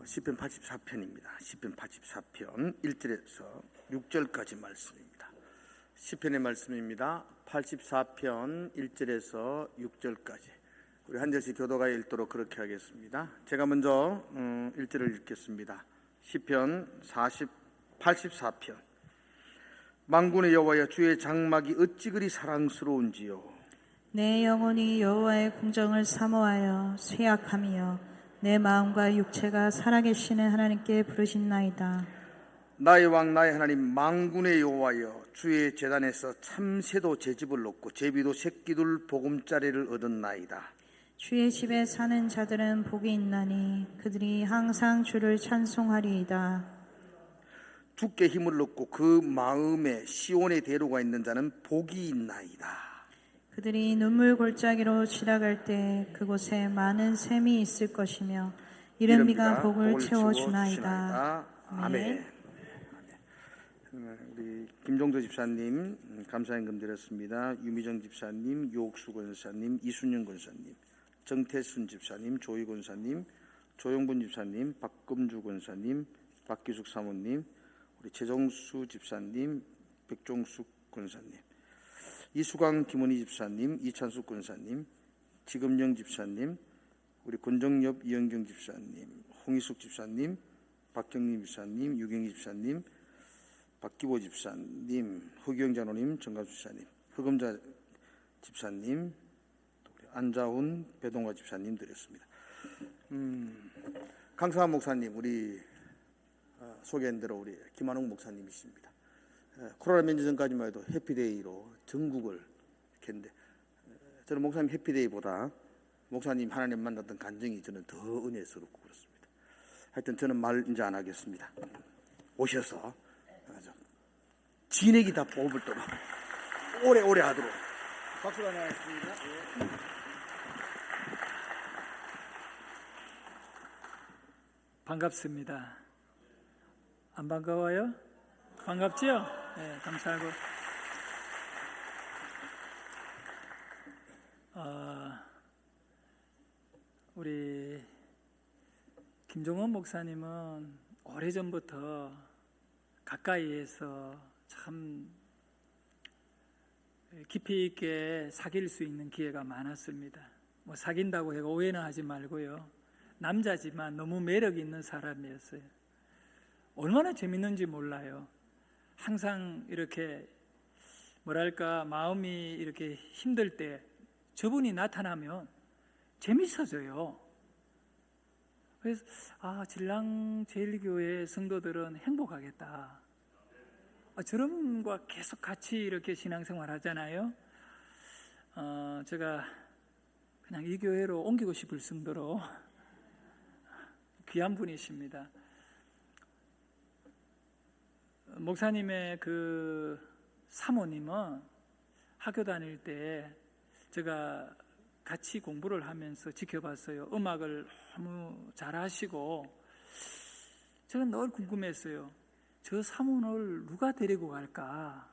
시편 84편입니다. 시편 84편 1절에서 6절까지 말씀입니다. 시편의 말씀입니다. 84편 1절에서 6절까지 우리 한 절씩 교도가 읽도록 그렇게 하겠습니다. 제가 먼저 1절을 읽겠습니다. 시편 84편 만군의 여호와여, 주의 장막이 어찌 그리 사랑스러운지요. 내 영혼이 여호와의 궁정을 사모하여 쇠약함이여 내 마음과 육체가 살아계시는 하나님께 부르신나이다. 나의 왕 나의 하나님 만군의 여호와여, 주의 제단에서 참새도 제 집을 얻고 제비도 새끼둘 보금자리를 얻었나이다. 주의 집에 사는 자들은 복이 있나니 그들이 항상 주를 찬송하리이다. 주께 힘을 얻고 그 마음에 시온의 대로가 있는 자는 복이 있나이다. 그들이 눈물 골짜기로 지나갈 때 그곳에 많은 샘이 있을 것이며 이른 비가 복을 채워주나이다. 아멘. 우리 김종도 집사님 감사임금 드렸습니다. 유미정 집사님, 유옥수 권사님, 이순영 권사님, 정태순 집사님, 조희 권사님, 조용분 집사님, 박금주 권사님, 박기숙 사모님, 우리 최정수 집사님, 백종숙 권사님, 이수강 김원희 집사님, 이찬숙 권사님, 지금영 집사님, 우리 권정엽 이영경 집사님, 홍희숙 집사님, 박경림 집사님, 유경희 집사님, 박기보 집사님, 허기영 장로님, 정가수 집사님, 흑음자 집사님, 우리 안자훈 배동화 집사님 드렸습니다. 강상한 목사님, 우리 소개한 대로 우리 김한웅 목사님이십니다. 코로나 면제 전까지만 해도 해피데이로 전국을 이렇게 했는데, 저는 목사님 해피데이보다 목사님 하나님 만났던 간증이 저는 더 은혜스럽고 그렇습니다. 하여튼 저는 말 이제 안 하겠습니다. 오셔서 진액이 다 뽑을 동안 오래오래 하도록 박수가 나왔습니다. 반갑습니다. 안 반가워요? 반갑지요? 네, 감사하고. 우리 김종원 목사님은 오래전부터 가까이에서 참 깊이 있게 사귈 수 있는 기회가 많았습니다. 뭐 사귄다고 해서 오해는 하지 말고요. 남자지만 너무 매력 있는 사람이었어요. 얼마나 재밌는지 몰라요. 항상 이렇게 뭐랄까 마음이 이렇게 힘들 때 저분이 나타나면 재밌어져요. 그래서 진랑제일교회 성도들은 행복하겠다. 저런 분과 계속 같이 이렇게 신앙생활 하잖아요. 제가 그냥 이 교회로 옮기고 싶을 정도로 귀한 분이십니다. 목사님의 그 사모님은 학교 다닐 때 제가 같이 공부를 하면서 지켜봤어요. 음악을 너무 잘하시고 제가 늘 궁금했어요. 저 사모를 누가 데리고 갈까?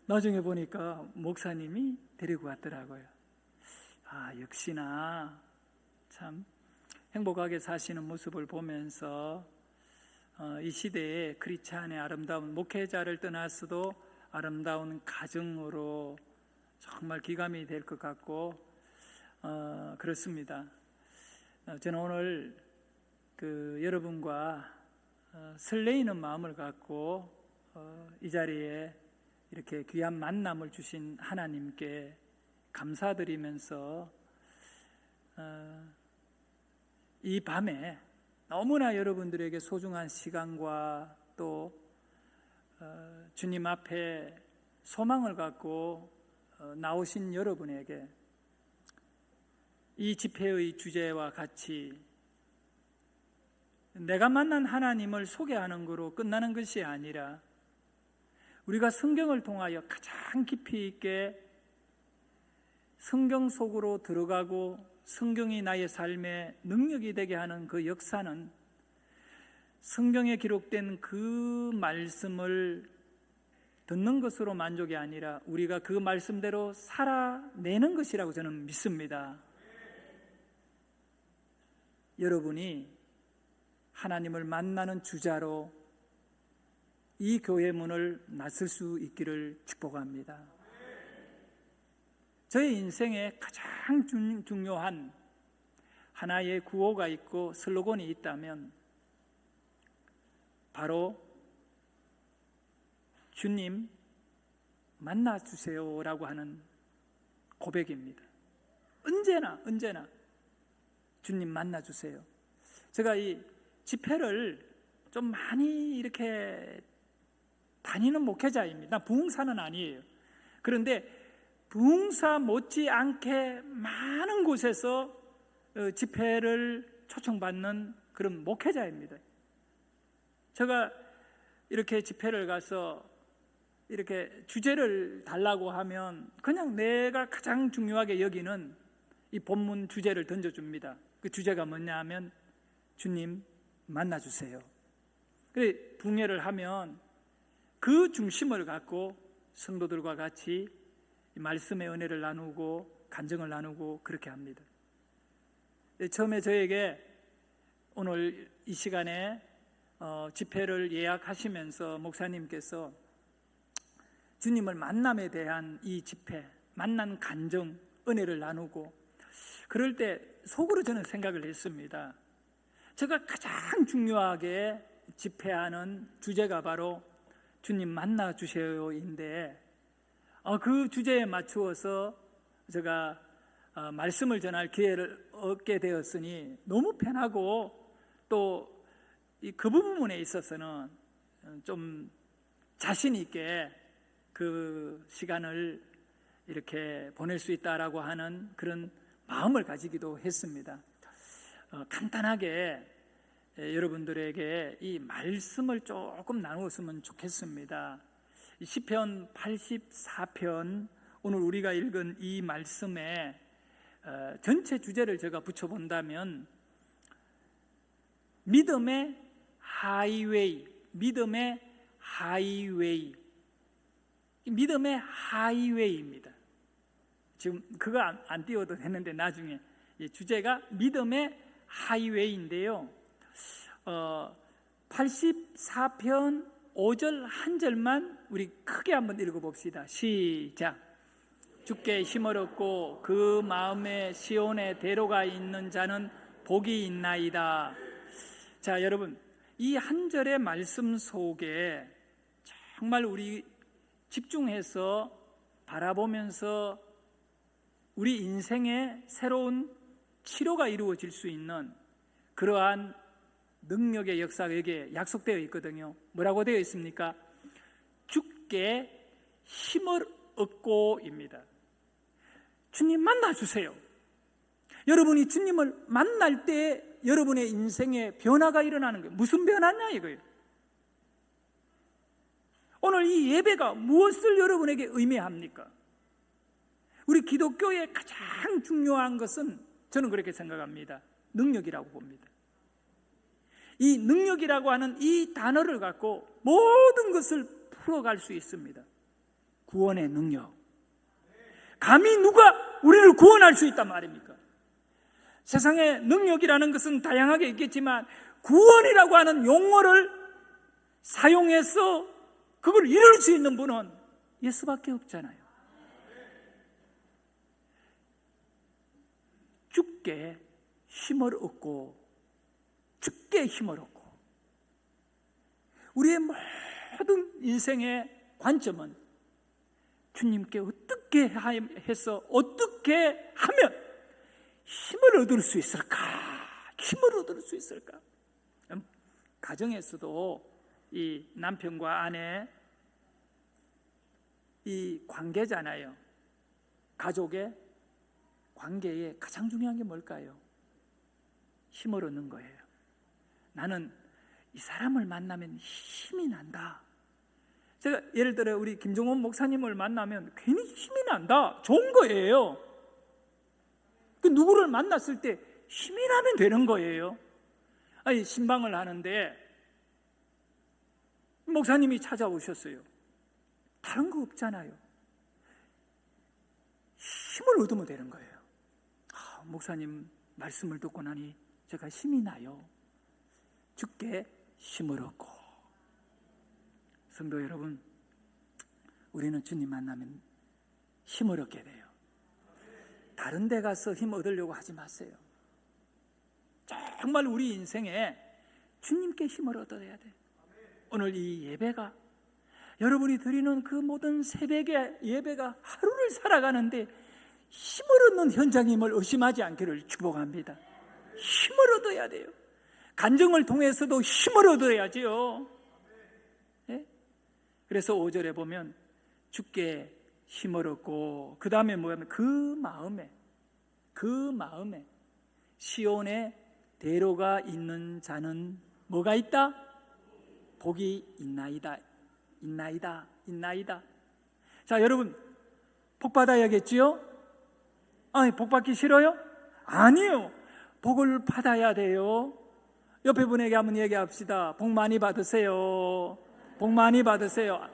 나중에 보니까 목사님이 데리고 갔더라고요. 역시나 참 행복하게 사시는 모습을 보면서 이 시대에 크리스찬의 아름다운 목회자를 떠나서도 아름다운 가정으로 정말 기감이 될 것 같고 그렇습니다. 저는 오늘 여러분과 설레이는 마음을 갖고 이 자리에 이렇게 귀한 만남을 주신 하나님께 감사드리면서 이 밤에 너무나 여러분들에게 소중한 시간과 또 주님 앞에 소망을 갖고 나오신 여러분에게 이 집회의 주제와 같이 내가 만난 하나님을 소개하는 것으로 끝나는 것이 아니라 우리가 성경을 통하여 가장 깊이 있게 성경 속으로 들어가고 성경이 나의 삶의 능력이 되게 하는 그 역사는 성경에 기록된 그 말씀을 듣는 것으로 만족이 아니라 우리가 그 말씀대로 살아내는 것이라고 저는 믿습니다. 여러분이 하나님을 만나는 주자로 이 교회 문을 나설 수 있기를 축복합니다. 저의 인생에 가장 중요한 하나의 구호가 있고 슬로건이 있다면 바로 주님 만나주세요라고 하는 고백입니다. 언제나 주님 만나주세요. 제가 이 집회를 좀 많이 이렇게 다니는 목회자입니다. 부흥사는 아니에요. 그런데 부흥사 못지않게 많은 곳에서 집회를 초청받는 그런 목회자입니다. 제가 이렇게 집회를 가서 이렇게 주제를 달라고 하면 그냥 내가 가장 중요하게 여기는 이 본문 주제를 던져줍니다. 그 주제가 뭐냐 하면 주님 만나주세요. 그래 부흥회를 하면 그 중심을 갖고 성도들과 같이 말씀의 은혜를 나누고 간증을 나누고 그렇게 합니다. 처음에 저에게 오늘 이 시간에 집회를 예약하시면서 목사님께서 주님을 만남에 대한 이 집회, 만난 간증, 은혜를 나누고 그럴 때 속으로 저는 생각을 했습니다. 제가 가장 중요하게 집회하는 주제가 바로 주님 만나주세요인데 그 주제에 맞추어서 제가 말씀을 전할 기회를 얻게 되었으니 너무 편하고 또 그 부분에 있어서는 좀 자신 있게 그 시간을 이렇게 보낼 수 있다라고 하는 그런 마음을 가지기도 했습니다. 간단하게 여러분들에게 이 말씀을 조금 나누었으면 좋겠습니다. 시편 84편 오늘 우리가 읽은 이 말씀에 전체 주제를 제가 붙여본다면 믿음의 하이웨이, 믿음의 하이웨이입니다. 지금 그거 안 띄워도 되는데 나중에 주제가 믿음의 하이웨이인데요. 84편 5절 한 절만 우리 크게 한번 읽어봅시다. 시작. 주께 힘을 얻고 그 마음에 시온의 대로가 있는 자는 복이 있나이다. 자, 여러분 이 한 절의 말씀 속에 정말 우리 집중해서 바라보면서 우리 인생의 새로운 치료가 이루어질 수 있는 그러한 능력의 역사가 여기에 약속되어 있거든요. 뭐라고 되어 있습니까? 주께 힘을 얻고입니다. 주님 만나주세요. 여러분이 주님을 만날 때 여러분의 인생에 변화가 일어나는 거예요. 무슨 변화냐 이거예요. 오늘 이 예배가 무엇을 여러분에게 의미합니까? 우리 기독교의 가장 중요한 것은 저는 그렇게 생각합니다. 능력이라고 봅니다. 이 능력이라고 하는 이 단어를 갖고 모든 것을 풀어갈 수 있습니다. 구원의 능력. 감히 누가 우리를 구원할 수 있단 말입니까? 세상에 능력이라는 것은 다양하게 있겠지만 구원이라고 하는 용어를 사용해서 그걸 이룰 수 있는 분은 예수밖에 없잖아요. 주께 힘을 얻고 주께 힘을 얻고 우리의 모든 인생의 관점은 주님께 어떻게 해서 어떻게 하면 힘을 얻을 수 있을까? 힘을 얻을 수 있을까? 가정에서도 이 남편과 아내 이 관계잖아요. 가족의 관계에 가장 중요한 게 뭘까요? 힘을 얻는 거예요. 나는 이 사람을 만나면 힘이 난다. 제가 예를 들어 우리 김종원 목사님을 만나면 괜히 힘이 난다. 좋은 거예요. 그 누구를 만났을 때 힘이 나면 되는 거예요. 아니 신방을 하는데 목사님이 찾아오셨어요. 다른 거 없잖아요. 힘을 얻으면 되는 거예요. 목사님 말씀을 듣고 나니 제가 힘이 나요. 주께 힘을 얻고. 성도 여러분, 우리는 주님 만나면 힘을 얻게 돼요. 다른 데 가서 힘 얻으려고 하지 마세요. 정말 우리 인생에 주님께 힘을 얻어야 돼요. 오늘 이 예배가, 여러분이 드리는 그 모든 새벽의 예배가 하루를 살아가는데 힘을 얻는 현장임을 의심하지 않기를 축복합니다. 힘을 얻어야 돼요. 간증을 통해서도 힘을 얻어야지요. 네? 그래서 5절에 보면 주께 힘을 얻고, 그 다음에 뭐냐면 그 마음에 시온에 대로가 있는 자는 뭐가 있다? 복이 있나이다. 자, 여러분, 복 받아야겠지요? 아니, 복 받기 싫어요? 아니요. 복을 받아야 돼요. 옆에 분에게 한번 얘기합시다. 복 많이 받으세요. 복 많이 받으세요.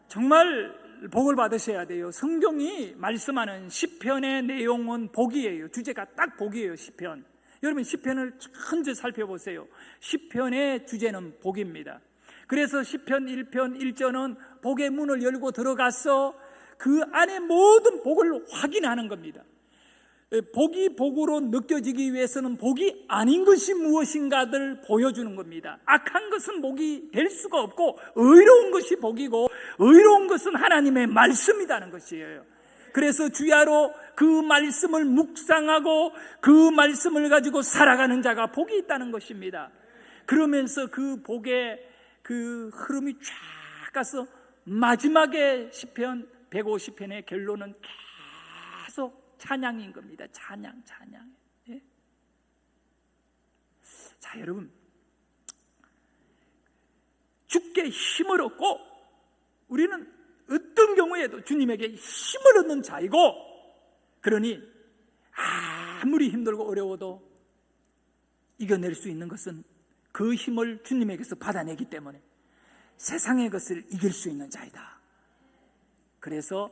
정말 복을 받으셔야 돼요. 성경이 말씀하는 시편의 내용은 복이에요. 주제가 딱 복이에요. 시편. 여러분, 시편을 천천히 살펴보세요. 시편의 주제는 복입니다. 그래서 시편 1편 1절은 복의 문을 열고 들어가서 그 안에 모든 복을 확인하는 겁니다. 복이 복으로 느껴지기 위해서는 복이 아닌 것이 무엇인가를 보여주는 겁니다. 악한 것은 복이 될 수가 없고 의로운 것이 복이고 의로운 것은 하나님의 말씀이라는 것이에요. 그래서 주야로 그 말씀을 묵상하고 그 말씀을 가지고 살아가는 자가 복이 있다는 것입니다. 그러면서 그 복의 그 흐름이 쫙 가서 마지막에 시편 150편의 결론은 계속 찬양인 겁니다. 찬양. 예? 자, 여러분, 주께 힘을 얻고, 우리는 어떤 경우에도 주님에게 힘을 얻는 자이고, 그러니 아무리 힘들고 어려워도 이겨낼 수 있는 것은 그 힘을 주님에게서 받아내기 때문에 세상의 것을 이길 수 있는 자이다. 그래서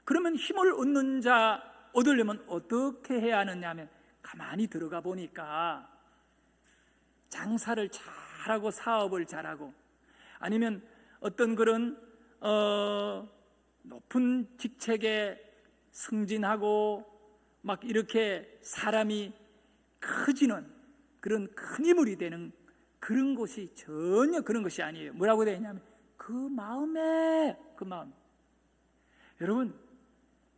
그러면 힘을 얻는 자 얻으려면 어떻게 해야 하느냐 하면, 가만히 들어가 보니까 장사를 잘하고 사업을 잘하고, 아니면 어떤 그런 높은 직책에 승진하고 막 이렇게 사람이 커지는 그런 큰 인물이 되는 그런 곳이 전혀 그런 것이 아니에요. 뭐라고 되어 있냐면 그 마음. 여러분,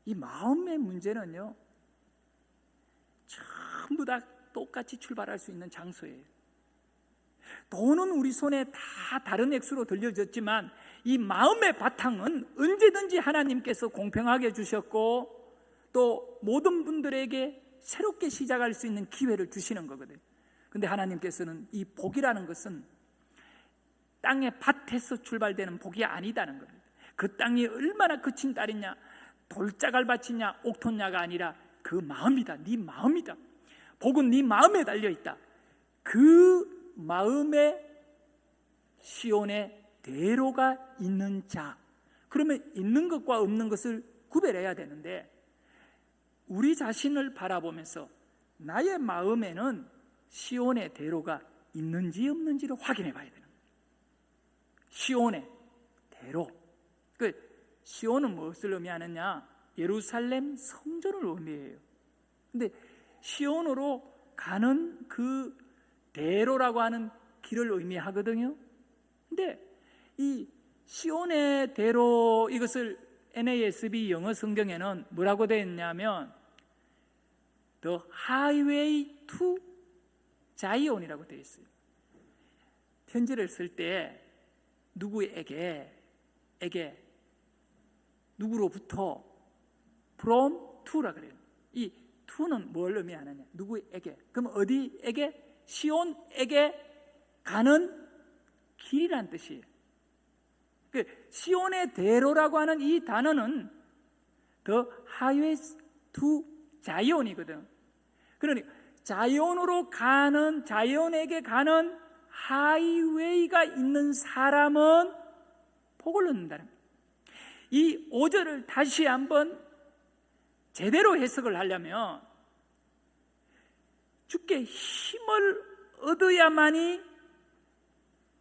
이 마음의 문제는요, 전부 다 똑같이 출발할 수 있는 장소예요. 돈은 우리 손에 다 다른 액수로 들려졌지만 이 마음의 바탕은 언제든지 하나님께서 공평하게 주셨고 또 모든 분들에게 새롭게 시작할 수 있는 기회를 주시는 거거든요. 근데 하나님께서는 이 복이라는 것은 땅의 밭에서 출발되는 복이 아니다는 겁니다. 그 땅이 얼마나 거친 땅이냐, 돌짝을 바치냐, 옥토냐가 아니라 그 마음이다. 네 마음이다. 복은 네 마음에 달려있다. 그 마음에 시온의 대로가 있는 자. 그러면 있는 것과 없는 것을 구별해야 되는데, 우리 자신을 바라보면서 나의 마음에는 시온의 대로가 있는지 없는지를 확인해 봐야 되는 거예요. 시온의 대로. 시온은 무엇을 의미하느냐? 예루살렘 성전을 의미해요. 근데 시온으로 가는 그 대로라고 하는 길을 의미하거든요. 근데 이 시온의 대로, 이것을 NASB 영어 성경에는 뭐라고 되어 있냐면 The Highway to Zion이라고 되어 있어요. 편지를 쓸 때 누구에게 누구로부터 from to라 그래요. 이 to는 뭘 의미하느냐? 누구에게? 그럼 어디에게? 시온에게 가는 길이란 뜻이에요. 그 시온의 대로라고 하는 이 단어는 The Highway to Zion이거든. 그러니 자연으로 가는, 자연에게 가는 하이웨이가 있는 사람은 복을 얻는다는 거예요. 이 5절을 다시 한번 제대로 해석을 하려면 주께 힘을 얻어야만이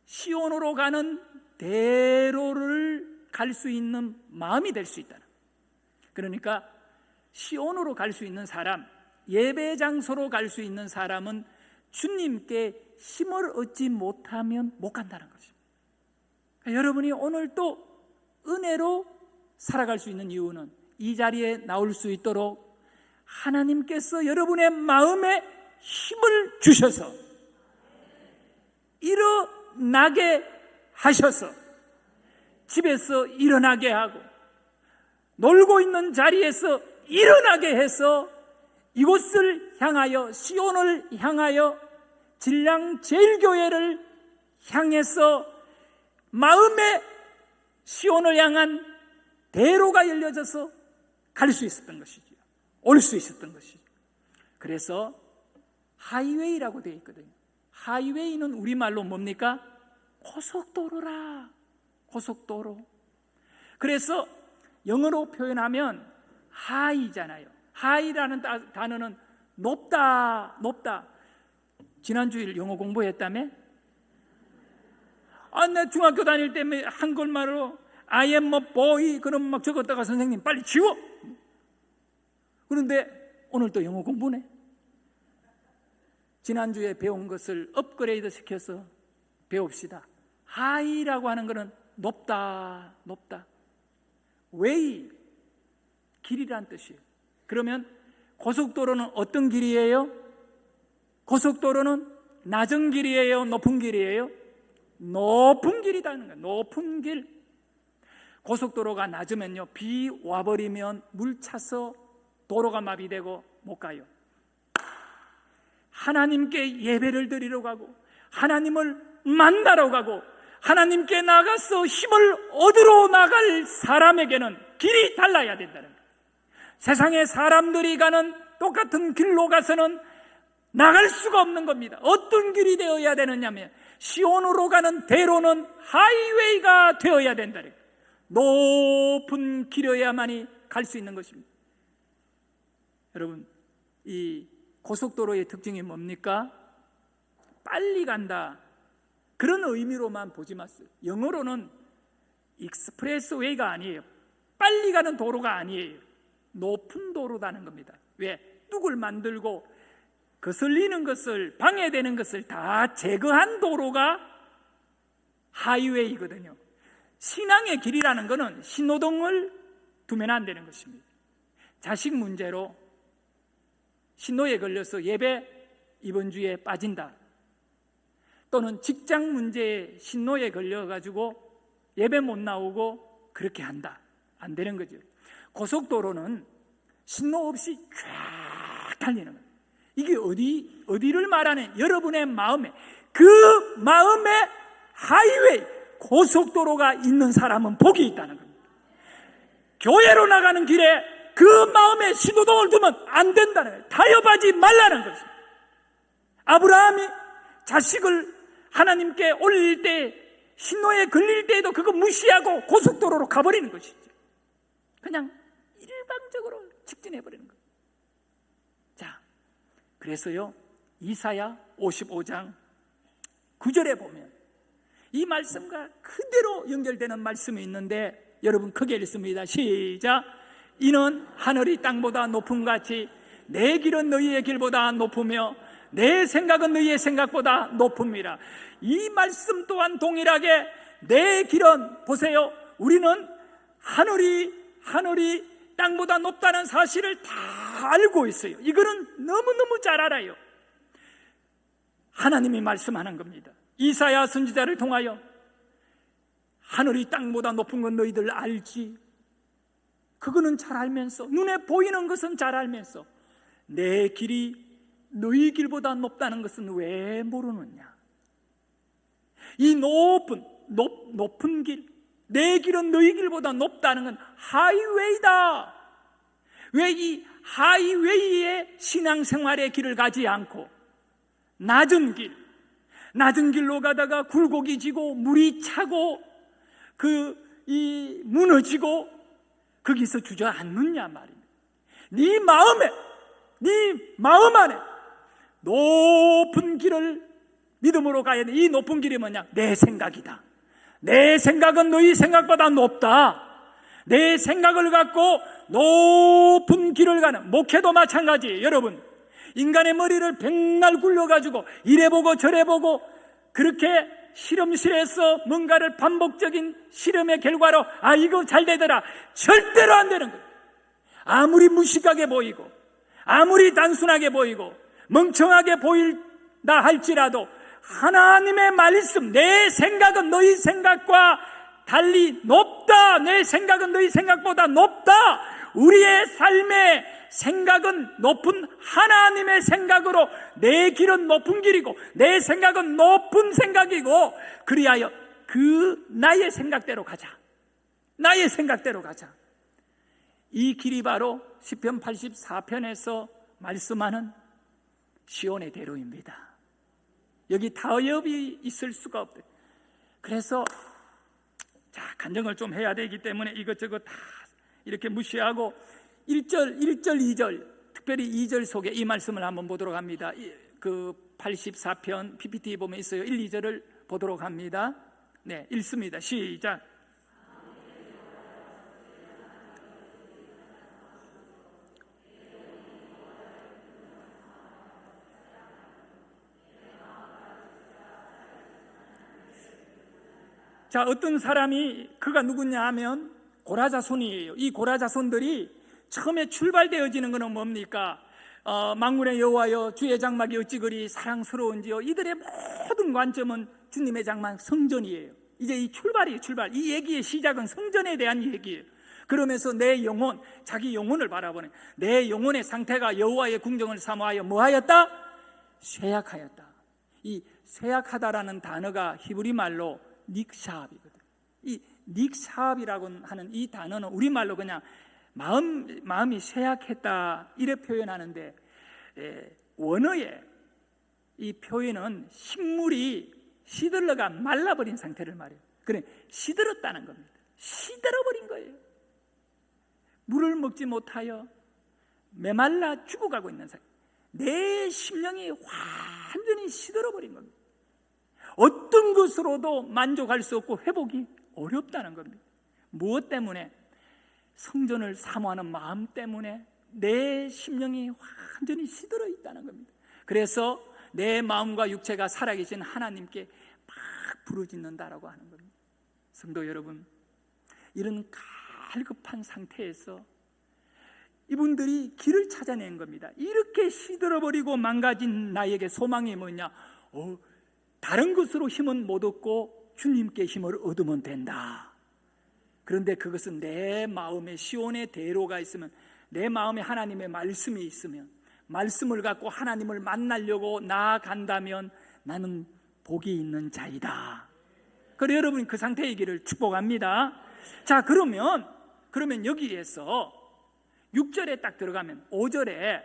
시온으로 가는 대로를 갈 수 있는 마음이 될 수 있다는. 그러니까 시온으로 갈 수 있는 사람, 예배 장소로 갈 수 있는 사람은 주님께 힘을 얻지 못하면 못 간다는 것입니다. 그러니까 여러분이 오늘 또 은혜로 살아갈 수 있는 이유는 이 자리에 나올 수 있도록 하나님께서 여러분의 마음에 힘을 주셔서 일어나게 하셔서 집에서 일어나게 하고 놀고 있는 자리에서 일어나게 해서 이곳을 향하여, 시온을 향하여, 진량제일교회를 향해서 마음의 시온을 향한 대로가 열려져서 갈 수 있었던 것이죠. 올 수 있었던 것이죠. 그래서 하이웨이라고 되어 있거든요. 하이웨이는 우리말로 뭡니까? 고속도로라. 고속도로. 그래서 영어로 표현하면 하이잖아요. 하이라는 단어는 높다, 높다. 지난주일 영어 공부했다며? 내 중학교 다닐 때 한글말로 I am a boy 그럼 막 적었다가 선생님 빨리 지워. 그런데 오늘 또 영어 공부네. 지난주에 배운 것을 업그레이드 시켜서 배웁시다. 하이라고 하는 것은 높다, 높다. 웨이, 길이란 뜻이에요. 그러면 고속도로는 어떤 길이에요? 고속도로는 낮은 길이에요? 높은 길이에요? 높은 길이라는 거예요. 높은 길. 고속도로가 낮으면요, 비 와버리면 물 차서 도로가 마비되고 못 가요. 하나님께 예배를 드리러 가고 하나님을 만나러 가고 하나님께 나가서 힘을 얻으러 나갈 사람에게는 길이 달라야 된다는 거예요. 세상에 사람들이 가는 똑같은 길로 가서는 나갈 수가 없는 겁니다. 어떤 길이 되어야 되느냐면 시온으로 가는 대로는 하이웨이가 되어야 된다는 거예요. 높은 길이어야만이 갈 수 있는 것입니다. 여러분, 이 고속도로의 특징이 뭡니까? 빨리 간다, 그런 의미로만 보지 마세요. 영어로는 익스프레스웨이가 아니에요. 빨리 가는 도로가 아니에요. 높은 도로라는 겁니다. 왜? 뚝을 만들고 거슬리는 것을, 방해되는 것을 다 제거한 도로가 하이웨이거든요. 신앙의 길이라는 것은 신호등을 두면 안 되는 것입니다. 자식 문제로 신호에 걸려서 예배 이번 주에 빠진다, 또는 직장 문제에 신호에 걸려가지고 예배 못 나오고 그렇게 한다, 안 되는 거죠. 고속도로는 신호 없이 쫙 달리는 거예요. 이게 어디를 말하는, 여러분의 마음에, 그 마음에 하이웨이, 고속도로가 있는 사람은 복이 있다는 겁니다. 교회로 나가는 길에 그 마음에 신호등을 두면 안 된다는 거예요. 타협하지 말라는 것입니다. 아브라함이 자식을 하나님께 올릴 때, 신호에 걸릴 때에도 그거 무시하고 고속도로로 가버리는 것이죠. 그냥 일방적으로 직진해버리는 거예요. 자, 그래서요, 이사야 55장 9절에 보면 이 말씀과 그대로 연결되는 말씀이 있는데, 여러분 크게 읽습니다. 시작. 이는 하늘이 땅보다 높음 같이 내 길은 너희의 길보다 높으며 내 생각은 너희의 생각보다 높음이라. 이 말씀 또한 동일하게 내 길은, 보세요, 우리는 하늘이 땅보다 높다는 사실을 다 알고 있어요. 이거는 너무너무 잘 알아요. 하나님이 말씀하는 겁니다. 이사야 선지자를 통하여 하늘이 땅보다 높은 건 너희들 알지? 그거는 잘 알면서, 눈에 보이는 것은 잘 알면서 내 길이 너희 길보다 높다는 것은 왜 모르느냐? 이 높은 길, 내 길은 너희 길보다 높다는 건 하이웨이다. 왜 이 하이웨이의 신앙생활의 길을 가지 않고 낮은 길로 가다가 굴곡이 지고 물이 차고 무너지고 거기서 주저앉느냐 말입니다. 네 마음 안에 높은 길을 믿음으로 가야 돼. 이 높은 길이 뭐냐? 내 생각이다. 내 생각은 너희 생각보다 높다. 내 생각을 갖고 높은 길을 가는, 목회도 마찬가지. 여러분, 인간의 머리를 백날 굴려가지고 이래보고 저래보고 그렇게 실험실에서 뭔가를 반복적인 실험의 결과로 이거 잘 되더라. 절대로 안 되는 거예요. 아무리 무식하게 보이고 아무리 단순하게 보이고 멍청하게 보인다 할지라도 하나님의 말씀, 내 생각은 너희 생각과 달리 높다. 내 생각은 너희 생각보다 높다. 우리의 삶의 생각은 높은 하나님의 생각으로, 내 길은 높은 길이고 내 생각은 높은 생각이고, 그리하여 그 나의 생각대로 가자. 나의 생각대로 가자. 이 길이 바로 시편 84편에서 말씀하는 시온의 대로입니다. 여기 타협이 있을 수가 없대. 그래서 간증을 좀 해야 되기 때문에 이것저것 다 이렇게 무시하고 1절, 2절, 특별히 2절 속에 이 말씀을 한번 보도록 합니다. 그 84편 PPT 보면 있어요. 1, 2절을 보도록 합니다. 네, 읽습니다. 시작. 자, 어떤 사람이, 그가 누구냐 하면 고라자손이에요. 이 고라자손들이 처음에 출발되어지는 것은 뭡니까? 만군의 여호와여, 주의 장막이 어찌 그리 사랑스러운지요. 이들의 모든 관점은 주님의 장막 성전이에요. 이제 이 출발이에요. 출발. 이 얘기의 시작은 성전에 대한 얘기예요. 그러면서 내 영혼, 자기 영혼을 바라보는, 내 영혼의 상태가 여호와의 궁정을 사모하여 뭐하였다? 쇠약하였다. 이 쇠약하다라는 단어가 히브리 말로 닉샤합이거든. 이 닉샤합이라고 하는 이 단어는 우리말로 그냥 마음이 쇠약했다 이래 표현하는데, 원어의 이 표현은 식물이 시들러가 말라버린 상태를 말해요. 그래, 시들었다는 겁니다. 시들어버린 거예요. 물을 먹지 못하여 메말라 죽어가고 있는 상태. 내 심령이 완전히 시들어버린 겁니다. 어떤 것으로도 만족할 수 없고 회복이 어렵다는 겁니다. 무엇 때문에? 성전을 사모하는 마음 때문에 내 심령이 완전히 시들어 있다는 겁니다. 그래서 내 마음과 육체가 살아계신 하나님께 막 부르짖는다라고 하는 겁니다. 성도 여러분, 이런 갈급한 상태에서 이분들이 길을 찾아낸 겁니다. 이렇게 시들어버리고 망가진 나에게 소망이 뭐냐? 다른 것으로 힘은 못 얻고 주님께 힘을 얻으면 된다. 그런데 그것은 내 마음에 시온의 대로가 있으면, 내 마음에 하나님의 말씀이 있으면, 말씀을 갖고 하나님을 만나려고 나아간다면 나는 복이 있는 자이다. 그래, 여러분 그 상태이기를 축복합니다. 자, 그러면 여기에서 6절에 딱 들어가면 5절에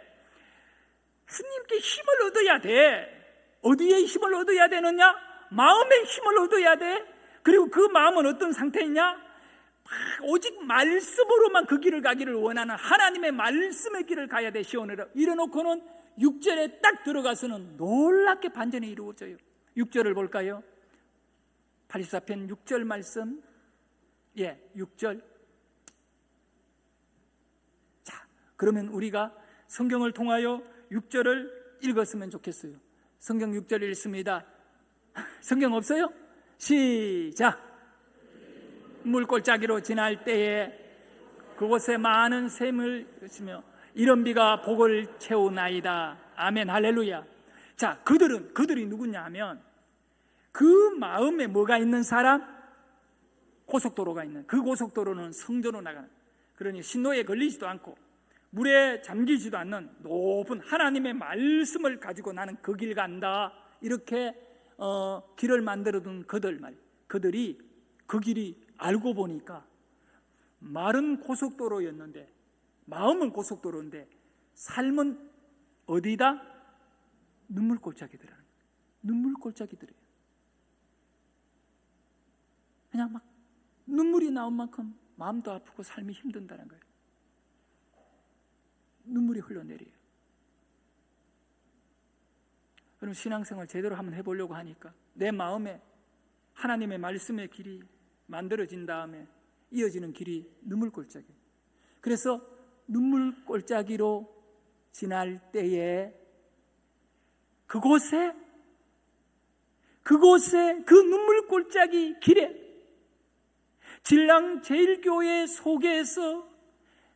주님께 힘을 얻어야 돼. 어디에 힘을 얻어야 되느냐? 마음의 힘을 얻어야 돼. 그리고 그 마음은 어떤 상태이냐? 오직 말씀으로만 그 길을 가기를 원하는 하나님의 말씀의 길을 가야 돼. 시온으로 이래놓고는 6절에 딱 들어가서는 놀랍게 반전이 이루어져요. 6절을 볼까요? 84편 6절 말씀. 6절. 자, 그러면 우리가 성경을 통하여 6절을 읽었으면 좋겠어요. 성경 6절 읽습니다. 성경 없어요? 시작. 물골짜기로 지날 때에 그곳에 많은 샘을 있으며 이런 비가 복을 채우나이다. 아멘, 할렐루야. 자, 그들이 누구냐 하면 그 마음에 뭐가 있는 사람? 고속도로가 있는, 그 고속도로는 성전으로 나가는, 그러니 신노에 걸리지도 않고 물에 잠기지도 않는 높은 하나님의 말씀을 가지고 나는 그 길 간다. 이렇게 길을 만들어둔 그들이 그 길이 알고 보니까 말은 고속도로였는데, 마음은 고속도로인데 삶은 어디다? 눈물골짜기들이라는 거예요. 눈물골짜기들이에요. 그냥 막 눈물이 나온 만큼 마음도 아프고 삶이 힘든다는 거예요. 눈물이 흘러내려요. 그럼 신앙생활 제대로 한번 해보려고 하니까 내 마음에 하나님의 말씀의 길이 만들어진 다음에 이어지는 길이 눈물골짜기. 그래서 눈물골짜기로 지날 때에 그곳에 그 눈물골짜기 길에 진랑제일교회 속에서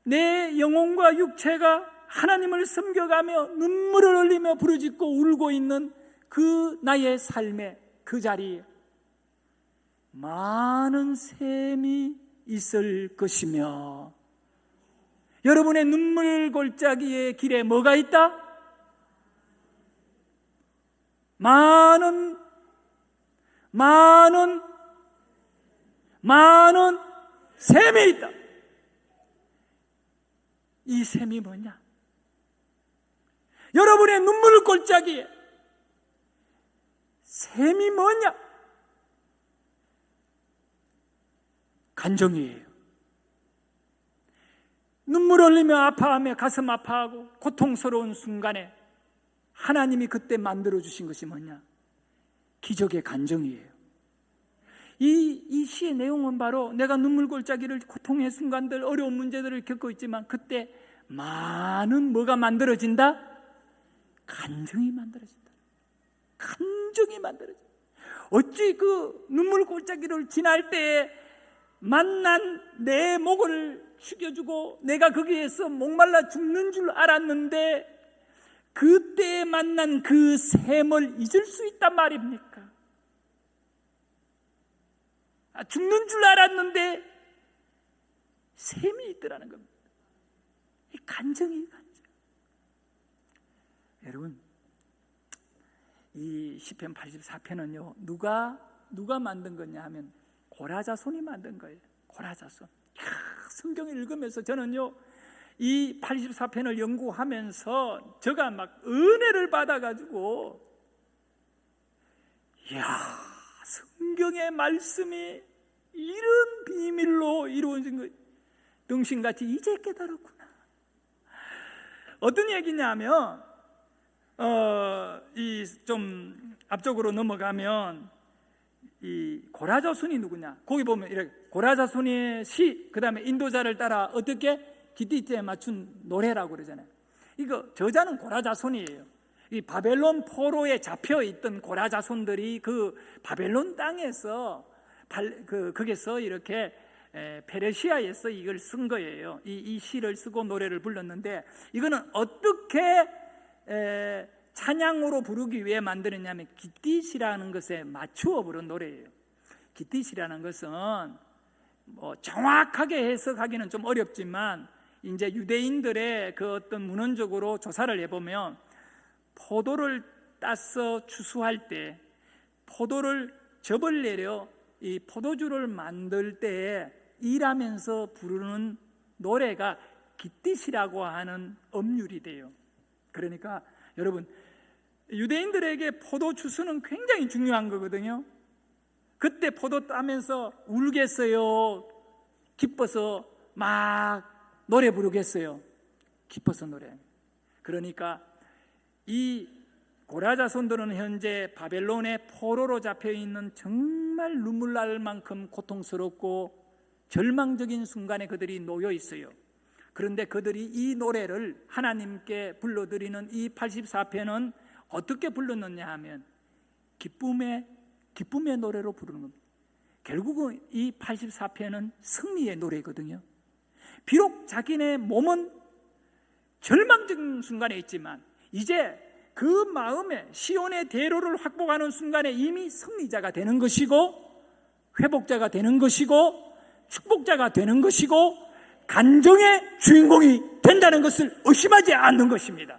내 영혼과 육체가 하나님을 섬겨가며 눈물을 흘리며 부르짖고 울고 있는 그 나의 삶의 그 자리에 많은 샘이 있을 것이며, 여러분의 눈물 골짜기의 길에 뭐가 있다? 많은 샘이 있다. 이 샘이 뭐냐? 여러분의 눈물 골짜기에 샘이 뭐냐? 간정이에요. 눈물 흘리며 아파하며 가슴 아파하고 고통스러운 순간에 하나님이 그때 만들어주신 것이 뭐냐? 기적의 간정이에요. 이 시의 내용은 바로 내가 눈물 골짜기를, 고통의 순간들, 어려운 문제들을 겪고 있지만 그때 많은 뭐가 만들어진다? 간정이 만들어진다. 간정이 만들어진다. 어찌 그 눈물 골짜기를 지날 때에 만난 내 목을 죽여주고 내가 거기에서 목말라 죽는 줄 알았는데 그때 만난 그 샘을 잊을 수 있단 말입니까? 죽는 줄 알았는데 샘이 있더라는 겁니다. 이 간정. 여러분, 이 시편 84편은요 누가 만든 거냐 하면 고라자손이 만든 거예요. 고라자손. 성경을 읽으면서 저는요 이 84편을 연구하면서 제가 막 은혜를 받아가지고, 이야, 성경의 말씀이 이런 비밀로 이루어진 거 등신같이 이제 깨달았구나. 어떤 얘기냐면 이 좀 앞쪽으로 넘어가면 이 고라자손이 누구냐? 거기 보면 이렇게 고라자손의 시, 그 다음에 인도자를 따라 어떻게 기띠때에 맞춘 노래라고 그러잖아요. 이거 저자는 고라자손이에요. 이 바벨론 포로에 잡혀 있던 고라자손들이 그 바벨론 땅에서 거기서 이렇게 페르시아에서 이걸 쓴 거예요. 이 시를 쓰고 노래를 불렀는데, 이거는 어떻게 찬양으로 부르기 위해 만드느냐면 기띠시라는 것에 맞추어 부른 노래예요. 기띠시라는 것은 뭐 정확하게 해석하기는 좀 어렵지만 이제 유대인들의 그 어떤 문헌적으로 조사를 해보면 포도를 따서 추수할 때 포도를 접을 내려 이 포도주를 만들 때에 일하면서 부르는 노래가 기띠시라고 하는 엄율이 돼요. 그러니까 여러분, 유대인들에게 포도 추수는 굉장히 중요한 거거든요. 그때 포도 따면서 울겠어요? 기뻐서 막 노래 부르겠어요? 기뻐서 노래. 그러니까 이 고라자손들은 현재 바벨론의 포로로 잡혀있는 정말 눈물 날 만큼 고통스럽고 절망적인 순간에 그들이 놓여 있어요. 그런데 그들이 이 노래를 하나님께 불러드리는 이 84편은 어떻게 불렀느냐 하면 기쁨의 노래로 부르는 겁니다. 결국은 이 84편은 승리의 노래거든요. 비록 자기네 몸은 절망적인 순간에 있지만 이제 그 마음에 시온의 대로를 확보하는 순간에 이미 승리자가 되는 것이고 회복자가 되는 것이고 축복자가 되는 것이고 간정의 주인공이 된다는 것을 의심하지 않는 것입니다.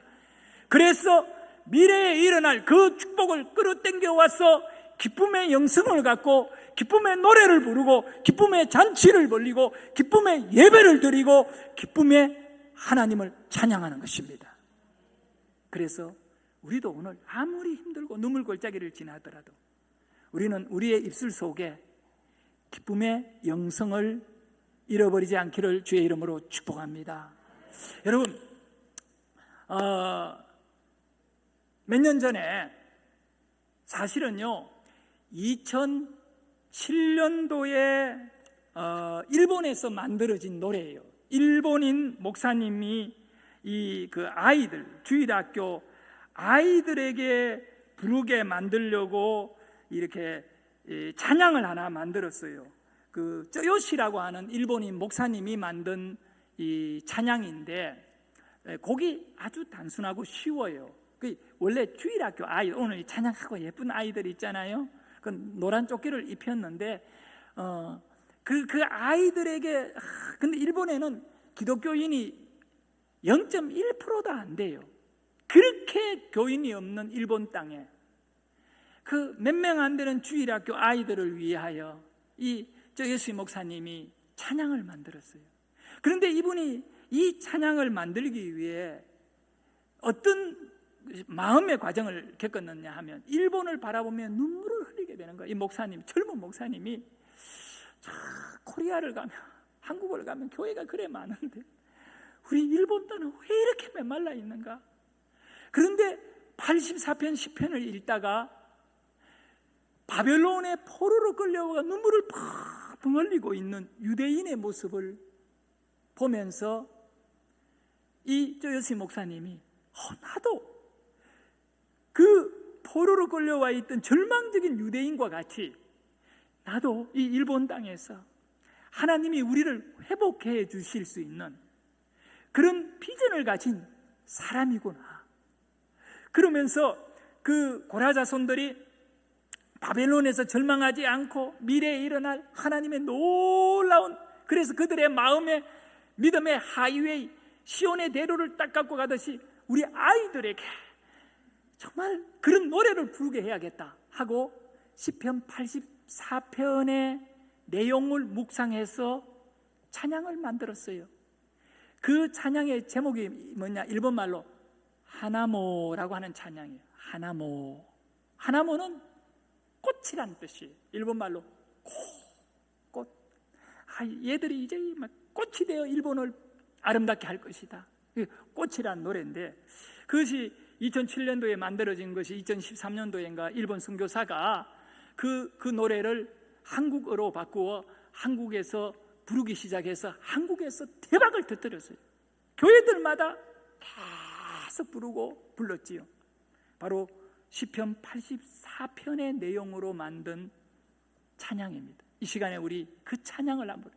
그래서 미래에 일어날 그 축복을 끌어당겨 와서 기쁨의 영성을 갖고 기쁨의 노래를 부르고 기쁨의 잔치를 벌리고 기쁨의 예배를 드리고 기쁨의 하나님을 찬양하는 것입니다. 그래서 우리도 오늘 아무리 힘들고 눈물 골짜기를 지나더라도 우리는 우리의 입술 속에 기쁨의 영성을 잃어버리지 않기를 주의 이름으로 축복합니다. 여러분, 몇 년 전에 사실은요 2007년도에 일본에서 만들어진 노래예요. 일본인 목사님이 이 그 아이들, 주일학교 아이들에게 부르게 만들려고 이렇게 찬양을 하나 만들었어요. 그 쩌요시라고 하는 일본인 목사님이 만든 이 찬양인데 곡이 아주 단순하고 쉬워요. 그 원래 주일학교 아이, 오늘 찬양하고 예쁜 아이들 있잖아요. 그 노란 조끼를 입혔는데 그 아이들에게 근데 일본에는 기독교인이 0.1%도 안 돼요. 그렇게 교인이 없는 일본 땅에 그 몇 명 안 되는 주일학교 아이들을 위하여 이 쩌요시 목사님이 찬양을 만들었어요. 그런데 이분이 이 찬양을 만들기 위해 어떤 마음의 과정을 겪었느냐 하면 일본을 바라보며 눈물을 흘리게 되는 거예요. 이 목사님, 젊은 목사님이 코리아를 가면, 한국을 가면 교회가 그래 많은데 우리 일본 땅은 왜 이렇게 메말라 있는가? 그런데 84편 10편을 읽다가 바벨론의 포로로 끌려가 눈물을 펑펑 흘리고 있는 유대인의 모습을 보면서 이 쩌요시 목사님이 나도 그 포로로 끌려와 있던 절망적인 유대인과 같이 나도 이 일본 땅에서 하나님이 우리를 회복해 주실 수 있는 그런 비전을 가진 사람이구나. 그러면서 그 고라 자손들이 바벨론에서 절망하지 않고 미래에 일어날 하나님의 놀라운, 그래서 그들의 마음에 믿음의 하이웨이 시온의 대로를 딱 갖고 가듯이 우리 아이들에게 정말 그런 노래를 부르게 해야겠다 하고 시편 84편의 내용을 묵상해서 찬양을 만들었어요. 그 찬양의 제목이 뭐냐? 일본말로 하나모라고 하는 찬양이에요. 하나모. 하나모는 꽃이란 뜻이에요. 일본말로 꽃. 얘들이 이제 막 꽃이 되어 일본을 아름답게 할 것이다. 꽃이란 노래인데 그것이 2007년도에 만들어진 것이 2013년도인가 일본 선교사가 그 노래를 한국어로 바꾸어 한국에서 부르기 시작해서 한국에서 대박을 터뜨렸어요. 교회들마다 계속 부르고 불렀지요. 바로 시편 84편의 내용으로 만든 찬양입니다. 이 시간에 우리 그 찬양을 한번,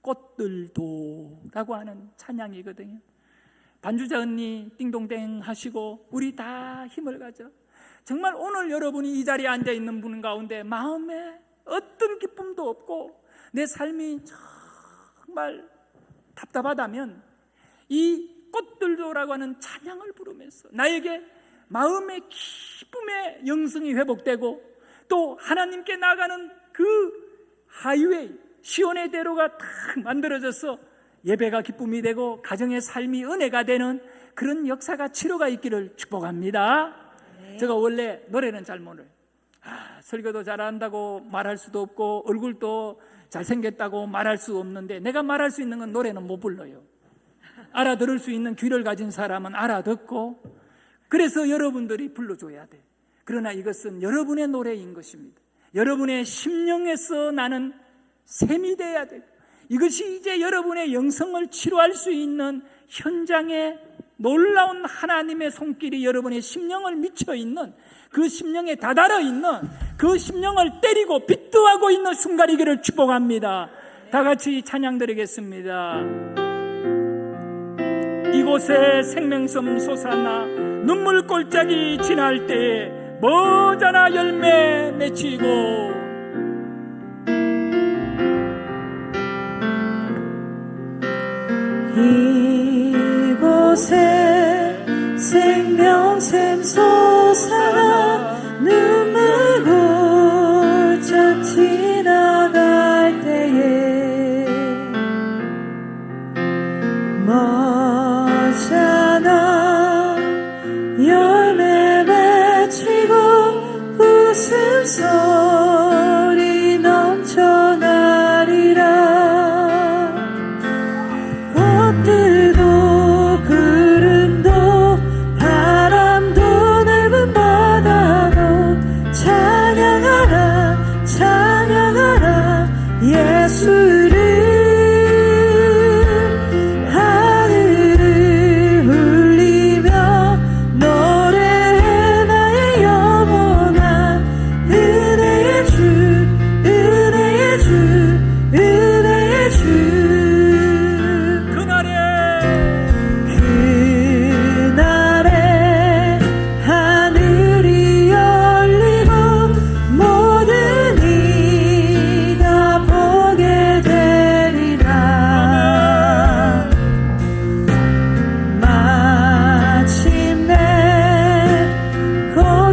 꽃들도라고 하는 찬양이거든요. 반주자 언니 띵동댕 하시고 우리 다 힘을 가져. 정말 오늘 여러분이 이 자리에 앉아 있는 분 가운데 마음에 어떤 기쁨도 없고 내 삶이 정말 답답하다면 이 꽃들도라고 하는 찬양을 부르면서 나에게 마음의 기쁨의 영성이 회복되고 또 하나님께 나가는 그 하이웨이 시온의 대로가 딱 만들어져서 예배가 기쁨이 되고 가정의 삶이 은혜가 되는 그런 역사가 치료가 있기를 축복합니다. 네. 제가 원래 노래는 잘 몰라요. 설교도 잘한다고 말할 수도 없고 얼굴도 잘생겼다고 말할 수 없는데 내가 말할 수 있는 건 노래는 못 불러요. 알아들을 수 있는 귀를 가진 사람은 알아듣고 그래서 여러분들이 불러줘야 돼. 그러나 이것은 여러분의 노래인 것입니다. 여러분의 심령에서 나는 샘이 돼야 되고 이것이 이제 여러분의 영성을 치료할 수 있는 현장에 놀라운 하나님의 손길이 여러분의 심령을 미쳐 있는 그 심령에 다다라 있는 그 심령을 때리고 비트하고 있는 순간이기를 축복합니다. 다 같이 찬양 드리겠습니다. 이곳에 생명섬 솟아나 눈물 골짜기 지날 때에 머자나 열매 맺히고 이곳에 생명샘 솟아나 눈물 골짝 지나갈 때에 머자나 열매 맺히고 웃음소리 넘쳐나리라. 꽃들도 구름도 바람도 넓은 바다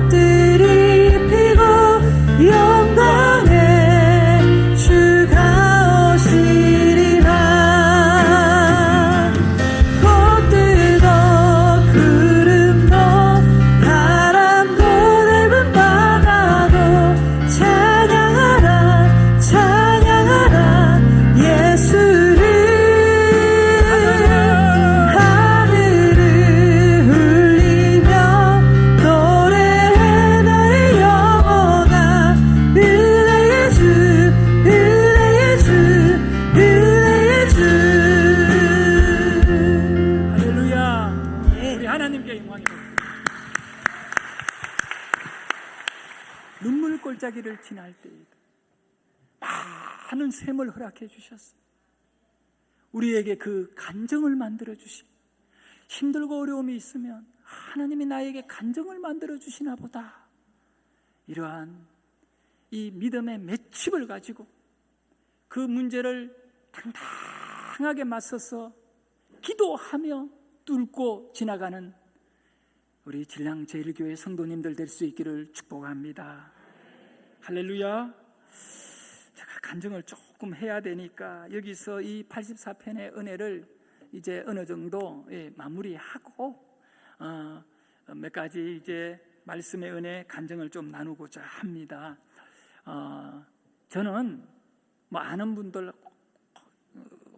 꽃들이 피고 영광의 주가 오시리라. 꽃들도 구름도 바람도 넓은 바다도 찬양하라 찬양하라 예수를. 하늘을 울리며 노래해 나의 영혼아. 은혜의 주 은혜의 주 은혜의 주. 할렐루야. 예. 우리 하나님께 영광이 받습니다. 눈물 골짜기를 지날 때에도 많은 샘을 허락해 주셨어요. 우리에게 그 간정을 만들어 주시고, 힘들고 어려움이 있으면 하나님이 나에게 간정을 만들어 주시나 보다, 이러한 이 믿음의 맺힘을 가지고 그 문제를 당당하게 맞서서 기도하며 뚫고 지나가는 우리 진량제일교회 성도님들 될 수 있기를 축복합니다. 할렐루야. 제가 간증을 조금 해야 되니까 여기서 이 84편의 은혜를 이제 어느 정도 마무리하고 몇 가지 이제 말씀의 은혜 간증을 좀 나누고자 합니다. 저는 뭐 아는 분들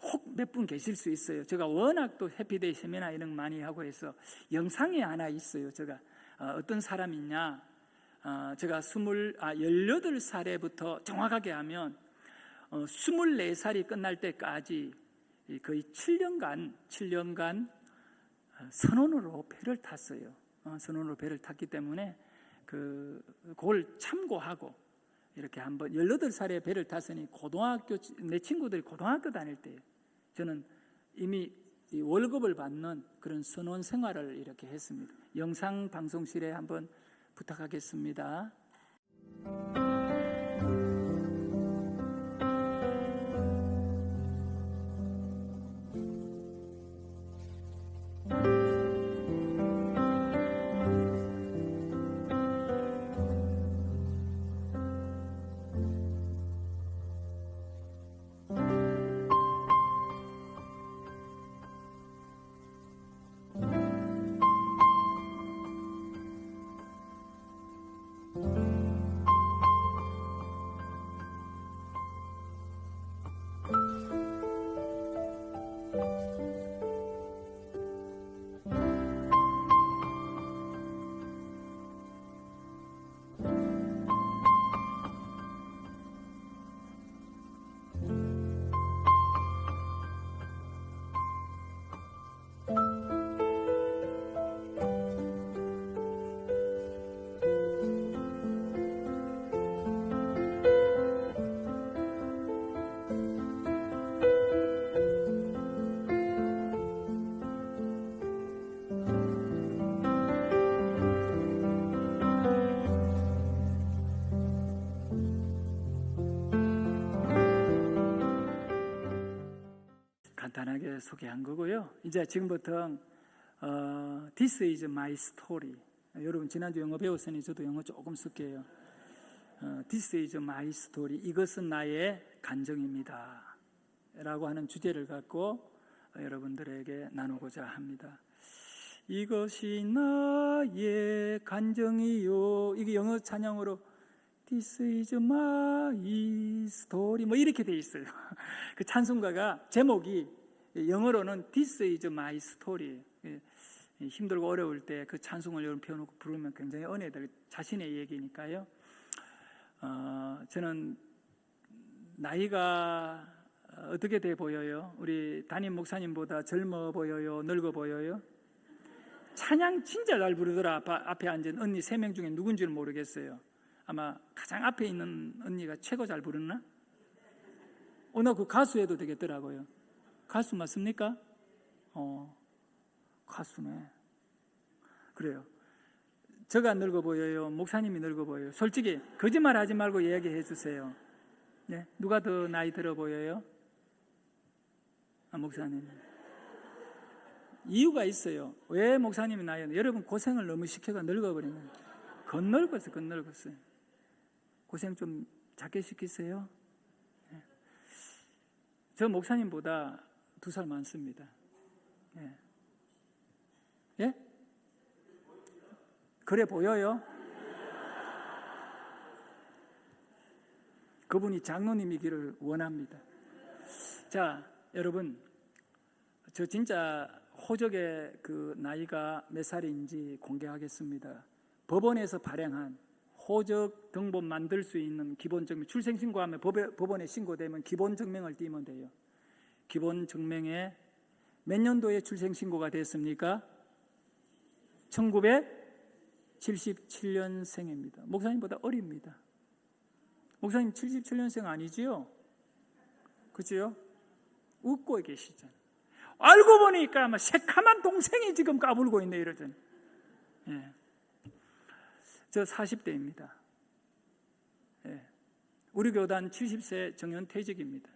혹 몇 분 계실 수 있어요. 제가 워낙 또 해피데이 세미나 이런 거 많이 하고 해서 영상이 하나 있어요. 제가 어떤 사람이냐, 제가 18살에부터 정확하게 하면 24살이 끝날 때까지 거의 7년간 선원으로 배를 탔어요. 선원으로 배를 탔기 때문에 그걸 참고하고 이렇게 한번 18살에 배를 탔으니 내 친구들이 고등학교 다닐 때 저는 이미 월급을 받는 그런 선원 생활을 이렇게 했습니다. 영상 방송실에 한번 부탁하겠습니다. 간단하게 소개한 거고요. 이제 지금부터 This is my story. 여러분 지난주 영어 배웠으니 저도 영어 조금 쓸게요. This is my story. 이것은 나의 간증입니다 라고 하는 주제를 갖고 여러분들에게 나누고자 합니다. 이것이 나의 간증이요. 이게 영어 찬양으로 This is my story 뭐 이렇게 돼 있어요. 그 찬송가가 제목이 영어로는 This is my story. 힘들고 어려울 때 그 찬송을 여러분 펴놓고 부르면 굉장히 은혜될 자신의 얘기니까요. 저는 나이가 어떻게 돼 보여요? 우리 담임 목사님보다 젊어 보여요? 늙어 보여요? 찬양 진짜 잘 부르더라. 앞에 앉은 언니 3명 중에 누군지는 모르겠어요. 아마 가장 앞에 있는 언니가 최고 잘 부르나? 오늘 그 가수 해도 되겠더라고요. 가수 맞습니까? 가수네. 그래요. 제가 늙어 보여요? 목사님이 늙어 보여요? 솔직히 거짓말 하지 말고 이야기해 주세요. 네? 누가 더 나이 들어 보여요? 목사님. 이유가 있어요. 왜 목사님이 나이? 여러분 고생을 너무 시켜가 늙어버리는 거예요. 건널었어요. 고생 좀 작게 시키세요. 예. 저 목사님보다 2살 많습니다. 예? 예? 그래 보여요? 그분이 장로님이기를 원합니다. 자, 여러분, 저 진짜 호적의 그 나이가 몇 살인지 공개하겠습니다. 법원에서 발행한 호적 등본 만들 수 있는 기본 증명, 출생 신고하면 법원에 신고되면 기본 증명을 띄면 돼요. 기본 증명에 몇 년도에 출생 신고가 됐습니까? 1977년생입니다. 목사님보다 어립니다. 목사님 77년생 아니지요? 그죠? 웃고 계시잖아요. 알고 보니까 아마 새카만 동생이 지금 까불고 있네 이러더니. 예. 저 40대입니다. 예. 우리 교단 70세 정년퇴직입니다.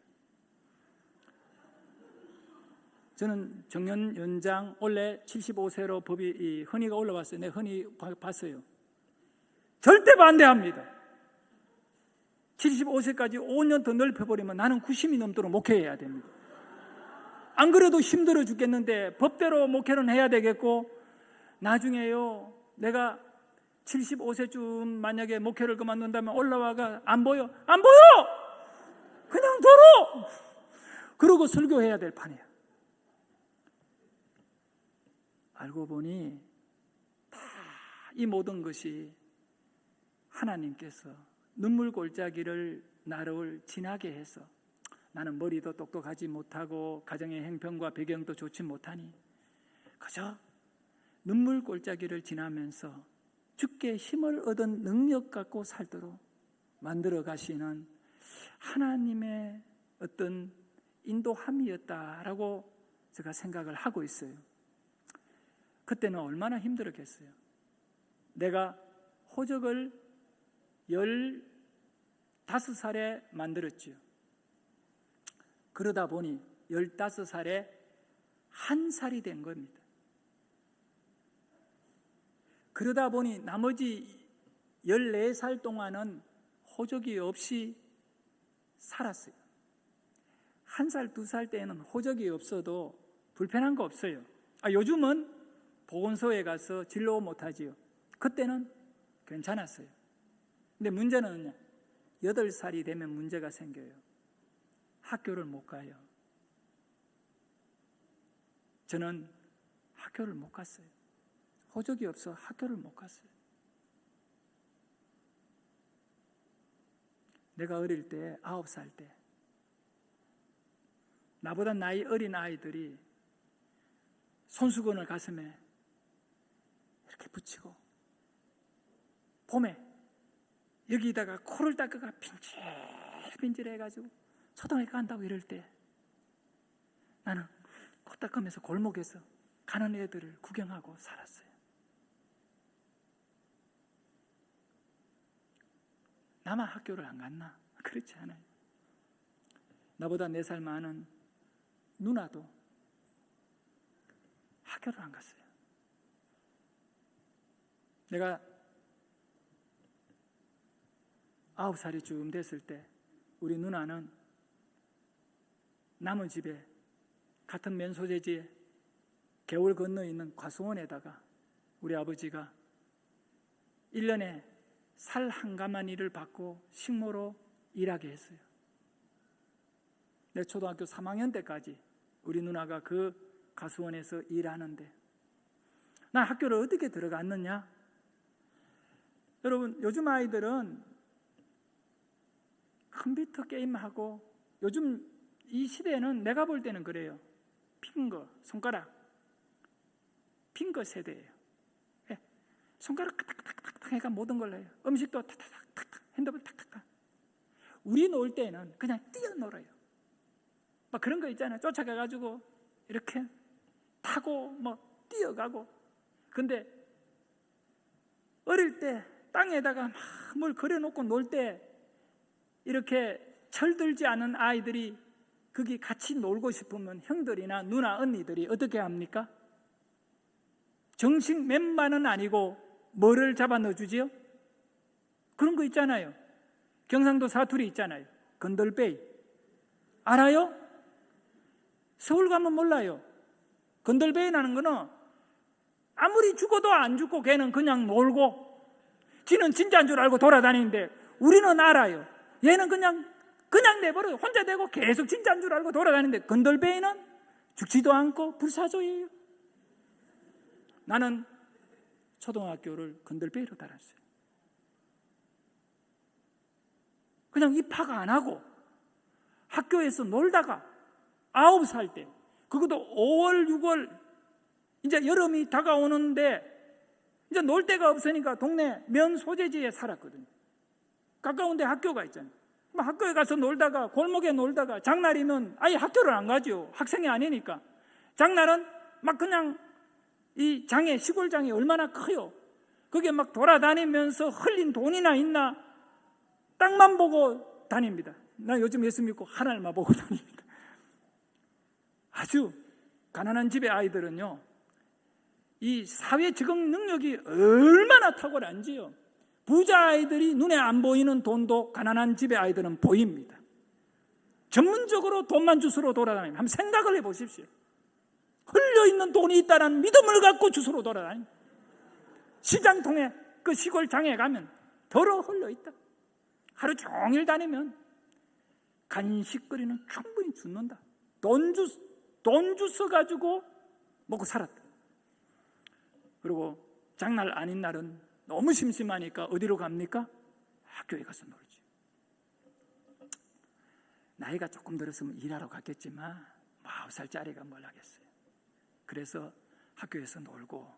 저는 정년 연장 원래 75세로 법이 헌의가 올라왔어요. 내 헌의 봤어요. 절대 반대합니다. 75세까지 5년 더 넓혀버리면 나는 90이 넘도록 목회해야 됩니다. 안 그래도 힘들어 죽겠는데 법대로 목회는 해야 되겠고, 나중에요 내가 75세쯤 만약에 목회를 그만둔다면 올라와가 안 보여? 안 보여! 그냥 들어! 그러고 설교해야 될 판이야. 알고 보니 다 이 모든 것이 하나님께서 눈물 골짜기를 나를 지나게 해서, 나는 머리도 똑똑하지 못하고 가정의 형편과 배경도 좋지 못하니 그저 눈물 골짜기를 지나면서 주께 힘을 얻은 능력 갖고 살도록 만들어 가시는 하나님의 어떤 인도함이었다라고 제가 생각을 하고 있어요. 그때는 얼마나 힘들었겠어요. 내가 호적을 15살에 만들었지요. 그러다 보니 15살에 1살이 된 겁니다. 그러다 보니 나머지 14살 동안은 호적이 없이 살았어요. 1살, 2살 때에는 호적이 없어도 불편한 거 없어요. 요즘은 보건소에 가서 진료 못하지요. 그때는 괜찮았어요. 근데 문제는 8살이 되면 문제가 생겨요. 학교를 못 가요. 저는 학교를 못 갔어요. 호적이 없어 학교를 못 갔어요. 내가 어릴 때 9살 때 나보다 나이 어린 아이들이 손수건을 가슴에 이렇게 붙이고 봄에 여기다가 코를 닦아가 빈질해가지고 초등학교 간다고 이럴 때 나는 코 닦으면서 골목에서 가는 애들을 구경하고 살았어요. 나만 학교를 안 갔나? 그렇지 않아요. 나보다 4살 많은 누나도 학교를 안 갔어요. 내가 9살이 쯤 됐을 때 우리 누나는 남의 집에 같은 면소재지에 개울 건너 있는 과수원에다가 우리 아버지가 1년에 살 한 가마니를 받고 식모로 일하게 했어요. 내 초등학교 3학년 때까지 우리 누나가 그 가수원에서 일하는데 나 학교를 어떻게 들어갔느냐? 여러분, 요즘 아이들은 컴퓨터 게임하고, 요즘 이 시대에는 내가 볼 때는 그래요. 핑거, 손가락, 핑거 세대예요. 예. 손가락 탁탁탁탁 해가 모든 걸 해요. 음식도 탁탁탁탁, 핸드폰 탁탁탁. 우리 놀 때는 그냥 뛰어놀아요. 막 그런 거 있잖아요. 쫓아가가지고 이렇게 타고 뭐 뛰어가고. 근데 어릴 때 땅에다가 막 뭘 그려놓고 놀 때 이렇게 철들지 않은 아이들이 거기 같이 놀고 싶으면 형들이나 누나 언니들이 어떻게 합니까? 정식 맨만은 아니고 뭐를 잡아 넣어주지요? 그런 거 있잖아요. 경상도 사투리 있잖아요. 건들베이. 알아요? 서울 가면 몰라요. 건들베이라는 거는 아무리 죽어도 안 죽고 걔는 그냥 놀고 지는 진짜인 줄 알고 돌아다니는데 우리는 알아요. 얘는 그냥 내버려요. 혼자 되고 계속 진짜인 줄 알고 돌아다니는데 건들베이는 죽지도 않고 불사조예요. 나는 초등학교를 건들베이로 다녔어요. 그냥 입학 안 하고 학교에서 놀다가 9살 때, 그것도 5월, 6월 이제 여름이 다가오는데 이제 놀 데가 없으니까 동네 면 소재지에 살았거든요. 가까운 데 학교가 있잖아요. 학교에 가서 놀다가 골목에 놀다가 장날이면 아예 학교를 안 가죠. 학생이 아니니까. 장날은 막 그냥 이 장에, 시골 장이 얼마나 커요. 거기에 막 돌아다니면서 흘린 돈이나 있나 땅만 보고 다닙니다. 나 요즘 예수 믿고 하늘만 보고 다닙니다. 아주 가난한 집의 아이들은요, 이 사회 적응 능력이 얼마나 탁월한지요. 부자 아이들이 눈에 안 보이는 돈도 가난한 집의 아이들은 보입니다. 전문적으로 돈만 주스러 돌아다닙니다. 한번 생각을 해보십시오. 흘려있는 돈이 있다는 믿음을 갖고 주스러 돌아다닙니다. 시장통에 그 시골 장에 가면 덜어 흘려있다. 하루 종일 다니면 간식거리는 충분히 죽는다. 돈 주워가지고 먹고 살았다. 그리고 장날 아닌 날은 너무 심심하니까 어디로 갑니까? 학교에 가서 놀지. 나이가 조금 들었으면 일하러 갔겠지만 9살짜리가 뭘 하겠어요. 그래서 학교에서 놀고,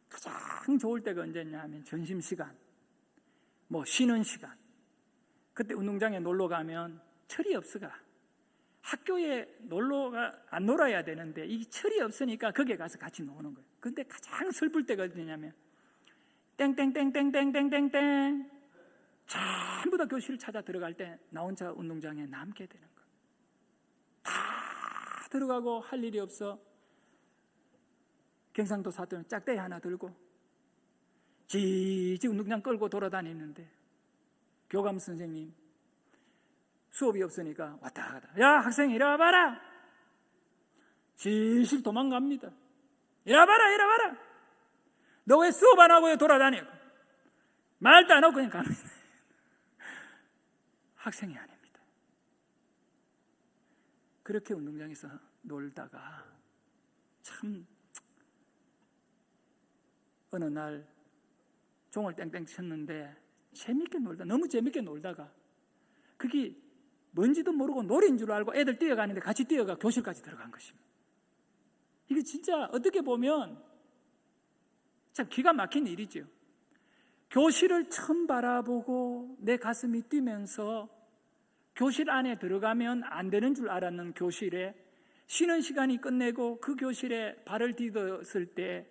가장 좋을 때가 언제냐 하면 점심시간, 뭐 쉬는 시간. 그때 운동장에 놀러 가면 철이 없어가. 학교에 안 놀아야 되는데 이 철이 없으니까 거기에 가서 같이 노는 거예요. 근데 가장 슬플 때가 어디냐면 땡땡땡땡땡땡땡땡 전부 다 교실 찾아 들어갈 때 나 혼자 운동장에 남게 되는 거예요. 다 들어가고 할 일이 없어. 경상도 사투리는 짝대기 하나 들고 지지 운동장 끌고 돌아다니는데 교감 선생님 수업이 없으니까 왔다 갔다. 야, 학생 이리 와봐라. 실실 도망갑니다. 이리 와봐라. 너 왜 수업 안 하고 왜 돌아다녀? 말도 안 하고 그냥 갑니다. 학생이 아닙니다. 그렇게 운동장에서 놀다가 참 어느 날 종을 땡땡 쳤는데 너무 재밌게 놀다가 그게 뭔지도 모르고 놀이인 줄 알고 애들 뛰어가는데 같이 뛰어가 교실까지 들어간 것입니다. 이게 진짜 어떻게 보면 참 기가 막힌 일이죠. 교실을 처음 바라보고 내 가슴이 뛰면서 교실 안에 들어가면 안 되는 줄 알았는 교실에 쉬는 시간이 끝내고 그 교실에 발을 디뎠을 때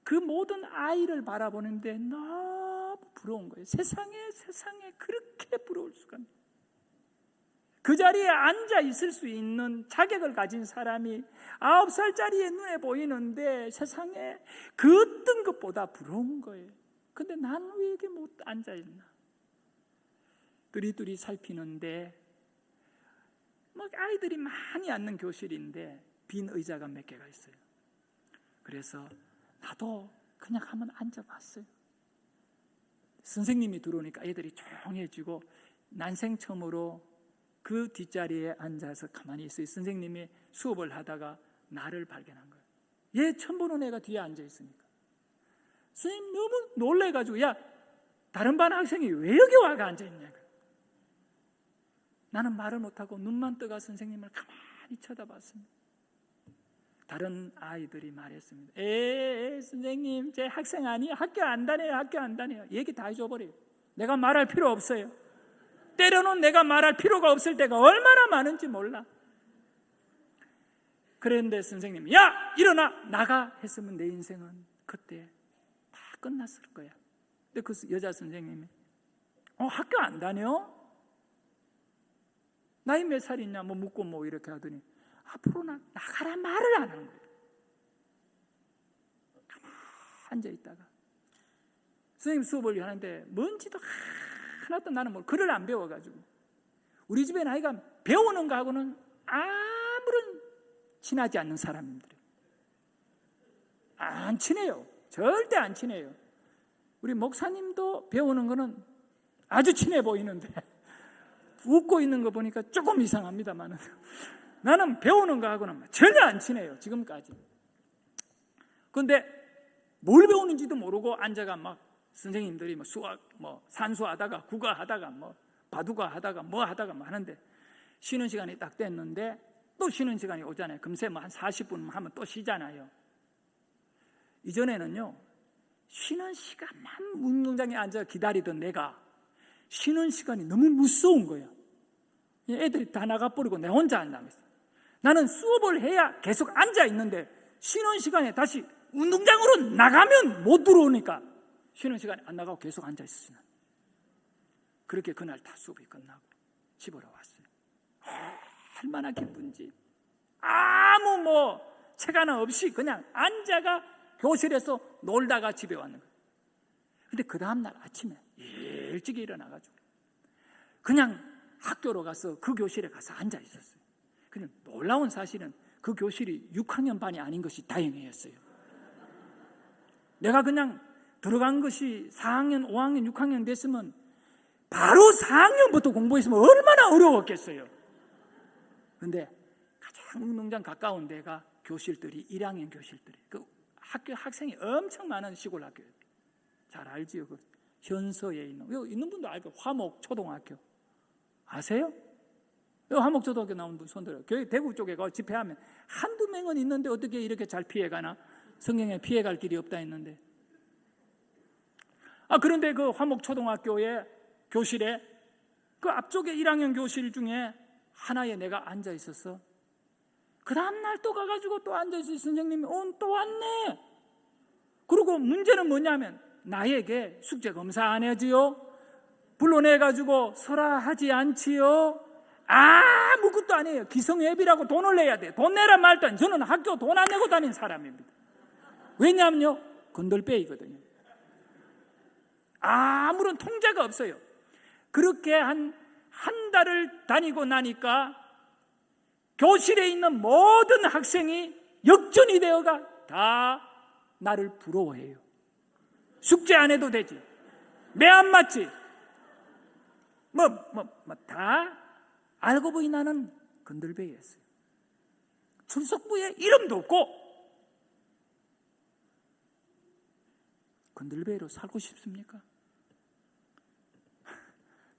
그 모든 아이를 바라보는데 너무 부러운 거예요. 세상에 그렇게 부러울 수가 없어요. 그 자리에 앉아 있을 수 있는 자격을 가진 사람이 9살짜리의 눈에 보이는데 세상에 그 어떤 것보다 부러운 거예요. 근데 난 왜 이렇게 못 앉아 있나? 뚜리뚜리 살피는데 뭐 아이들이 많이 앉는 교실인데 빈 의자가 몇 개가 있어요. 그래서 나도 그냥 한번 앉아봤어요. 선생님이 들어오니까 애들이 조용해지고 난생 처음으로 그 뒷자리에 앉아서 가만히 있어요. 선생님이 수업을 하다가 나를 발견한 거예요. 얘 처음 보는 애가 뒤에 앉아 있으니까. 선생님 너무 놀래가지고 야, 다른 반 학생이 왜 여기 와가 앉아 있냐고. 나는 말을 못하고 눈만 떠가 선생님을 가만히 쳐다봤습니다. 다른 아이들이 말했습니다. 선생님 제 학생 아니에요. 학교 안 다녀요. 얘기 다 해줘버려요. 내가 말할 필요 없어요. 때로는 내가 말할 필요가 없을 때가 얼마나 많은지 몰라. 그런데 선생님이 야, 일어나 나가 했으면 내 인생은 그때 다 끝났을 거야. 근데 그 여자 선생님이 학교 안 다녀? 나이 몇 살이냐 뭐 묻고 뭐 이렇게 하더니 앞으로 나가라 말을 안 하는 거예요. 가만히 앉아 있다가 선생님 수업을 하는데 뭔지도 하나도 나는 뭐 글을 안 배워가지고 우리 집에 아이가 배우는 거하고는 아무런 친하지 않는 사람들이에요. 안 친해요. 절대 안 친해요. 우리 목사님도 배우는 거는 아주 친해 보이는데 웃고 있는 거 보니까 조금 이상합니다만 나는 배우는 거하고는 전혀 안 친해요. 지금까지. 그런데 뭘 배우는지도 모르고 앉아가 막 선생님들이 뭐 수학, 뭐 산수하다가 국어하다가 뭐 바둑아 하다가 뭐 하다가 뭐 하는데 쉬는 시간이 딱 됐는데 또 쉬는 시간이 오잖아요. 금세 뭐 한 40분 하면 또 쉬잖아요. 이전에는요, 쉬는 시간만 운동장에 앉아 기다리던 내가 쉬는 시간이 너무 무서운 거야. 애들이 다 나가버리고 내 혼자 앉아있어. 나는 수업을 해야 계속 앉아 있는데 쉬는 시간에 다시 운동장으로 나가면 못 들어오니까 쉬는 시간에 안 나가고 계속 앉아 있었어요. 그렇게 그날 다 수업이 끝나고 집으로 왔어요. 얼마나 기쁜지. 아무 뭐 책 하나 없이 그냥 앉아가 교실에서 놀다가 집에 왔는 거예요. 근데 그 다음날 아침에 일찍 일어나가지고 그냥 학교로 가서 그 교실에 가서 앉아 있었어요. 근데 놀라운 사실은 그 교실이 6학년 반이 아닌 것이 다행이었어요. 내가 그냥 들어간 것이 4학년, 5학년, 6학년 됐으면 바로 4학년부터 공부했으면 얼마나 어려웠겠어요. 그런데 가장 운동장 가까운 데가 교실들이 1학년 교실들이 그 학교 학생이 엄청 많은 시골 학교예요. 잘 알지요. 그 현서에 있는 여기 있는 분도 알고 화목 초등학교 아세요? 여기 화목 초등학교 나온 분 손들어요. 교회 대구 쪽에 가 집회하면 한두 명은 있는데 어떻게 이렇게 잘 피해가나? 성경에 피해갈 길이 없다 했는데 그런데 그 화목 초등학교의 교실에 그 앞쪽에 1학년 교실 중에 하나에 내가 앉아 있었어. 그 다음날 또 가가지고 또 앉아있어요. 선생님이 또 왔네. 그리고 문제는 뭐냐면 나에게 숙제 검사 안 해지요? 불러내가지고 설아 하지 않지요? 아무것도 안 해요. 기성예비라고 돈을 내야 돼. 돈 내라 말든 저는 학교 돈 안 내고 다닌 사람입니다. 왜냐하면요 건들빼이거든요. 아무런 통제가 없어요. 그렇게 한 달을 다니고 나니까 교실에 있는 모든 학생이 역전이 되어가 다 나를 부러워해요. 숙제 안 해도 되지. 매 안 맞지. 다 알고 보니 나는 건들배였어요. 출석부에 이름도 없고 건들배로 살고 싶습니까?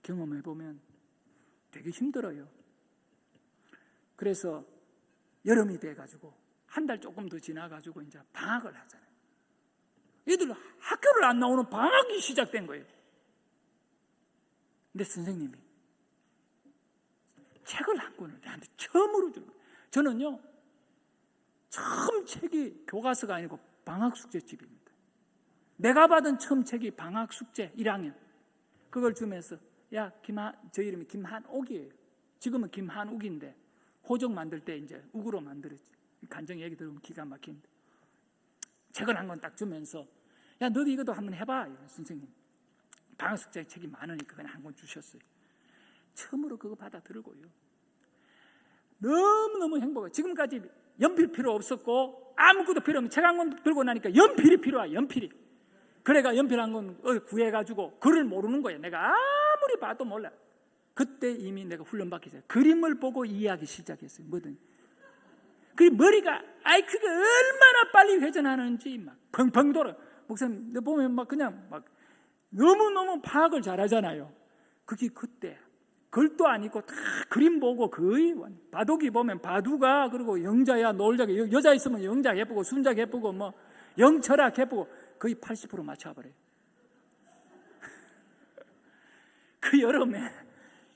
경험해보면 되게 힘들어요. 그래서 여름이 돼가지고 한 달 조금 더 지나가지고 이제 방학을 하잖아요. 얘들 학교를 안 나오는 방학이 시작된 거예요. 근데 선생님이 책을 한 권을 나한테 처음으로 주는 거예요. 저는요 처음 책이 교과서가 아니고 방학 숙제집입니다. 내가 받은 처음 책이 방학 숙제 1학년. 그걸 주면서 저 이름이 김한옥이에요. 지금은 김한욱인데 호적 만들 때 이제 욱으로 만들었지. 간정 얘기 들으면 기가 막힌데 책을 한 권 딱 주면서 너도 이것도 한번 해봐. 선생님 방학 숙제 책이 많으니까 그냥 한 권 주셨어요. 처음으로 그거 받아 들고요. 너무너무 행복해요. 지금까지 연필 필요 없었고 아무것도 필요 없는 책 한 권 들고 나니까 연필이 필요해. 연필이. 그래가 연필 한 권 구해가지고 글을 모르는 거예요. 내가 아무리 봐도 몰라. 그때 이미 내가 훈련받기 전에 그림을 보고 이해하기 시작했어요. 뭐든. 그 머리가 그게 얼마나 빨리 회전하는지 막 펑펑 돌아. 목사님 보면 막 그냥 막 너무너무 파악을 잘하잖아요. 그게 그때 글도 안 읽고 다 그림 보고 거의 바둑이 보면 바둑아 그리고 영자야 놀자가 여자 있으면 영자 예쁘고 순자 예쁘고 뭐 영철아 예쁘고 거의 80% 맞춰버려요. 그 여름에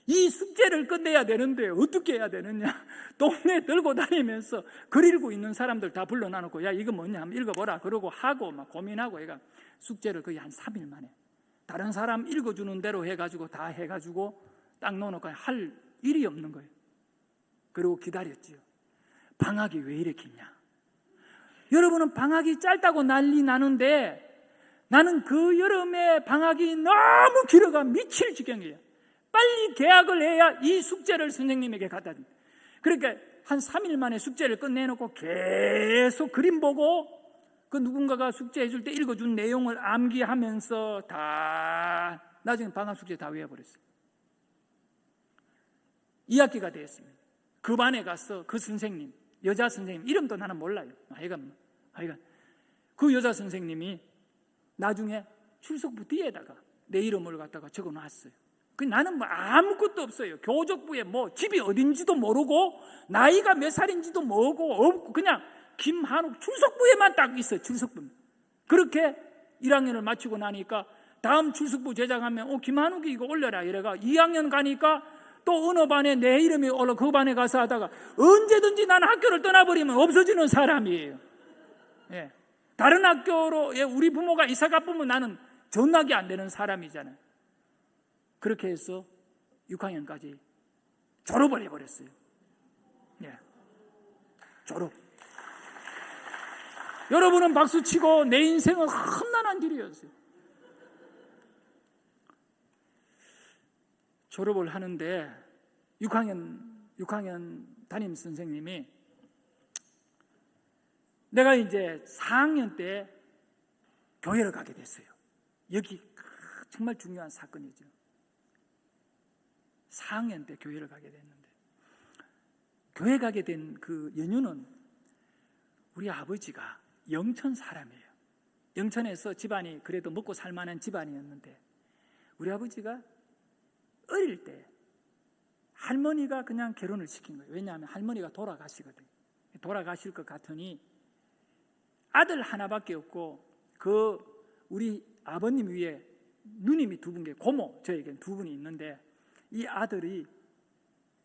이 숙제를 끝내야 되는데 어떻게 해야 되느냐. 동네 들고 다니면서 글 읽고 있는 사람들 다 불러놔놓고 이거 뭐냐 한번 읽어보라 그러고 하고 막 고민하고 얘가 숙제를 거의 한 3일 만에 다른 사람 읽어주는 대로 해가지고 다 해가지고 딱 넣어놓고 할 일이 없는 거예요. 그리고 기다렸지요. 방학이 왜 이렇게 있냐. 여러분은 방학이 짧다고 난리 나는데 나는 그 여름에 방학이 너무 길어가 미칠 지경이에요. 빨리 개학을 해야 이 숙제를 선생님에게 갖다 줍니다. 그러니까 한 3일 만에 숙제를 끝내놓고 계속 그림 보고 그 누군가가 숙제해 줄 때 읽어준 내용을 암기하면서 다 나중에 방학 숙제 다 외워버렸어요. 2학기가 되었습니다. 그 반에 가서 그 선생님, 여자 선생님 이름도 나는 몰라요. 하여간 그 여자 선생님이 나중에 출석부 뒤에다가 내 이름을 갖다가 적어놨어요. 나는 뭐 아무것도 없어요. 교적부에 뭐 집이 어딘지도 모르고 나이가 몇 살인지도 모르고 없고 그냥 김한욱 출석부에만 딱 있어요. 출석부. 그렇게 1학년을 마치고 나니까 다음 출석부 제작하면 김한욱이 이거 올려라 이래가 2학년 가니까 또 어느 반에 내 이름이 올라 그 반에 가서 하다가 언제든지 나는 학교를 떠나버리면 없어지는 사람이에요. 예. 다른 학교로 우리 부모가 이사 가보면 나는 전학이 안 되는 사람이잖아요. 그렇게 해서 6학년까지 졸업을 해버렸어요. 예. 졸업. 여러분은 박수치고 내 인생은 험난한 길이었어요. 졸업을 하는데 6학년 담임 선생님이 내가 이제 4학년 때 교회를 가게 됐어요. 여기 정말 중요한 사건이죠. 4학년 때 교회를 가게 됐는데 교회 가게 된 그 연유는 우리 아버지가 영천 사람이에요. 영천에서 집안이 그래도 먹고 살만한 집안이었는데 우리 아버지가 어릴 때 할머니가 그냥 결혼을 시킨 거예요. 왜냐하면 할머니가 돌아가시거든요. 돌아가실 것 같으니 아들 하나밖에 없고 그 우리 아버님 위에 누님이 2분, 고모 저에겐 2분이 있는데 이 아들이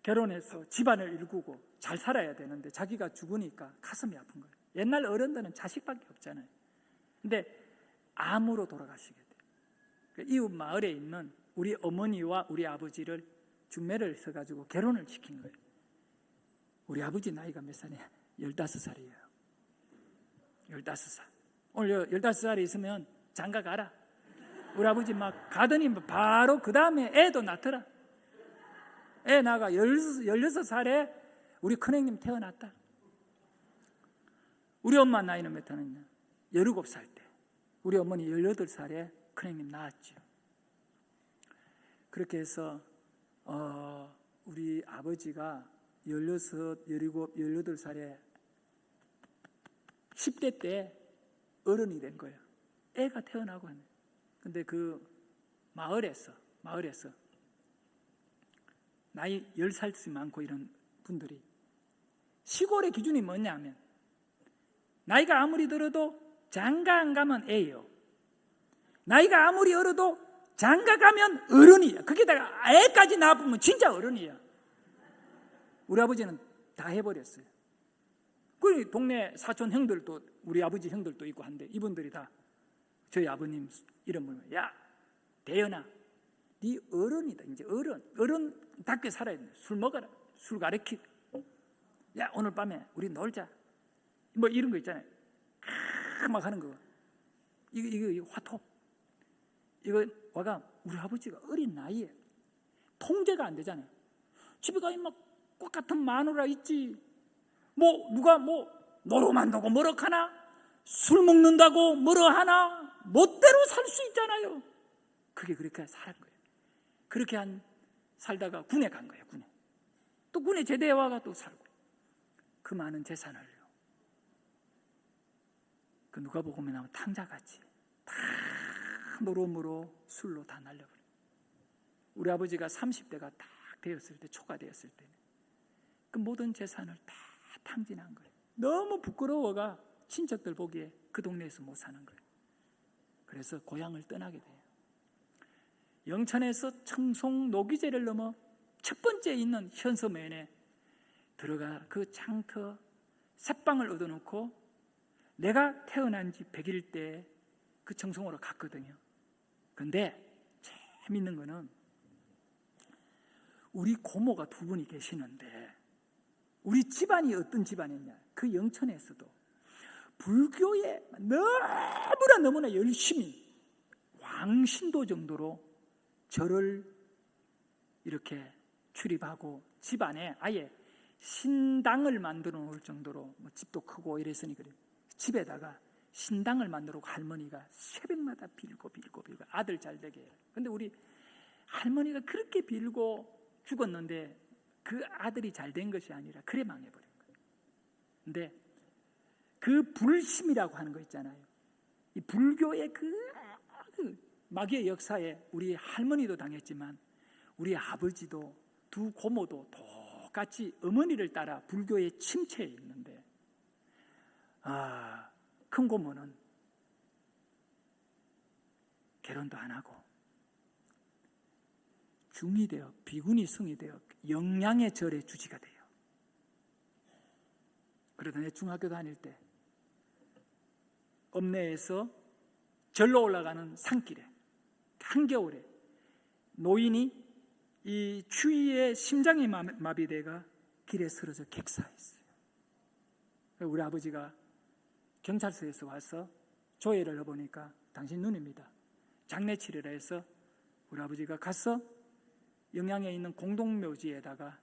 결혼해서 집안을 일구고 잘 살아야 되는데 자기가 죽으니까 가슴이 아픈 거예요. 옛날 어른들은 자식밖에 없잖아요. 근데 암으로 돌아가시게 돼요. 이웃 마을에 있는 우리 어머니와 우리 아버지를 중매를 써가지고 결혼을 시킨 거예요. 우리 아버지 나이가 몇 살이야? 15살이에요. 15살. 오늘 15살이 있으면 장가 가라. 우리 아버지 막 가더니 바로 그 다음에 애도 낳더라. 애 낳아가 16살에 우리 큰형님 태어났다. 우리 엄마 나이는 몇 살이냐? 17살 때 우리 어머니 18살에 큰형님 낳았죠. 그렇게 해서 우리 아버지가 16, 17, 18살에 10대 때 어른이 된 거예요. 애가 태어나고 하네. 근데 그 마을에서 나이 10살씩 많고 이런 분들이 시골의 기준이 뭐냐면 나이가 아무리 들어도 장가 안 가면 애예요. 나이가 아무리 어려도 장가 가면 어른이야. 거기다가 애까지 낳아보면 진짜 어른이야. 우리 아버지는 다 해버렸어요. 그 동네 사촌 형들도 우리 아버지 형들도 있고 한데 이분들이 다 저희 아버님 이름을 야 대연아 네 어른이다. 이제 어른답게 살아야 돼. 술 먹어라. 술 가르치고 야 오늘 밤에 우리 놀자. 뭐 이런 거 있잖아요. 막 하는 거. 이거 화톱. 이거 와가 우리 아버지가 어린 나이에 통제가 안 되잖아요. 집에 가면 막 꽃 같은 마누라 있지. 뭐 누가 뭐 노로만다고 뭐라 하나? 술 먹는다고 뭐라 하나? 멋대로 살 수 있잖아요. 그게 그렇게 살은 거예요. 그렇게 살다가 군에 간 거예요. 군에. 또 군에 제대해 와가 또 살고. 그 많은 재산을요. 그 누가 보고 나면 탕자같이 다 노름으로 술로 다 날려버려요. 우리 아버지가 30대가 딱 되었을 때, 초가 되었을 때 그 모든 재산을 다 탕진한 거예요. 너무 부끄러워가 친척들 보기에 그 동네에서 못 사는 거예요. 그래서 고향을 떠나게 돼요. 영천에서 청송 노기제를 넘어 첫 번째 있는 현서면에 들어가 그 장터 셋방을 얻어놓고 내가 태어난 지 100일 때 그 청송으로 갔거든요. 근데 재밌는 거는 우리 고모가 2분이 계시는데 우리 집안이 어떤 집안이냐? 그 영천에서도 불교에 너무나 열심히 왕신도 정도로 절을 이렇게 출입하고 집안에 아예 신당을 만들어 놓을 정도로 뭐 집도 크고 이랬으니 그래요. 집에다가 신당을 만들어 놓고 할머니가 새벽마다 빌고 아들 잘 되게 해요. 근데 우리 할머니가 그렇게 빌고 죽었는데 그 아들이 잘 된 것이 아니라 그래 망해버린 거예요. 근데 그 불심이라고 하는 거 있잖아요. 이 불교의 그 마귀의 역사에 우리 할머니도 당했지만 우리 아버지도 두 고모도 똑같이 어머니를 따라 불교의 침체에 있는데 큰 고모는 결혼도 안 하고 중이 되어 비구니 성이 되어 영양의 절의 주지가 돼요. 그러다 내 중학교 다닐 때 읍내에서 절로 올라가는 산길에 한겨울에 노인이 이 추위에 심장이 마비돼가 길에 쓰러져 객사했어요. 우리 아버지가 경찰서에서 와서 조회를 해보니까 당신 눈입니다. 장례치료를 해서 우리 아버지가 가서 영양에 있는 공동묘지에다가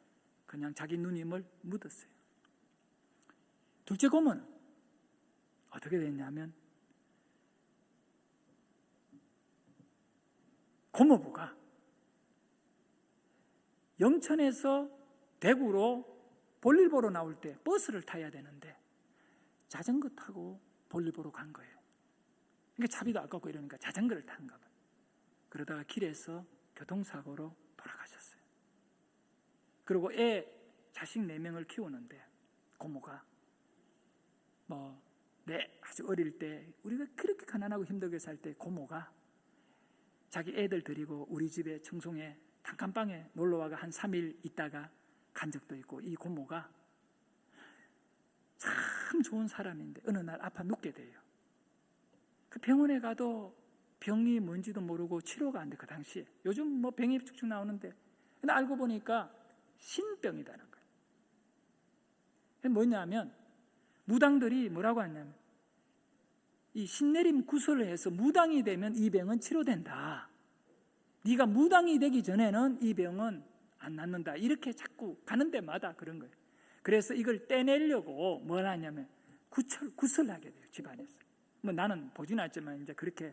그냥 자기 누님을 묻었어요. 둘째 고모는 어떻게 됐냐면 고모부가 영천에서 대구로 볼일 보러 나올 때 버스를 타야 되는데 자전거 타고 볼일 보러 간 거예요. 그러니까 차비도 아깝고 이러니까 자전거를 타는가 봐요. 그러다가 길에서 교통사고로 돌아가셨어요. 그리고 자식 4명을 키우는데 고모가 아주 어릴 때 우리가 그렇게 가난하고 힘들게 살 때 고모가 자기 애들 데리고 우리 집에 청송에 단칸방에 놀러와가 한 3일 있다가 간 적도 있고 이 고모가 참 좋은 사람인데 어느 날 아파 눕게 돼요. 그 병원에 가도 병이 뭔지도 모르고 치료가 안 돼. 그 당시에 요즘 병이 쭉쭉 나오는데 근데 알고 보니까 신병이라는 거예요. 뭐냐면 무당들이 뭐라고 하냐면 이 신내림 구슬을 해서 무당이 되면 이 병은 치료된다. 네가 무당이 되기 전에는 이 병은 안 낫는다. 이렇게 자꾸 가는 데마다 그런 거예요. 그래서 이걸 떼내려고 뭘 하냐면 구슬하게 돼요. 집안에서. 나는 보진 않지만 이제 그렇게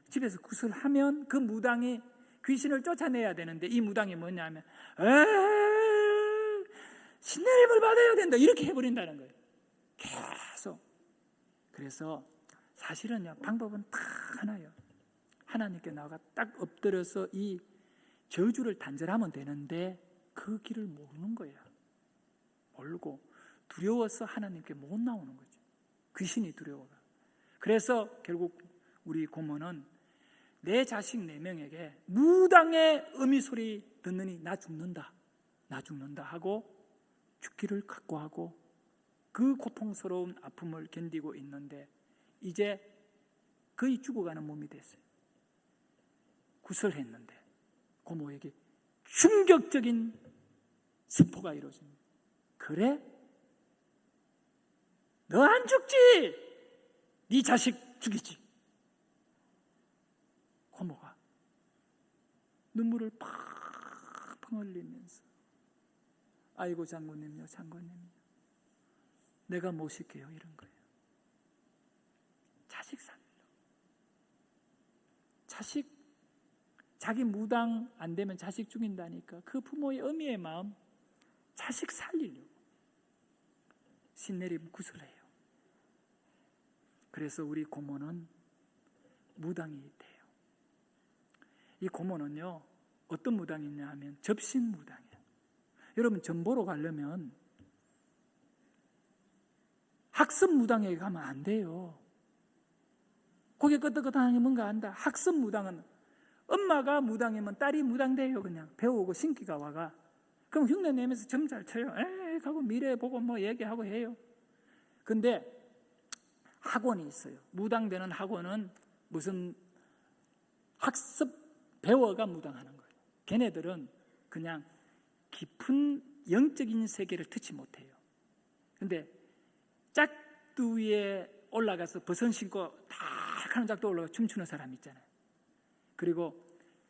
집에서 구슬하면 그 무당이 귀신을 쫓아내야 되는데 이 무당이 뭐냐면 신내림을 받아야 된다. 이렇게 해버린다는 거예요. 계속. 그래서 사실은요 방법은 딱 하나예요. 하나님께 나가 딱 엎드려서 이 저주를 단절하면 되는데 그 길을 모르는 거예요. 모르고 두려워서 하나님께 못 나오는 거죠. 귀신이 두려워가. 그래서 결국 우리 고모는 내 자식 4명에게 무당의 어미소리 듣느니 나 죽는다 하고 죽기를 각오하고 그 고통스러운 아픔을 견디고 있는데 이제 거의 죽어가는 몸이 됐어요. 구슬했는데 고모에게 충격적인 선포가 이루어집니다. 그래? 너 안 죽지? 네 자식 죽이지. 고모가 눈물을 팍팍 흘리면서 아이고 장군님요 내가 모실게요 이런 거예요. 자식 살려. 자기 무당 안 되면 자식 죽인다니까 그 부모의 어미의 마음 자식 살리려고 신내림 구슬해요. 그래서 우리 고모는 무당이 돼요. 이 고모는요 어떤 무당이냐 하면 접신 무당이에요. 여러분 점 보러 가려면 학습 무당에게 가면 안 돼요. 고개 끄덕끄덕하는 게 뭔가 안다. 학습 무당은 엄마가 무당이면 딸이 무당돼요. 그냥 배우고 신기가 와가. 그럼 흉내 내면서 점 잘 쳐요. 에이 하고 미래 보고 얘기하고 해요. 근데 학원이 있어요. 무당되는 학원은 무슨 학습 배워가 무당하는 거예요. 걔네들은 그냥 깊은 영적인 세계를 touch 못해요. 근데 짝두 위에 올라가서 버선 신고 탁 하는 작도 올라가 춤추는 사람 있잖아요. 그리고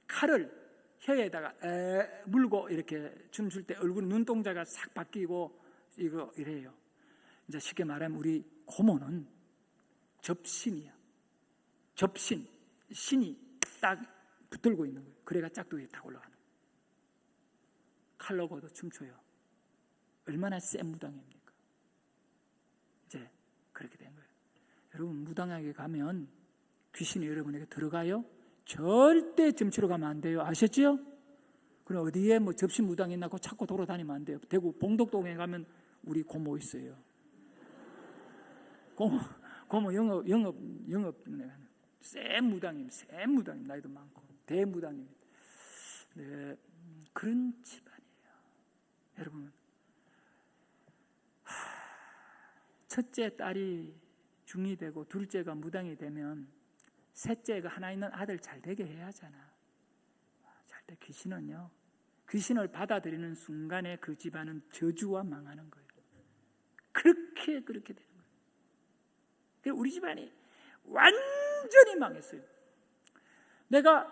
칼을 혀에다가 물고 이렇게 춤출 때 얼굴 눈동자가 싹 바뀌고 이거 이래요. 이제 쉽게 말하면 우리 고모는 접신이야. 접신, 신이 딱 붙들고 있는 거예요. 그래가 짝두기에 딱 올라가는 거예요. 칼로 고도 춤춰요. 얼마나 센 무당입니까? 이제 그렇게 된 거예요. 여러분, 무당에게 가면 귀신이 여러분에게 들어가요? 절대 점치러 가면 안 돼요. 아셨죠? 그럼 어디에 뭐 접시 무당 있나 고 찾고 돌아다니면 안 돼요. 대구 봉덕동에 가면 우리 고모 있어요. 고모 영업 센 무당입니다. 센 무당입니다. 나이도 많고 대무당입니다. 네, 그런 집안이에요. 여러분, 첫째 딸이 중이 되고 둘째가 무당이 되면 셋째가 하나 있는 아들 잘 되게 해야 하잖아. 잘 돼. 귀신은요, 귀신을 받아들이는 순간에 그 집안은 저주와 망하는 거예요. 그렇게 되는 거예요. 우리 집안이 완전히 망했어요. 내가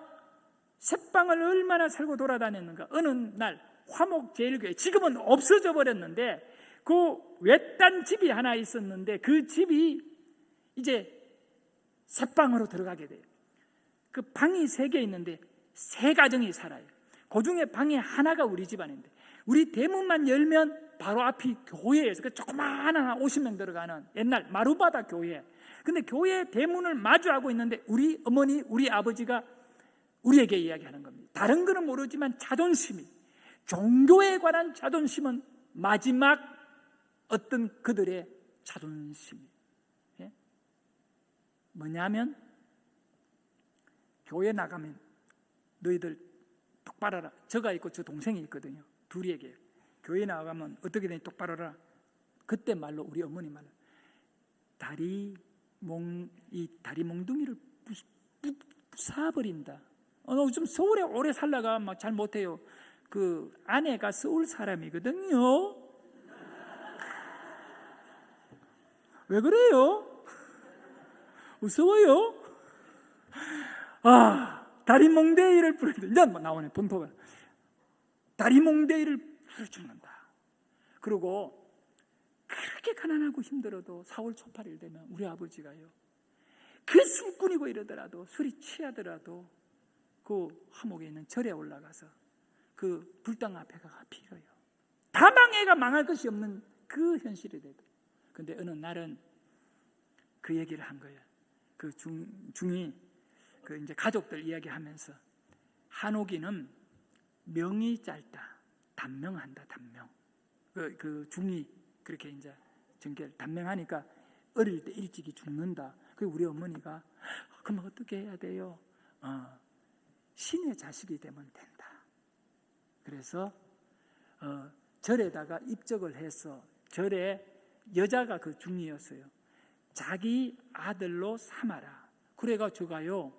새방을 얼마나 살고 돌아다녔는가. 어느 날 화목제일교회, 지금은 없어져 버렸는데 그 외딴 집이 하나 있었는데 그 집이 이제 새방으로 들어가게 돼요. 그 방이 3개 있는데 3가정이 살아요. 그 중에 방이 하나가 우리 집안인데 우리 대문만 열면 바로 앞이 교회에서 그 조그마한 50명 들어가는 옛날 마루바다 교회. 근데 교회 대문을 마주하고 있는데 우리 어머니, 우리 아버지가 우리에게 이야기하는 겁니다. 다른 거는 모르지만 자존심이, 종교에 관한 자존심은 마지막 어떤 그들의 자존심이에요. 예? 뭐냐면 교회 나가면 너희들 똑바로 하라. 저가 있고 저 동생이 있거든요. 둘이 얘기해요. 교회 나가면 어떻게 되니 똑바로 하라. 그때 말로 우리 어머니 말로 다리 몽둥이를 부숴버린다. 좀 서울에 오래 살다가 막 잘 못해요. 그 아내가 서울 사람이거든요. 왜 그래요? 무서워요? 다리 몽데이를 부른다. 이제 나오네, 본토가. 다리 몽데이를 부려 죽는다. 그리고 그렇게 가난하고 힘들어도 4월 초팔일 되면 우리 아버지가요, 그 술꾼이고 이러더라도, 술이 취하더라도 그 화목에 있는 절에 올라가서 그 불당 앞에 가서 빌어요. 다 망해가 망할 것이 없는 그 현실이 되고. 근데 어느 날은 그 얘기를 한 거예요. 그 중이 그 이제 가족들 이야기하면서 한옥이는 명이 짧다. 단명한다. 단명. 그 중이 그렇게 이제 전개를 단명하니까 어릴 때 일찍이 죽는다. 그 우리 어머니가 그럼 어떻게 해야 돼요? 신의 자식이 되면 된다. 그래서 절에다가 입적을 해서 절에 여자가 그 중이었어요. 자기 아들로 삼아라. 그래가 저가요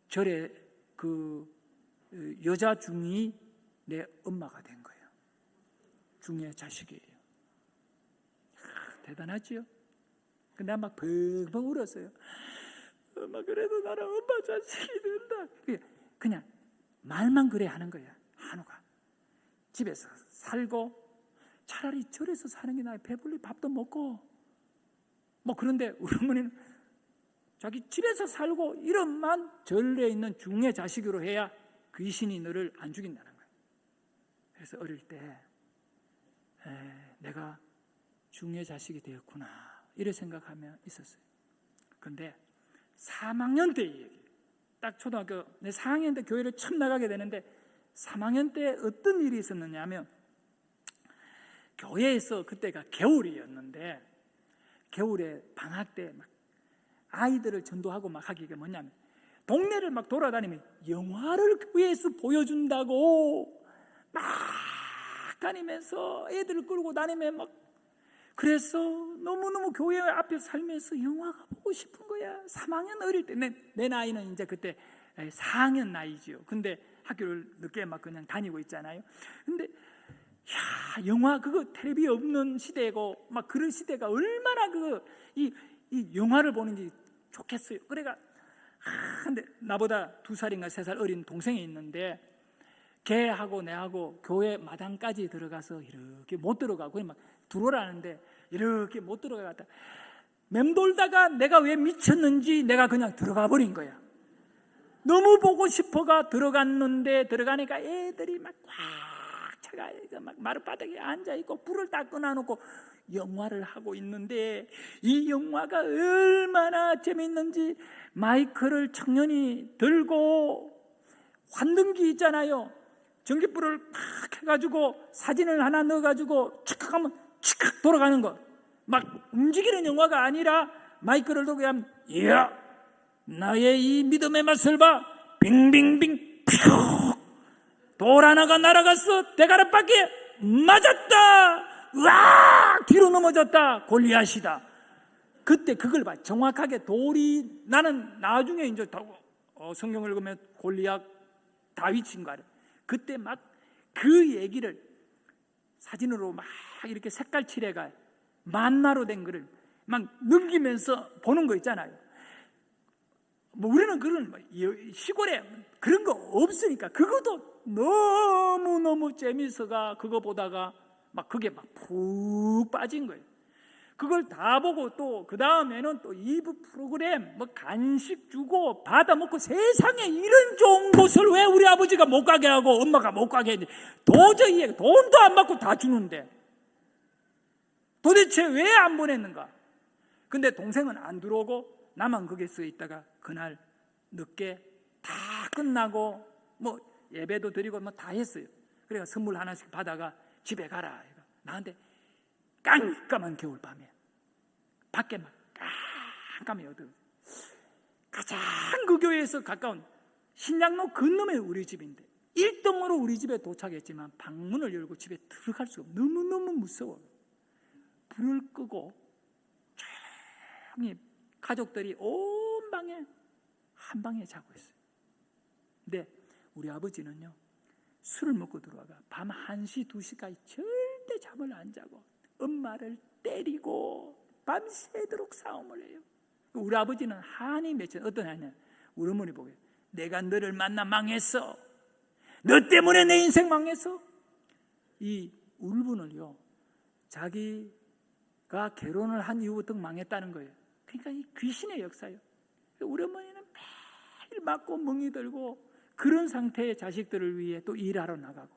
절에 그 여자 중이 내 엄마가 된 거예요. 중의 자식이에요. 대단하지요? 근데 막 펑펑 울었어요. 엄마, 그래도 나는 엄마 자식이 된다. 그냥 말만 그래 하는 거야. 한우가 집에서 살고 차라리 절에서 사는 게 나아. 배불리 밥도 먹고 뭐. 그런데 우리 어머니는 자기 집에서 살고 이런만 절에 있는 중의 자식으로 해야 귀신이 너를 안 죽인다는 거예요. 그래서 어릴 때 내가 중의 자식이 되었구나 이래 생각하며 있었어요. 그런데 3학년 때 얘기, 딱 초등학교 내 4학년 때 교회를 처음 나가게 되는데 3학년 때 어떤 일이 있었느냐 하면 교회에서 그때가 겨울이었는데 겨울에 방학 때 막 아이들을 전도하고 막 하기가 뭐냐면 동네를 막 돌아다니면 영화를 교회에서 보여준다고 막 다니면서 애들을 끌고 다니면 막. 그래서 너무너무 교회 앞에 살면서 영화가 보고 싶은 거야. 3학년 어릴 때 내 나이는 이제 그때 4학년 나이죠. 근데 학교를 늦게 막 그냥 다니고 있잖아요. 근데 영화 그거 텔레비 없는 시대고 막 그런 시대가 얼마나 이 영화를 보는지 좋겠어요. 그래가 근데 나보다 2살인가 3살 어린 동생이 있는데 걔하고 내하고 교회 마당까지 들어가서 이렇게 못 들어가고 그냥 막 들어오라는데 이렇게 못 들어가다 맴돌다가 내가 왜 미쳤는지 내가 그냥 들어가 버린 거야. 너무 보고 싶어가 들어갔는데 들어가니까 애들이 막 꽉 차가 막 마룻바닥에 앉아있고 불을 다 꺼놔놓고 영화를 하고 있는데 이 영화가 얼마나 재밌는지 마이크를 청년이 들고 환등기 있잖아요. 전기불을 팍 해가지고 사진을 하나 넣어가지고 칙 하면 칙 돌아가는 거. 막 움직이는 영화가 아니라 마이크를 들고 하면 이야 나의 이 믿음의 맛을 봐. 빙빙빙 퓨 돌 하나가 날아갔어. 대가리밖에 맞았다. 으악 뒤로 넘어졌다. 골리앗이다. 그때 그걸 봐. 정확하게 돌이 나는 나중에 이제 성경을 읽으면 골리앗 다윗인가 그때 막 그 얘기를 사진으로 막 이렇게 색깔 칠해가 만나로 된 거를 막 넘기면서 보는 거 있잖아요. 뭐 우리는 그런 시골에 그런 거 없으니까 그것도 너무 재밌어가 그거 보다가 막 그게 막 푹 빠진 거예요. 그걸 다 보고 또 그 다음에는 또 2부 프로그램 뭐 간식 주고 받아 먹고 세상에 이런 좋은 곳을 왜 우리 아버지가 못 가게 하고 엄마가 못 가게 했는지 도저히 돈도 안 받고 다 주는데 도대체 왜 안 보냈는가? 근데 동생은 안 들어오고 나만 거기에 서 있다가 그날 늦게 다 끝나고 뭐 예배도 드리고 뭐 다 했어요. 그래서 선물 하나씩 받아가 집에 가라. 나한테 깜깜한 겨울밤에 밖에 막 깜깜해 어두워. 가장 그 교회에서 가까운 신장로 건너면 우리 집인데 1등으로 우리 집에 도착했지만 방문을 열고 집에 들어갈 수가 없어. 너무너무 무서워. 불을 끄고 조용히 가족들이 온 방에 한 방에 자고 있어요. 근데 우리 아버지는요 술을 먹고 들어와가 밤 1시 2시까지 절대 잠을 안 자고 엄마를 때리고 밤새도록 싸움을 해요. 우리 아버지는 한이 맺혀. 어떤 한이냐 우리 어머니 보게 내가 너를 만나 망했어. 너 때문에 내 인생 망했어. 이 울분을요 자기가 결혼을 한 이후부터 망했다는 거예요. 그러니까 이 귀신의 역사예요. 우리 어머니는 매일 맞고 멍이 들고 그런 상태의 자식들을 위해 또 일하러 나가고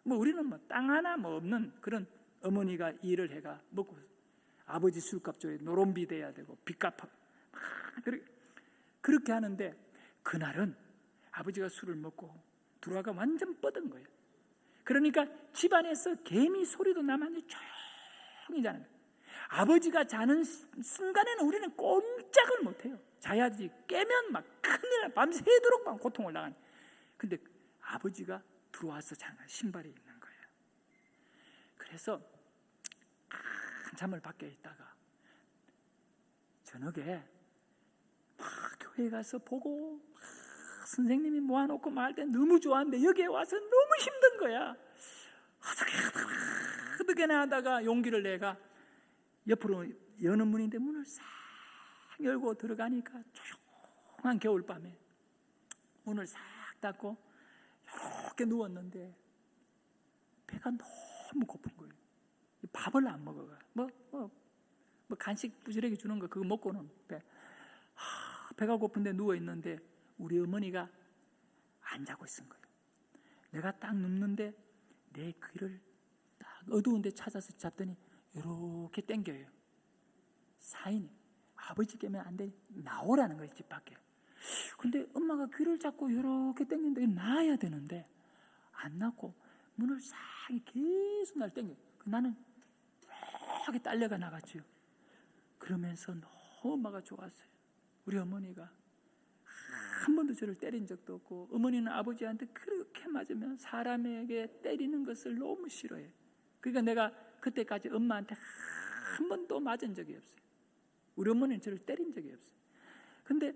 뭐 우리는 뭐 땅 하나 뭐 없는 그런 어머니가 일을 해가 먹고 아버지 술값 줘야 노름비 돼야 되고 빚 갚아 그렇게 하는데 그날은 아버지가 술을 먹고 들어와가 완전 뻗은 거예요. 그러니까 집안에서 개미 소리도 나만 조용히잖아요. 아버지가 자는 순간에는 우리는 꼼짝을 못해요. 자야지 깨면 막 큰일 나. 밤새도록 막 고통을 당하는. 근데 아버지가 들어와서 자는 신발이 있는 거예요. 그래서 한참을 밖에 있다가 저녁에 막 교회 가서 보고 선생님이 모아놓고 말 때 너무 좋아하는데 여기에 와서 너무 힘든 거야. 어떻게나 하다가 용기를 내가 옆으로 여는 문인데 문을 싹 열고 들어가니까 조용한 겨울밤에 문을 싹 닫고 이렇게 누웠는데 배가 너무 고픈 거예요. 밥을 안 먹어가. 뭐 간식 부지런히 주는 거 그거 먹고는 배가 고픈데 누워 있는데 우리 어머니가 안 자고 있은 거예요. 내가 딱 눕는데 내 귀를 딱 어두운데 찾아서 잡더니 이렇게 당겨요. 사인이 아버지 깨면 안 돼. 나오라는 거예요, 집 밖에. 근데 엄마가 귀를 잡고 이렇게 당기는데 나와야 되는데 안 나고 문을 싹 계속 날 당겨. 나는 이렇게 딸려가 나갔죠. 그러면서 너무 엄마가 좋았어요. 우리 어머니가 한 번도 저를 때린 적도 없고 어머니는 아버지한테 그렇게 맞으면 사람에게 때리는 것을 너무 싫어해요. 그러니까 내가 그때까지 엄마한테 한 번도 맞은 적이 없어요. 우리 어머니는 저를 때린 적이 없어요. 근데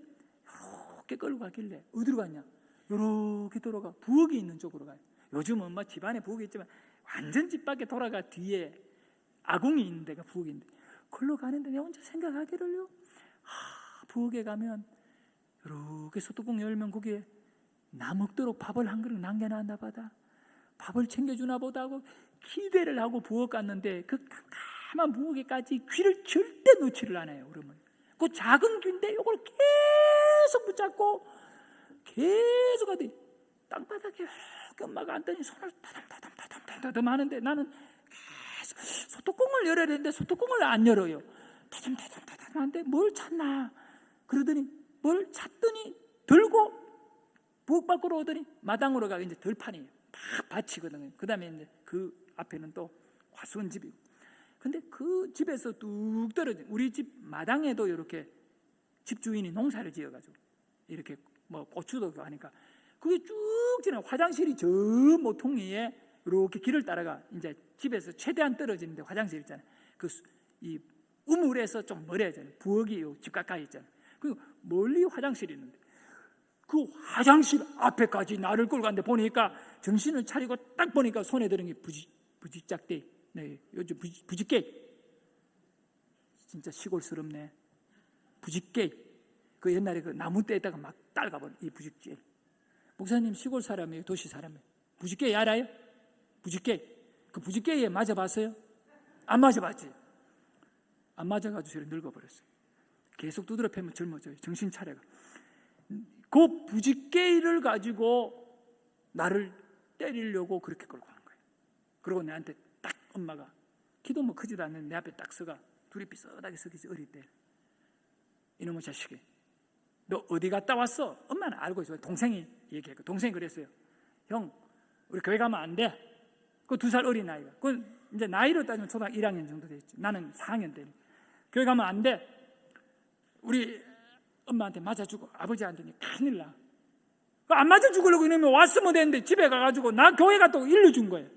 이렇게 끌고 가길래 어디로 갔냐? 이렇게 돌아가 부엌이 있는 쪽으로 가요. 요즘은 엄마 집안에 부엌이 있지만 완전 집 밖에 돌아가 뒤에 아궁이 있는 데가 부엌인데 그걸로 가는데 내가 혼자 생각하기를요. 부엌에 가면 이렇게 소뚜껑 열면 거기에 나 먹도록 밥을 한 그릇 남겨놨나 보다, 밥을 챙겨주나 보다 하고 기대를 하고 부엌 갔는데 그 깜깜한 부엌에까지 귀를 절대 놓지를 않아요. 그러면 그 작은 귀인데 이걸 계속 붙잡고 계속 하더니 땅바닥에 엄마가 앉더니 손을 타담타담 하는데 나는 계속 소뚜껑을 열어야 되는데 소뚜껑을 안 열어요. 타담타담 하는데 뭘 찾나 그러더니 뭘 찾더니 들고 부엌 밖으로 오더니 마당으로 가서 이제 들판이에요. 막 밭이거든요. 그 다음에 이제 그 앞에는 또 화수원집이고. 근데 그 집에서 뚝 떨어진 우리 집 마당에도 이렇게 집주인이 농사를 지어가지고 이렇게 뭐 고추도 하니까 그게 쭉 지나 화장실이 저 모퉁이에 이렇게 길을 따라가 이제 집에서 최대한 떨어지는데 화장실 있잖아요. 이 우물에서 좀 멀어야잖아요. 부엌이 집 가까이 있잖아요. 그리고 멀리 화장실이 있는데 그 화장실 앞에까지 나를 끌고 갔는데 보니까 정신을 차리고 딱 보니까 손에 들은 게 부직작대, 네, 요즘 부직개, 진짜 시골스럽네. 부직개, 그 옛날에 그 나무 떼에다가 막 딸가버린 이 부직개. 목사님 시골 사람이에요, 도시 사람이에요? 부직개 알아요? 부직개. 그 부직개에 맞아봤어요? 안 맞아봤지? 안 맞아가지고 늙어버렸어요. 계속 두드려 패면 젊어져요. 정신 차려가. 그 부직개를 가지고 나를 때리려고 그렇게 끌고 간 거예요. 그리고 내한테 딱 엄마가 키도 뭐 크지도 않는 내 앞에 딱 서가 둘이 비슷하게 서기지 어릴 때. 이놈의 자식이 너 어디 갔다 왔어? 엄마는 알고 있어요. 동생이 얘기했고 동생이 그랬어요. 형 우리 교회 가면 안 돼. 그 2살 어린 아이가. 그 이제 나이로 따지면 초등학교 1학년 정도 됐지. 나는 4학년 때니. 교회 가면 안 돼. 우리 엄마한테 맞아주고 아버지한테 큰일 나. 안 맞아주려고 이러면 왔으면 되는데 집에 가가지고 나 교회 갔다고 일러준 거예요.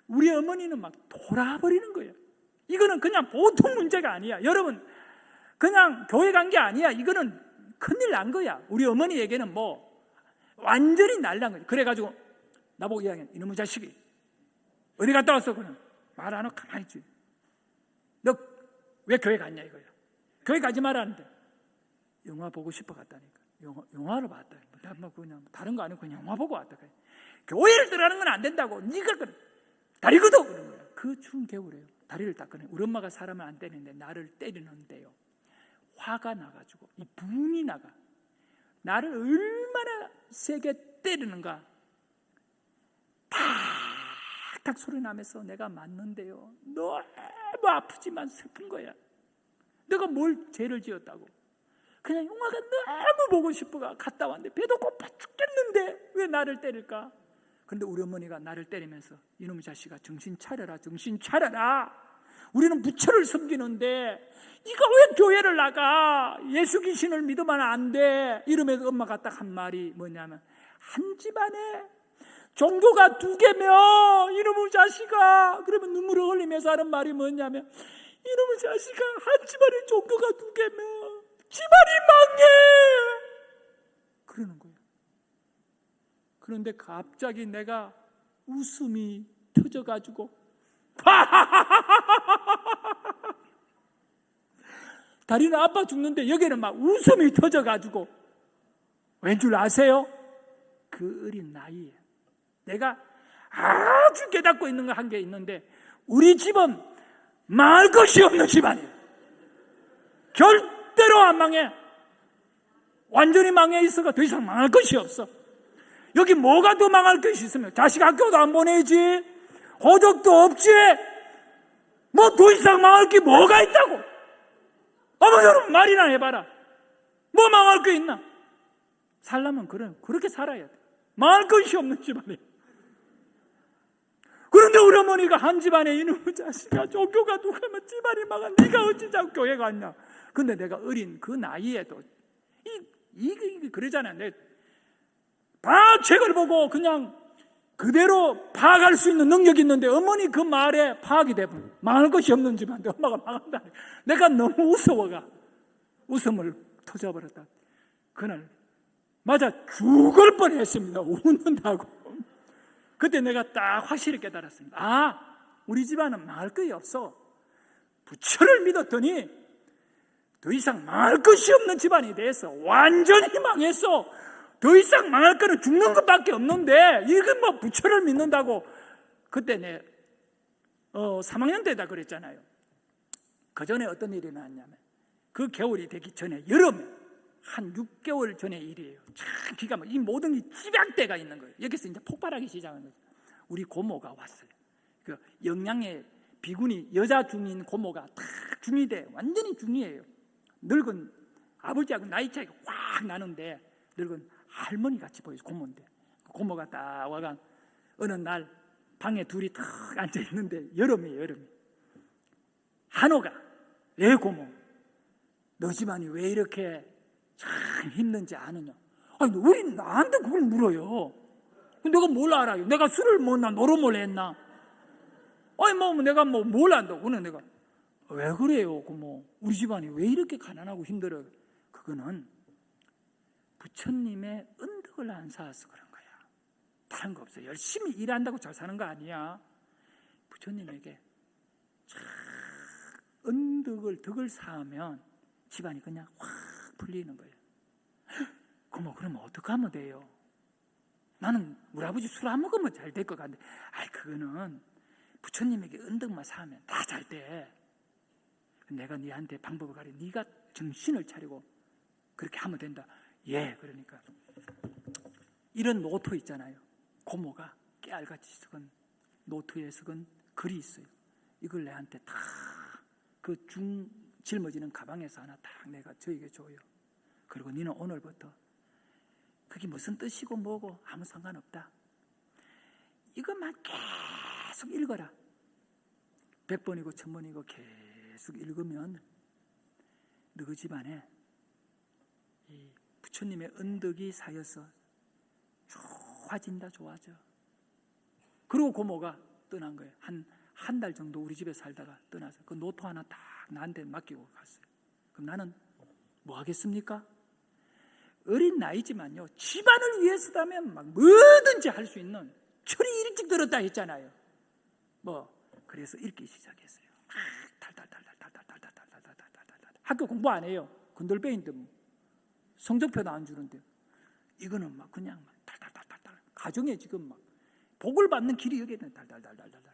우리 어머니는 막 돌아버리는 거예요. 이거는 그냥 보통 문제가 아니야. 여러분 그냥 교회 간 게 아니야. 이거는 큰일 난 거야. 우리 어머니에게는 뭐 완전히 날란 거예요. 그래가지고 나보고 이야기해. 이놈의 자식이 어디 갔다 왔어? 그럼 말 안 하고 가만히 있지. 너 왜 교회 갔냐 이거야. 교회 가지 말라는데 영화 보고 싶어 갔다니까. 영화를 봤다. 뭐 그냥 다른 거 아니고 그냥 영화 보고 왔다. 교회를 들어가는 건 안 된다고. 네가 그래. 다리 걷어 그런 거야. 그 추운 겨울에요. 다리를 닦으네. 우리 엄마가 사람을 안 때리는데 나를 때리는데요. 화가 나가지고 이 분이 나가. 나를 얼마나 세게 때리는가. 탁탁 소리 나면서 내가 맞는데요. 너무 아프지만 슬픈 거야. 내가 뭘 죄를 지었다고. 그냥 영화가 너무 보고 싶어가 갔다 왔는데 배도 고파 죽겠는데 왜 나를 때릴까? 그런데 우리 어머니가 나를 때리면서 이놈의 자식아 정신 차려라 정신 차려라. 우리는 부처를 섬기는데 네가 왜 교회를 나가? 예수 귀신을 믿으면 안 돼. 이러면서 엄마가 딱 한 말이 뭐냐면 한 집안에 종교가 2개며 이놈의 자식아. 그러면 눈물을 흘리면서 하는 말이 뭐냐면 이놈의 자식아 한 집안에 종교가 2개며 집안이 망해 그러는 거예요. 그런데 갑자기 내가 웃음이 터져가지고 다리는 아파 죽는데 여기는 막 웃음이 터져가지고 왠 줄 아세요? 그 어린 나이에 내가 아주 깨닫고 있는 거 한 게 있는데 우리 집은 망할 것이 없는 집안이에요. 절대로 안 망해. 완전히 망해 있어가 더 이상 망할 것이 없어. 여기 뭐가 더 망할 것이 있으면 자식 학교도 안 보내지, 호적도 없지. 뭐 더 이상 망할 게 뭐가 있다고. 어머 여러분 말이나 해봐라. 뭐 망할 게 있나? 살려면 그렇게 살아야 돼. 망할 것이 없는 집안이에요. 그런데 우리 어머니가 한 집안에 이놈의 자식아 종교가 누가면 집안이 망한 네가 어찌 자꾸 교회 갔냐. 근데 내가 어린 그 나이에도 이게 그러잖아요. 내가 책을 보고 그냥 그대로 파악할 수 있는 능력이 있는데 어머니 그 말에 파악이 되면 망할 것이 없는 집안인데 엄마가 망한다. 내가 너무 무서워가 웃음을 터져버렸다. 그날 맞아 죽을 뻔했습니다. 웃는다고. 그때 내가 딱 확실히 깨달았습니다. 우리 집안은 망할 것이 없어. 부처를 믿었더니 더 이상 망할 것이 없는 집안이 돼서 완전히 망했어. 더 이상 망할 거는 죽는 것밖에 없는데 이게 뭐 부처를 믿는다고. 그때 내 3학년 때다 그랬잖아요. 그 전에 어떤 일이 나왔냐면 그 겨울이 되기 전에 여름에 한 6개월 전의 일이에요. 참 기가 막 이 모든 이 집약대가 있는 거예요. 여기서 이제 폭발하기 시작한 거죠. 우리 고모가 왔어요. 그 영양의 비군이 여자 중인 고모가 딱 중이 돼. 완전히 중이에요. 늙은 아버지하고 나이 차이가 확 나는데 늙은 할머니 같이 보여요. 고모인데 고모가 딱 와가 어느 날 방에 둘이 탁 앉아 있는데 여름이에요. 여름이. 한호가 왜 고모 너 집안이 왜 이렇게 참 힘든지 아느냐. 아니 왜 나한테 그걸 물어요. 내가 뭘 알아요. 내가 술을 먹나 노름을 했나. 아니 뭐 내가 뭘 안다고. 그는 내가 왜 그래요 고모. 우리 집안이 왜 이렇게 가난하고 힘들어요. 그거는 부처님의 은덕을 안 쌓아서 그런 거야. 다른 거 없어. 열심히 일한다고 잘 사는 거 아니야. 부처님에게 참 덕을 쌓으면 집안이 그냥 확 풀리는 거예요. 고모 그러면 어떻게 하면 돼요? 나는 우리 아버지 술 안 먹으면 잘 될 것 같은데. 아이 그거는 부처님에게 은덕만 쌓으면 다 잘 돼. 내가 네한테 방법을 가르쳐. 네가 정신을 차리고 그렇게 하면 된다. 예, 그러니까 이런 노트 있잖아요. 고모가 깨알같이 적은 노트에 적은 글이 있어요. 이걸 내한테 다 그 짊어지는 가방에서 하나 딱 내가 저에게 줘요. 그리고 너는 오늘부터 그게 무슨 뜻이고 뭐고 아무 상관없다. 이것만 계속 읽어라. 100번이고 1000번이고 계속 읽으면 너희 집안에 이 부처님의 은덕이 쌓여서 좋아진다. 좋아져. 그리고 고모가 떠난 거예요. 한 달 정도 우리 집에 살다가 떠나서 그 노트 하나 딱 나한테 맡기고 갔어요. 그럼 나는 뭐 하겠습니까? 어린 나이지만요, 집안을 위해서라면 막 뭐든지 할 수 있는 철이 일찍 들었다 했잖아요. 그래서 읽기 시작했어요. 달달달달달달달달달달달달달. 학교 공부 안 해요. 건들배인데 뭐 성적표도 안 주는데 이거는 막 그냥 막 달달달달달. 가정에 지금 막 복을 받는 길이 여기 있는 달달달달달달.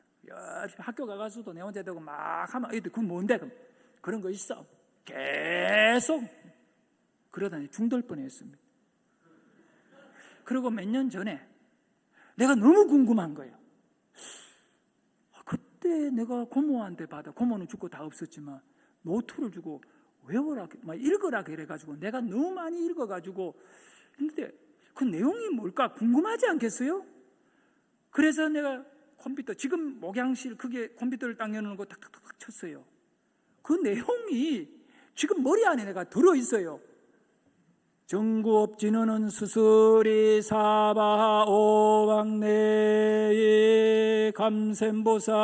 학교 가가서도 내 혼자 되고 막 하면 애들 그건 뭔데? 그런 거 있어. 계속 그러다니 중돌 뻔했습니다. 그리고 몇 년 전에 내가 너무 궁금한 거예요. 그때 내가 고모한테 받아, 고모는 죽고 다 없었지만 노트를 주고 외워라, 막 읽어라 그래가지고 내가 너무 많이 읽어가지고, 근데 그 내용이 뭘까 궁금하지 않겠어요? 그래서 내가 컴퓨터, 지금 목양실 크게 컴퓨터를 딱 여는 거 탁탁탁 쳤어요. 그 내용이 지금 머리 안에 내가 들어있어요. 정구업진언은 수수리 사바 오왕내의 감샘보살.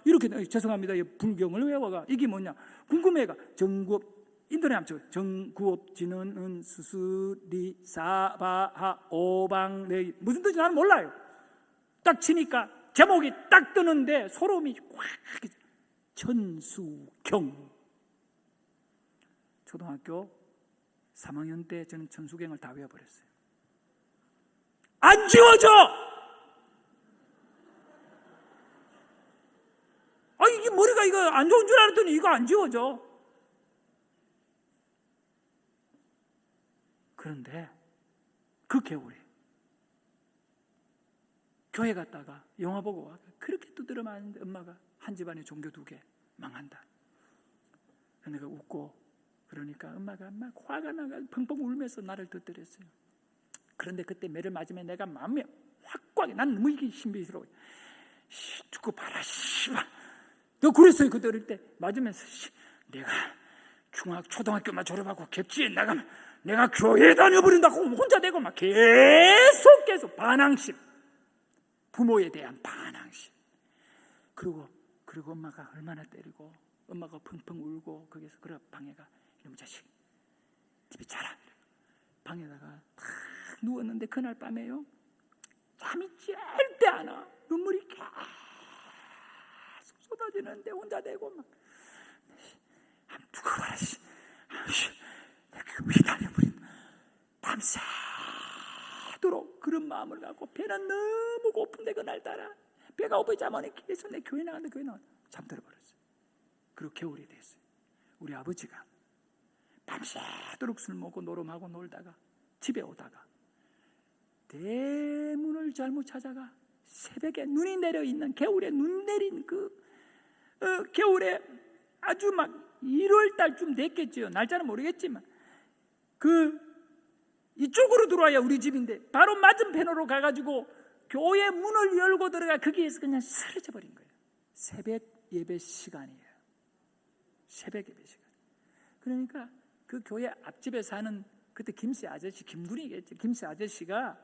이렇게, 죄송합니다. 불경을 외워가. 이게 뭐냐? 궁금해가. 정구업, 인터넷 한번 쳐요. 정구업진언은 수수리 사바 오왕내. 무슨 뜻인지 나는 몰라요. 딱 치니까 제목이 딱 뜨는데 소름이 확. 천수경. 초등학교 3학년 때 저는 천수경을 다 외워버렸어요. 안 지워져! 이게 머리가 이거 안 좋은 줄 알았더니 이거 안 지워져. 그런데 그 겨울에 교회 갔다가 영화 보고 와. 그렇게 두드려 맞는데 엄마가 한 집안에 종교 2개 망한다. 내가 웃고 그러니까 엄마가 막 화가 나가 펑펑 울면서 나를 터뜨렸어요. 그런데 그때 매를 맞으면 내가 마음이 확 꽉, 난 너무 이게 신비스러워요. 두고 봐라, 씨발. 너 그랬어요. 그때 어릴 때 맞으면서 내가 초등학교만 졸업하고 객지에 나가면 내가 교회 다녀버린다고 혼자 되고 막 계속 반항심. 부모에 대한 반항심. 그리고 엄마가 얼마나 때리고 엄마가 펑펑 울고 거기서 그래 방에 가. 이놈 자식 집에 자라. 방에다가 탁 누웠는데 그날 밤에요 잠이 절대 안 와. 눈물이 계속 쏟아지는데 혼자 되고 막 누가 그거라 휘달려버린 밤새도록 그런 마음을 갖고 배는 너무 고픈데 그날따라 배가 고프지 않으니 계속 내 교회 나간다 잠들어 버렸어요. 그리고 겨울이 됐어요. 우리 아버지가 밤새도록 술 먹고 노름하고 놀다가 집에 오다가 대문을 잘못 찾아가 새벽에 눈이 내려 있는 겨울에 눈 내린 겨울에 아주 막 1월 달쯤 됐겠죠. 날짜는 모르겠지만 이쪽으로 들어와야 우리 집인데 바로 맞은편으로 가가지고 교회 문을 열고 들어가 거기에서 그냥 사라져 버린 거예요. 새벽 예배 시간이에요. 새벽 예배 시간. 그러니까 그 교회 앞집에 사는 그때 김씨 아저씨, 김군이겠지. 김씨 아저씨가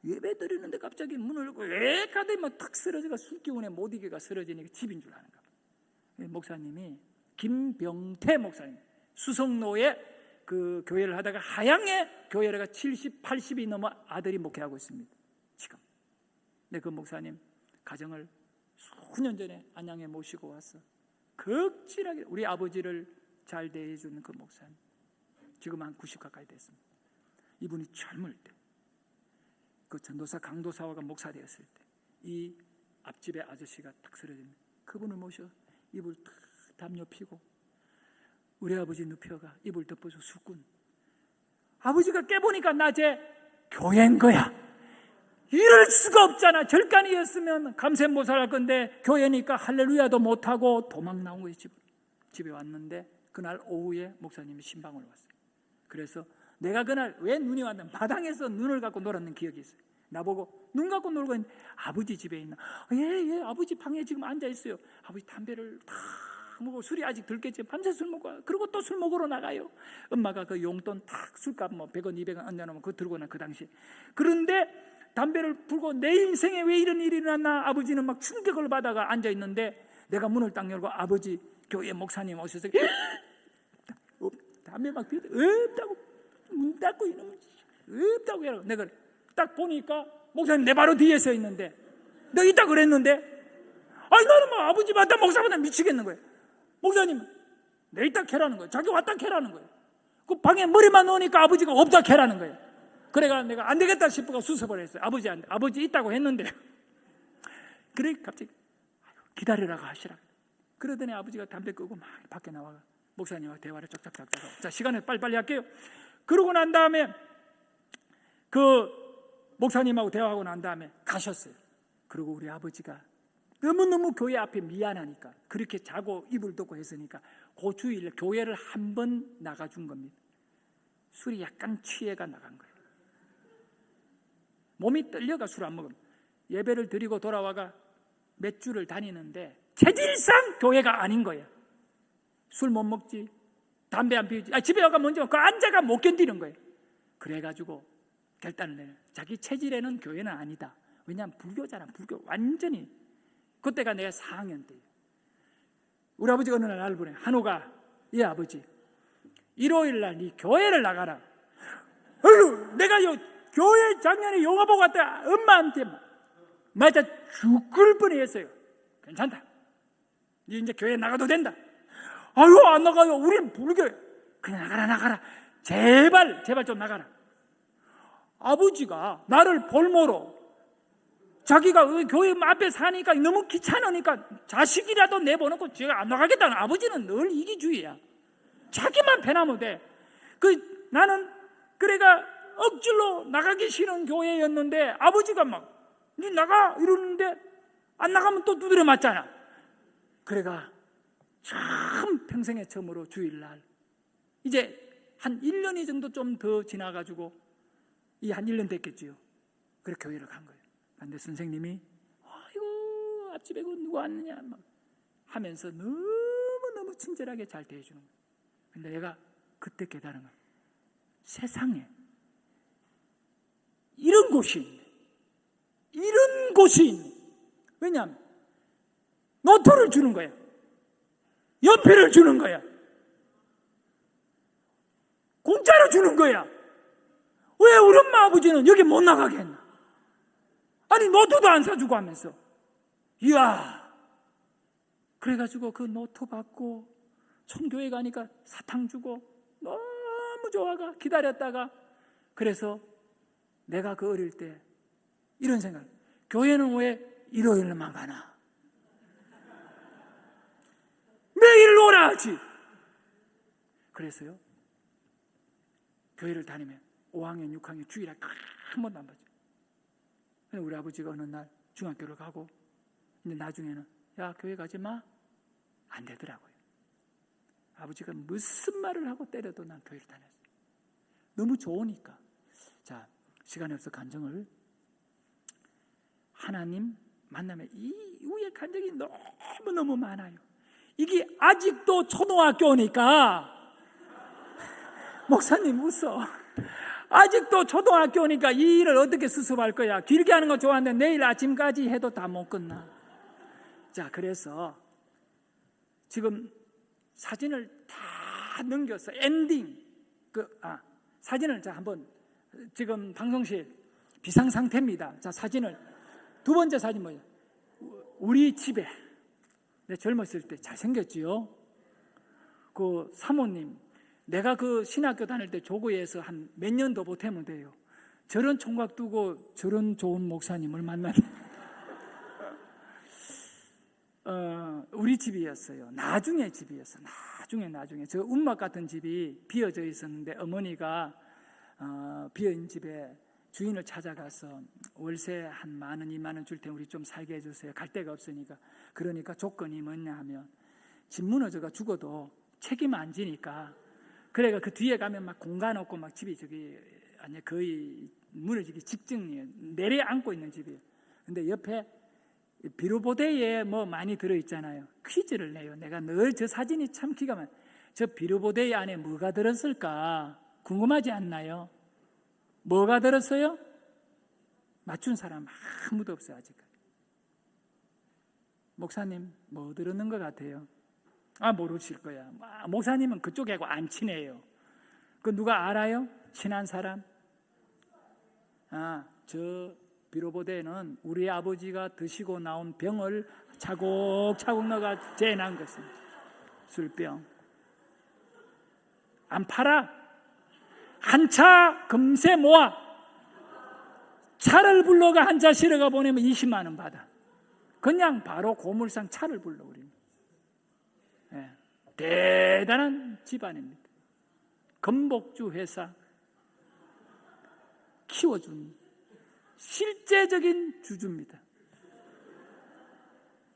예배 드리는데 갑자기 문을 열고 가더니 탁 쓰러져가 술 기운에 못 이겨가 쓰러지니까 집인 줄 아는가 봐. 목사님이 김병태 목사님, 수성로에 그 교회를 하다가 하양에 교회가 70, 80이 넘어 아들이 목회하고 있습니다. 지금. 근데 그 목사님 가정을 수년 전에 안양에 모시고 와서 극진하게 우리 아버지를 잘 대해주는 그 목사님. 지금 한 90 가까이 됐습니다. 이분이 젊을 때, 그 전도사 강도사화가 목사 되었을 때, 이 앞집에 아저씨가 탁 쓰러지는 그분을 모셔 이불 탁 담요 피고 우리 아버지 눕혀가 이불 덮어서 숙군. 아버지가 깨보니까 낮에 교회인 거야. 이럴 수가 없잖아. 절간이었으면 감세 못할 건데 교회니까 할렐루야도 못하고 도망 나온 거예요. 집에 왔는데 그날 오후에 목사님이 신방을 왔어요. 그래서 내가 그날 왜 눈이 왔냐면 마당에서 눈을 갖고 놀았는 기억이 있어요. 나보고 눈 갖고 놀고 있는데 아버지 집에 있나? 예, 아버지 방에 지금 앉아 있어요. 아버지 담배를 다 먹고 술이 아직 들겠지. 밤새 술 먹고 그리고 또 술 먹으러 나가요. 엄마가 그 용돈 탁 술값 100원 200원 얹어놓으면 그거 들고 나 그 당시. 그런데 담배를 불고 내 인생에 왜 이런 일이 일어났나. 아버지는 막 충격을 받아가 앉아 있는데 내가 문을 딱 열고 아버지 교회 목사님 오셔서 담배 막 피우다 없다고 문 닫고 이놈은 없다고 해라. 내가 딱 보니까 목사님 내 바로 뒤에 서 있는데 너 이따 그랬는데 아니 나는 막 아버지 맞다 목사보다 미치겠는 거예요. 목사님 내 이따 캐라는 거예요. 자기 왔다 캐라는 거예요. 그 방에 머리만 넣으니까 아버지가 없다 캐라는 거예요. 그래가 내가 안 되겠다 싶어가 수습을 했어요. 아버지한테 아버지 있다고 했는데 그래 갑자기 기다리라고 하시라. 그러더니 아버지가 담배 끄고 막 밖에 나와가 목사님하고 대화를 쫙쫙쫙. 자 시간을 빨리빨리 할게요. 그러고 난 다음에 그 목사님하고 대화하고 난 다음에 가셨어요. 그리고 우리 아버지가 너무너무 교회 앞에 미안하니까 그렇게 자고 이불 덮고 했으니까 그 주일 교회를 한 번 나가준 겁니다. 술이 약간 취해가 나간 거예요. 몸이 떨려가 술 안 먹으면 예배를 드리고 돌아와가 몇 주를 다니는데 체질상 교회가 아닌 거예요. 술 못 먹지, 담배 안 피우지. 집에 와가 먼저 그 앉아가 못 견디는 거예요. 그래가지고 결단을 내요. 자기 체질에는 교회는 아니다. 왜냐하면 불교잖아. 불교 완전히. 그때가 내가 4학년 때예요. 우리 아버지가 어느 날 나를 보내. 한호가 예 아버지 일요일 날 네 교회를 나가라. 어휴 내가 교회 작년에 영화 보고 왔다. 엄마한테 맞아 죽을 뻔했어요. 괜찮다. 네 이제 교회 나가도 된다. 아유 안 나가요. 우리는 불교예요. 그냥 나가라. 제발 좀 나가라. 아버지가 나를 볼모로 자기가 교회 앞에 사니까 너무 귀찮으니까 자식이라도 내보내고 제가 안 나가겠다는 아버지는 늘 이기주의야. 자기만 편하면 돼. 나는 그래가 억지로 나가기 싫은 교회였는데 아버지가 막 니 나가 이러는데 안 나가면 또 두드려 맞잖아. 그래가 참 평생에 처음으로 주일날 이제 한 1년이 정도 좀 더 지나가지고 이 한 1년 됐겠지요. 그래 교회를 간 거예요. 근데 선생님이 아이고 앞집에 누구 왔느냐 막 하면서 너무너무 친절하게 잘 대해주는 거예요. 근데 내가 그때 깨달은 거예요. 세상에 이런 곳이 있네. 이런 곳이 있네. 왜냐하면 노트를 주는 거야. 연필을 주는 거야. 공짜로 주는 거야. 왜 우리 엄마 아버지는 여기 못 나가게 했나? 아니 노트도 안 사주고 하면서 이야. 그래가지고 그 노트 받고 총교회 가니까 사탕 주고 너무 좋아가 기다렸다가 그래서 내가 그 어릴 때 이런 생각, 교회는 왜 일요일만 가나? 매일 놀아야지. 그래서요 교회를 다니면 5학년 6학년 주일에 한 번도 안 봤죠. 우리 아버지가 어느 날 중학교를 가고 이제 나중에는 야 교회 가지 마 안 되더라고요. 아버지가 무슨 말을 하고 때려도 난 교회를 다녔어요. 너무 좋으니까. 자, 시간이 없어 간증을. 하나님 만나면 이 이후의 간증이 너무너무 많아요. 이게 아직도 초등학교니까 목사님 웃어. 아직도 초등학교니까 이 일을 어떻게 수습할 거야. 길게 하는 거 좋아하는데 내일 아침까지 해도 다 못 끝나. 자, 그래서 지금 사진을 다 넘겨서 엔딩 사진을 자 한번 지금 방송실 비상 상태입니다. 자, 사진을 두 번째 사진 뭐예요? 우리 집에 내 젊었을 때 잘생겼지요. 그 사모님 내가 그 신학교 다닐 때 조구에서 한 몇 년 더 보태면 돼요. 저런 총각 두고 저런 좋은 목사님을 만나는 우리 집이었어요. 나중에 집이었어. 나중에 저 움막 같은 집이 비어져 있었는데 어머니가 비어있는 집에 주인을 찾아가서 월세 한 10,000원 20,000원 줄 테니 우리 좀 살게 해주세요. 갈 데가 없으니까. 그러니까 조건이 뭐냐 하면 집 무너져가 죽어도 책임 안 지니까 그래가 그 뒤에 가면 막 공간 없고 막 집이 저기 아니 거의 무너지기 직전이에요. 내려앉고 있는 집이에요. 근데 옆에 비료보대에 뭐 많이 들어있잖아요. 퀴즈를 내요. 내가 늘 저 사진이 참 기가 막혀. 저 비료보대 안에 뭐가 들었을까 궁금하지 않나요? 뭐가 들었어요? 맞춘 사람 아무도 없어요. 아직까지. 목사님 뭐 들었는 것 같아요? 모르실 거야. 목사님은 그쪽하고 안 친해요. 그 누가 알아요? 친한 사람? 저 비료보대는 우리 아버지가 드시고 나온 병을 차곡차곡 넣어가 재난 것입니다. 술병. 안 팔아. 한 차 금세 모아. 차를 불러가 한 차 실어가 보내면 20만 원 받아. 그냥 바로 고물상 차를 불러버립니다. 네. 대단한 집안입니다. 건복주 회사 키워준 실제적인 주주입니다.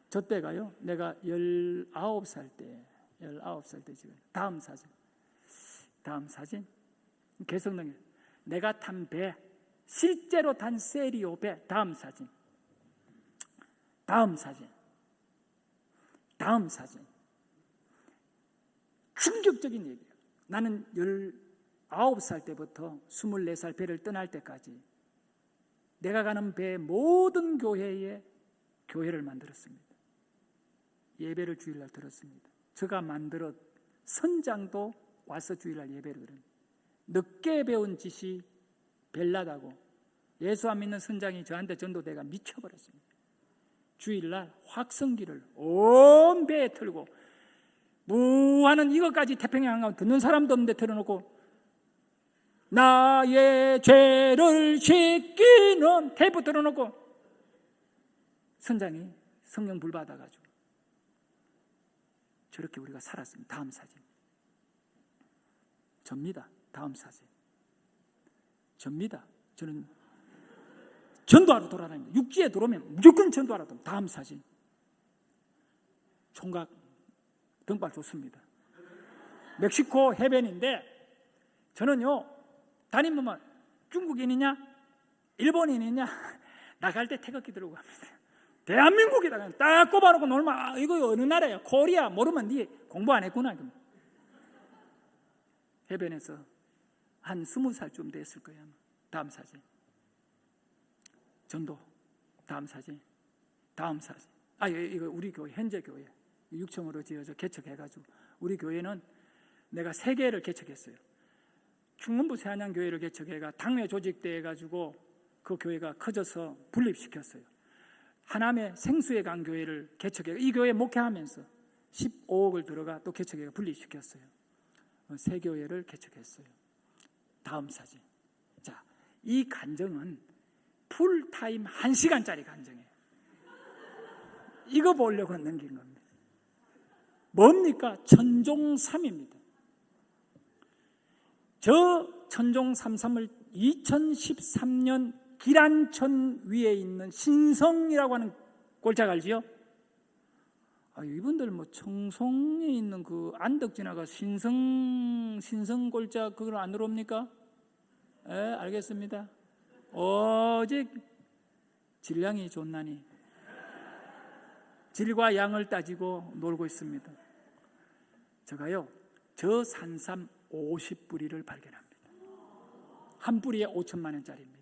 저 때가요, 내가 19살 때 지금 다음 사진 개성능이 내가 탄 배, 실제로 탄 세리오 배. 다음 사진 충격적인 얘기예요. 나는 19살 때부터 24살 배를 떠날 때까지 내가 가는 배 모든 교회에 교회를 만들었습니다. 예배를 주일날 들었습니다. 제가 만들어 선장도 와서 주일날 예배를 들었습니다. 늦게 배운 짓이 벨라다고 예수 안 믿는 선장이 저한테 전도대가 미쳐버렸습니다. 주일날 확성기를 온 배에 틀고 무하는 이것까지 태평양 가면 듣는 사람도 없는데 틀어놓고 나의 죄를 씻기는 테이프 틀어놓고 선장이 성령 불 받아가지고 저렇게 우리가 살았습니다. 다음 사진 접니다. 다음 사진 접니다. 저는 전도하러 돌아다닙니다. 육지에 들어오면 무조건 전도하러 돌아다닙니다. 다음 사진 총각 등발 좋습니다. 멕시코 해변인데 저는요 다니면 중국인이냐 일본인이냐 나갈 때 태극기 들고 갑니다. 대한민국이다 딱 꼽아놓고 놀면 이거 어느 나라야 코리아 모르면 네 공부 안 했구나. 해변에서 한 20살쯤 됐을 거예요. 다음 사진 전도 다음 사진 이거 우리 교회 현재 교회 6층으로 지어서 개척해가지고 우리 교회는 내가 3개를 개척했어요. 충문부 새한양교회를 개척해가 당회 조직돼 해가지고 그 교회가 커져서 분립시켰어요. 하남의 생수의 강 교회를 개척해 이 교회 목회하면서 15억을 들어가 또 개척회가 분리시켰어요. 새 교회를 개척했어요. 다음 사진. 자, 이 간증은 풀타임 1시간짜리 간증이에요. 이거 보려고 넘긴 겁니다. 뭡니까? 천종삼입니다. 저 천종삼삼을 2013년 기란천 위에 있는 신성이라고 하는 골짜기 알지요? 이분들 뭐 청송에 있는 그 안덕 지나가 신성 골짜 그걸 안 들어옵니까? 예, 알겠습니다. 오직 질량이 좋나니 질과 양을 따지고 놀고 있습니다. 제가요, 저 산삼 50뿌리를 발견합니다. 한 뿌리에 5천만 원짜리입니다.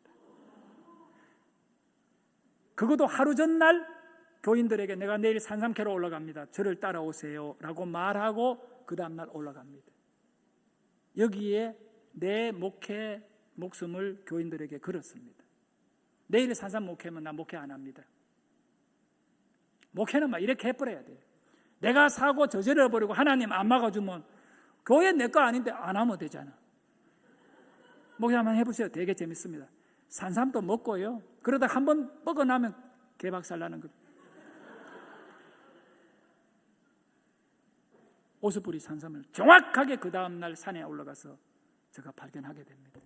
그것도 하루 전날 교인들에게 내가 내일 산삼 캐러 올라갑니다. 저를 따라오세요 라고 말하고 그 다음날 올라갑니다. 여기에 내 목회 목숨을 교인들에게 걸었습니다. 내일 산삼 목회면 나 목회 안 합니다. 목회는 막 이렇게 해버려야 돼요. 내가 사고 저질러버리고 하나님 안 막아주면 교회 내 거 아닌데 안 하면 되잖아. 목회 한번 해보세요. 되게 재밌습니다. 산삼도 먹고요. 그러다 한번 뻐겨나면 개박살 나는 겁니다. 50뿌리 산삼을 정확하게 그 다음날 산에 올라가서 제가 발견하게 됩니다.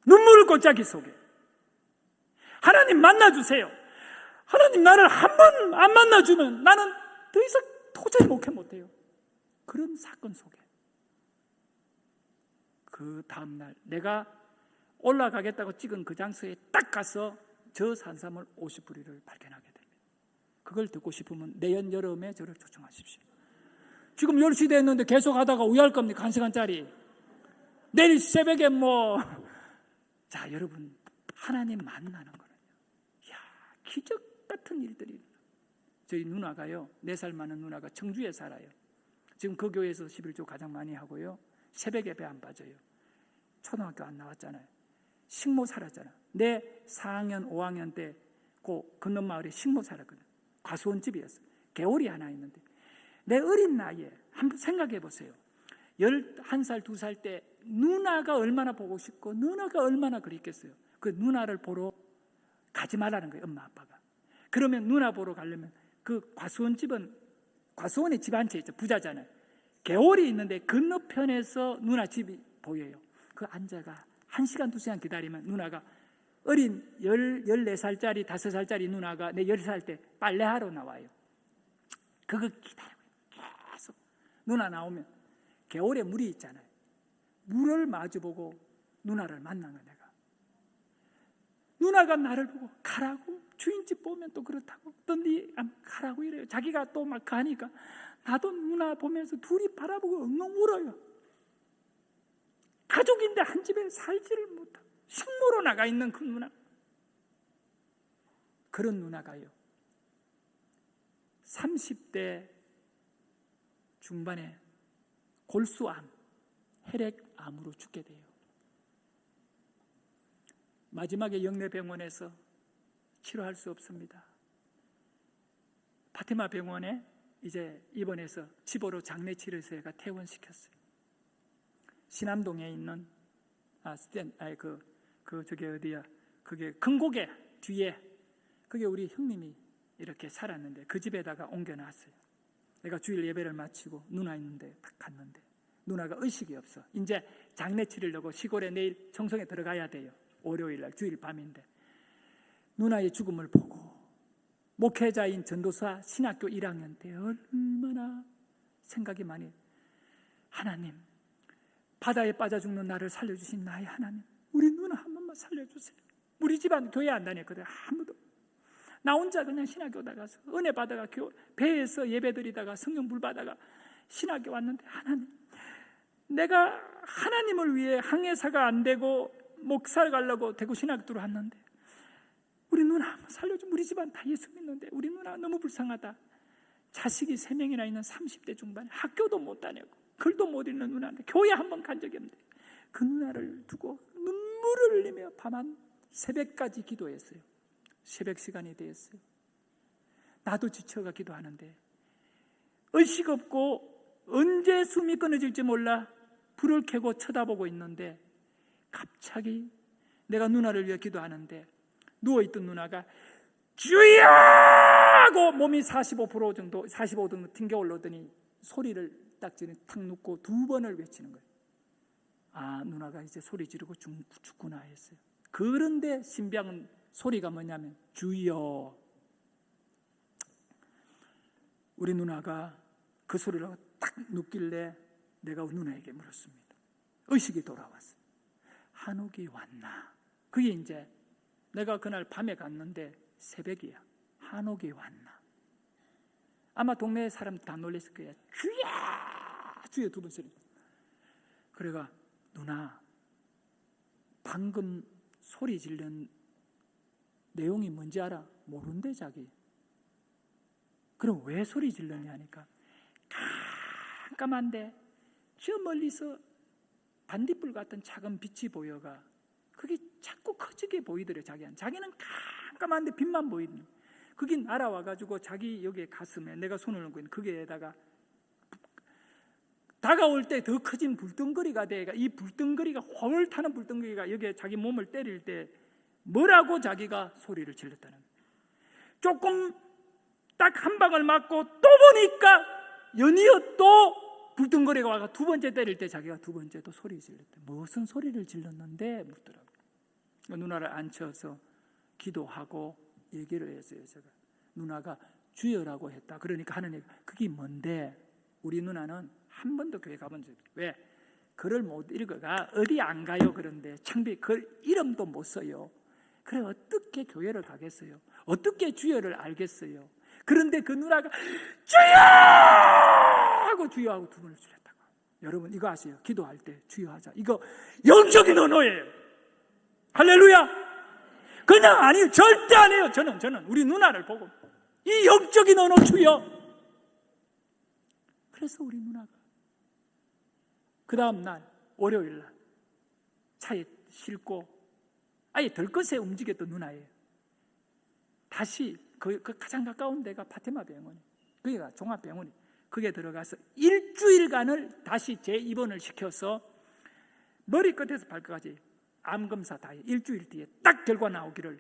눈물 골짜기 속에 하나님 만나주세요. 하나님 나를 한 번 안 만나주면 나는 더 이상 도저히 목회 못해요. 그런 사건 속에 그 다음날 내가 올라가겠다고 찍은 그 장소에 딱 가서 저 산삼을 50뿌리를 발견하게 됩니다. 그걸 듣고 싶으면 내년 여름에 저를 초청하십시오. 지금 10시 됐는데 계속 하다가 우회할 겁니까? 1시간짜리. 내일 새벽에 자, 여러분, 하나님 만나는 거는요. 이야, 기적 같은 일들이. 저희 누나가요, 4살 많은 누나가 청주에 살아요. 지금 그 교회에서 11조 가장 많이 하고요. 새벽 예배 안 빠져요. 초등학교 안 나왔잖아요. 식모 살았잖아요. 내 4학년, 5학년 때 그 건넌 마을에 식모 살았거든요. 과수원집이었어요. 개월이 하나 있는데 내 어린 나이에 한번 생각해 보세요. 11살, 2살 때 누나가 얼마나 보고 싶고 누나가 얼마나 그립겠어요. 그 누나를 보러 가지 말라는 거예요. 엄마 아빠가. 그러면 누나 보러 가려면 그 과수원집은 과수원에 집 한 채 있죠. 부자잖아요. 개월이 있는데 건너편에서 누나 집이 보여요. 그 앉아가 1시간, 2시간 기다리면 누나가 어린 14살짜리, 5살짜리 누나가 내 10살 때 빨래하러 나와요. 그거 기다려요. 계속. 누나 나오면 겨울에 물이 있잖아요. 물을 마주보고 누나를 만난 거야 내가. 누나가 나를 보고 가라고? 주인집 보면 또 그렇다고. 또 네 가라고 이래요. 자기가 또 막 가니까 나도 누나 보면서 둘이 바라보고 엉엉 울어요. 가족인데 한 집에 살지를 못하고 식모로 나가 있는 그 누나. 그런 누나가요 30대 중반에 골수암, 혈액암으로 죽게 돼요. 마지막에 영래병원에서 치료할 수 없습니다. 파티마 병원에 이제 입원해서 집으로 장례치료소에가 퇴원시켰어요. 신암동에 있는 저게 어디야? 그게 큰고개 뒤에 그게 우리 형님이 이렇게 살았는데 그 집에다가 옮겨놨어요. 내가 주일 예배를 마치고 누나 있는데 딱 갔는데 누나가 의식이 없어. 이제 장례 치르려고 시골에 내일 청송에 들어가야 돼요. 월요일날 주일 밤인데 누나의 죽음을 보고 목회자인 전도사 신학교 1학년 때 얼마나 생각이 많이 하나님 바다에 빠져 죽는 나를 살려주신 나의 하나님 우리 누나 한 번만 살려주세요. 우리 집안 교회 안 다녔거든. 아무도. 나 혼자 그냥 신학교 나가서 은혜 받아가 배에서 예배 드리다가 성령 물 받아가 신학교 왔는데 하나님 내가 하나님을 위해 항해사가 안 되고 목살 가려고 대구 신학교 들어왔는데 우리 누나 한번 살려줘. 우리 집안 다 예수 믿는데 우리 누나 너무 불쌍하다. 자식이 3명이나 있는 30대 중반에 학교도 못 다니고 글도 못 읽는 누나인데 교회 한 번 간 적이 없는데 그 누나를 두고 눈물을 흘리며 밤한 새벽까지 기도했어요. 새벽 시간이 되었어요. 나도 지쳐가 기도하는데 의식 없고 언제 숨이 끊어질지 몰라 불을 켜고 쳐다보고 있는데 갑자기 내가 누나를 위해 기도하는데 누워있던 누나가 주여! 하고 몸이 45% 정도 45도 정도 튕겨 올라오더니 소리를 딱지는 탁 놓고 2번을 외치는 거예요. 아, 누나가 이제 소리 지르고 죽구나 했어요. 그런데 신비한 소리가 뭐냐면 주여. 우리 누나가 그 소리를 딱 눕길래 내가 누나에게 물었습니다. 의식이 돌아왔어요. 한옥이 왔나? 그게 이제 내가 그날 밤에 갔는데 새벽이야. 한옥이 왔나? 아마 동네 사람 다 놀랬을 거야. 주여! 주여 2번 소리. 그래가 누나 방금 소리 지른 내용이 뭔지 알아? 모른대 자기. 그럼 왜 소리 질렀냐 하니까 깜깜한데 저 멀리서 반딧불 같은 작은 빛이 보여가 그게 자꾸 커지게 보이더래. 자기는 깜깜한데 빛만 보이는. 그긴 알아와가지고 자기 여기 가슴에 내가 손을 얹고 있는 거기에다가 다가올 때 더 커진 불덩거리가 돼가 이 불덩거리가 활 타는 불덩거리가 여기에 자기 몸을 때릴 때 뭐라고 자기가 소리를 질렀다는 거예요. 조금 딱 한 방을 맞고 또 보니까 연이어 또 불덩거리가 와가 2번째 때릴 때 자기가 2번째도 소리 질렀대. 무슨 소리를 질렀는데 묻더라고요. 누나를 앉혀서 기도하고 얘기를 했어요. 제가 누나가 주여라고 했다. 그러니까 하느님 그게 뭔데? 우리 누나는 한 번도 교회 가본 적이 없어요. 왜? 글을 못 읽어가 어디 안 가요. 그런데 창비 글 이름도 못 써요. 그래 어떻게 교회를 가겠어요? 어떻게 주여를 알겠어요? 그런데 그 누나가 주여! 하고 주여하고 2번을 질렀다고. 여러분 이거 아세요? 기도할 때 주여하자. 이거 영적인 언어예요. 할렐루야. 그냥 아니에요. 절대 아니에요. 저는 우리 누나를 보고 이 영적인 언어 주여. 그래서 우리 누나가 그 다음 날 월요일 날 차에 싣고 아예 들것에 움직였던 누나예요. 다시 그 가장 가까운 데가 파테마 병원이, 거기가 종합병원이. 거기에 들어가서 일주일간을 다시 재입원을 시켜서 머리끝에서 발끝까지 암검사 다 해. 일주일 뒤에 딱 결과 나오기를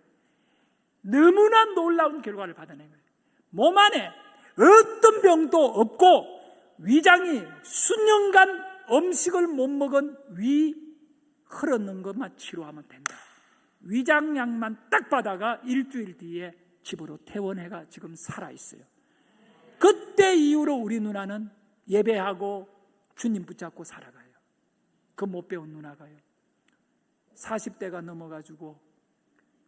너무나 놀라운 결과를 받아낸 거예요. 몸 안에 어떤 병도 없고 위장이 수년간 음식을 못 먹은 위 흐르는 것만 치료하면 된다. 위장약만 딱 받아가 일주일 뒤에 집으로 퇴원해가 지금 살아있어요. 그때 이후로 우리 누나는 예배하고 주님 붙잡고 살아가요. 그 못 배운 누나가요. 40대가 넘어가지고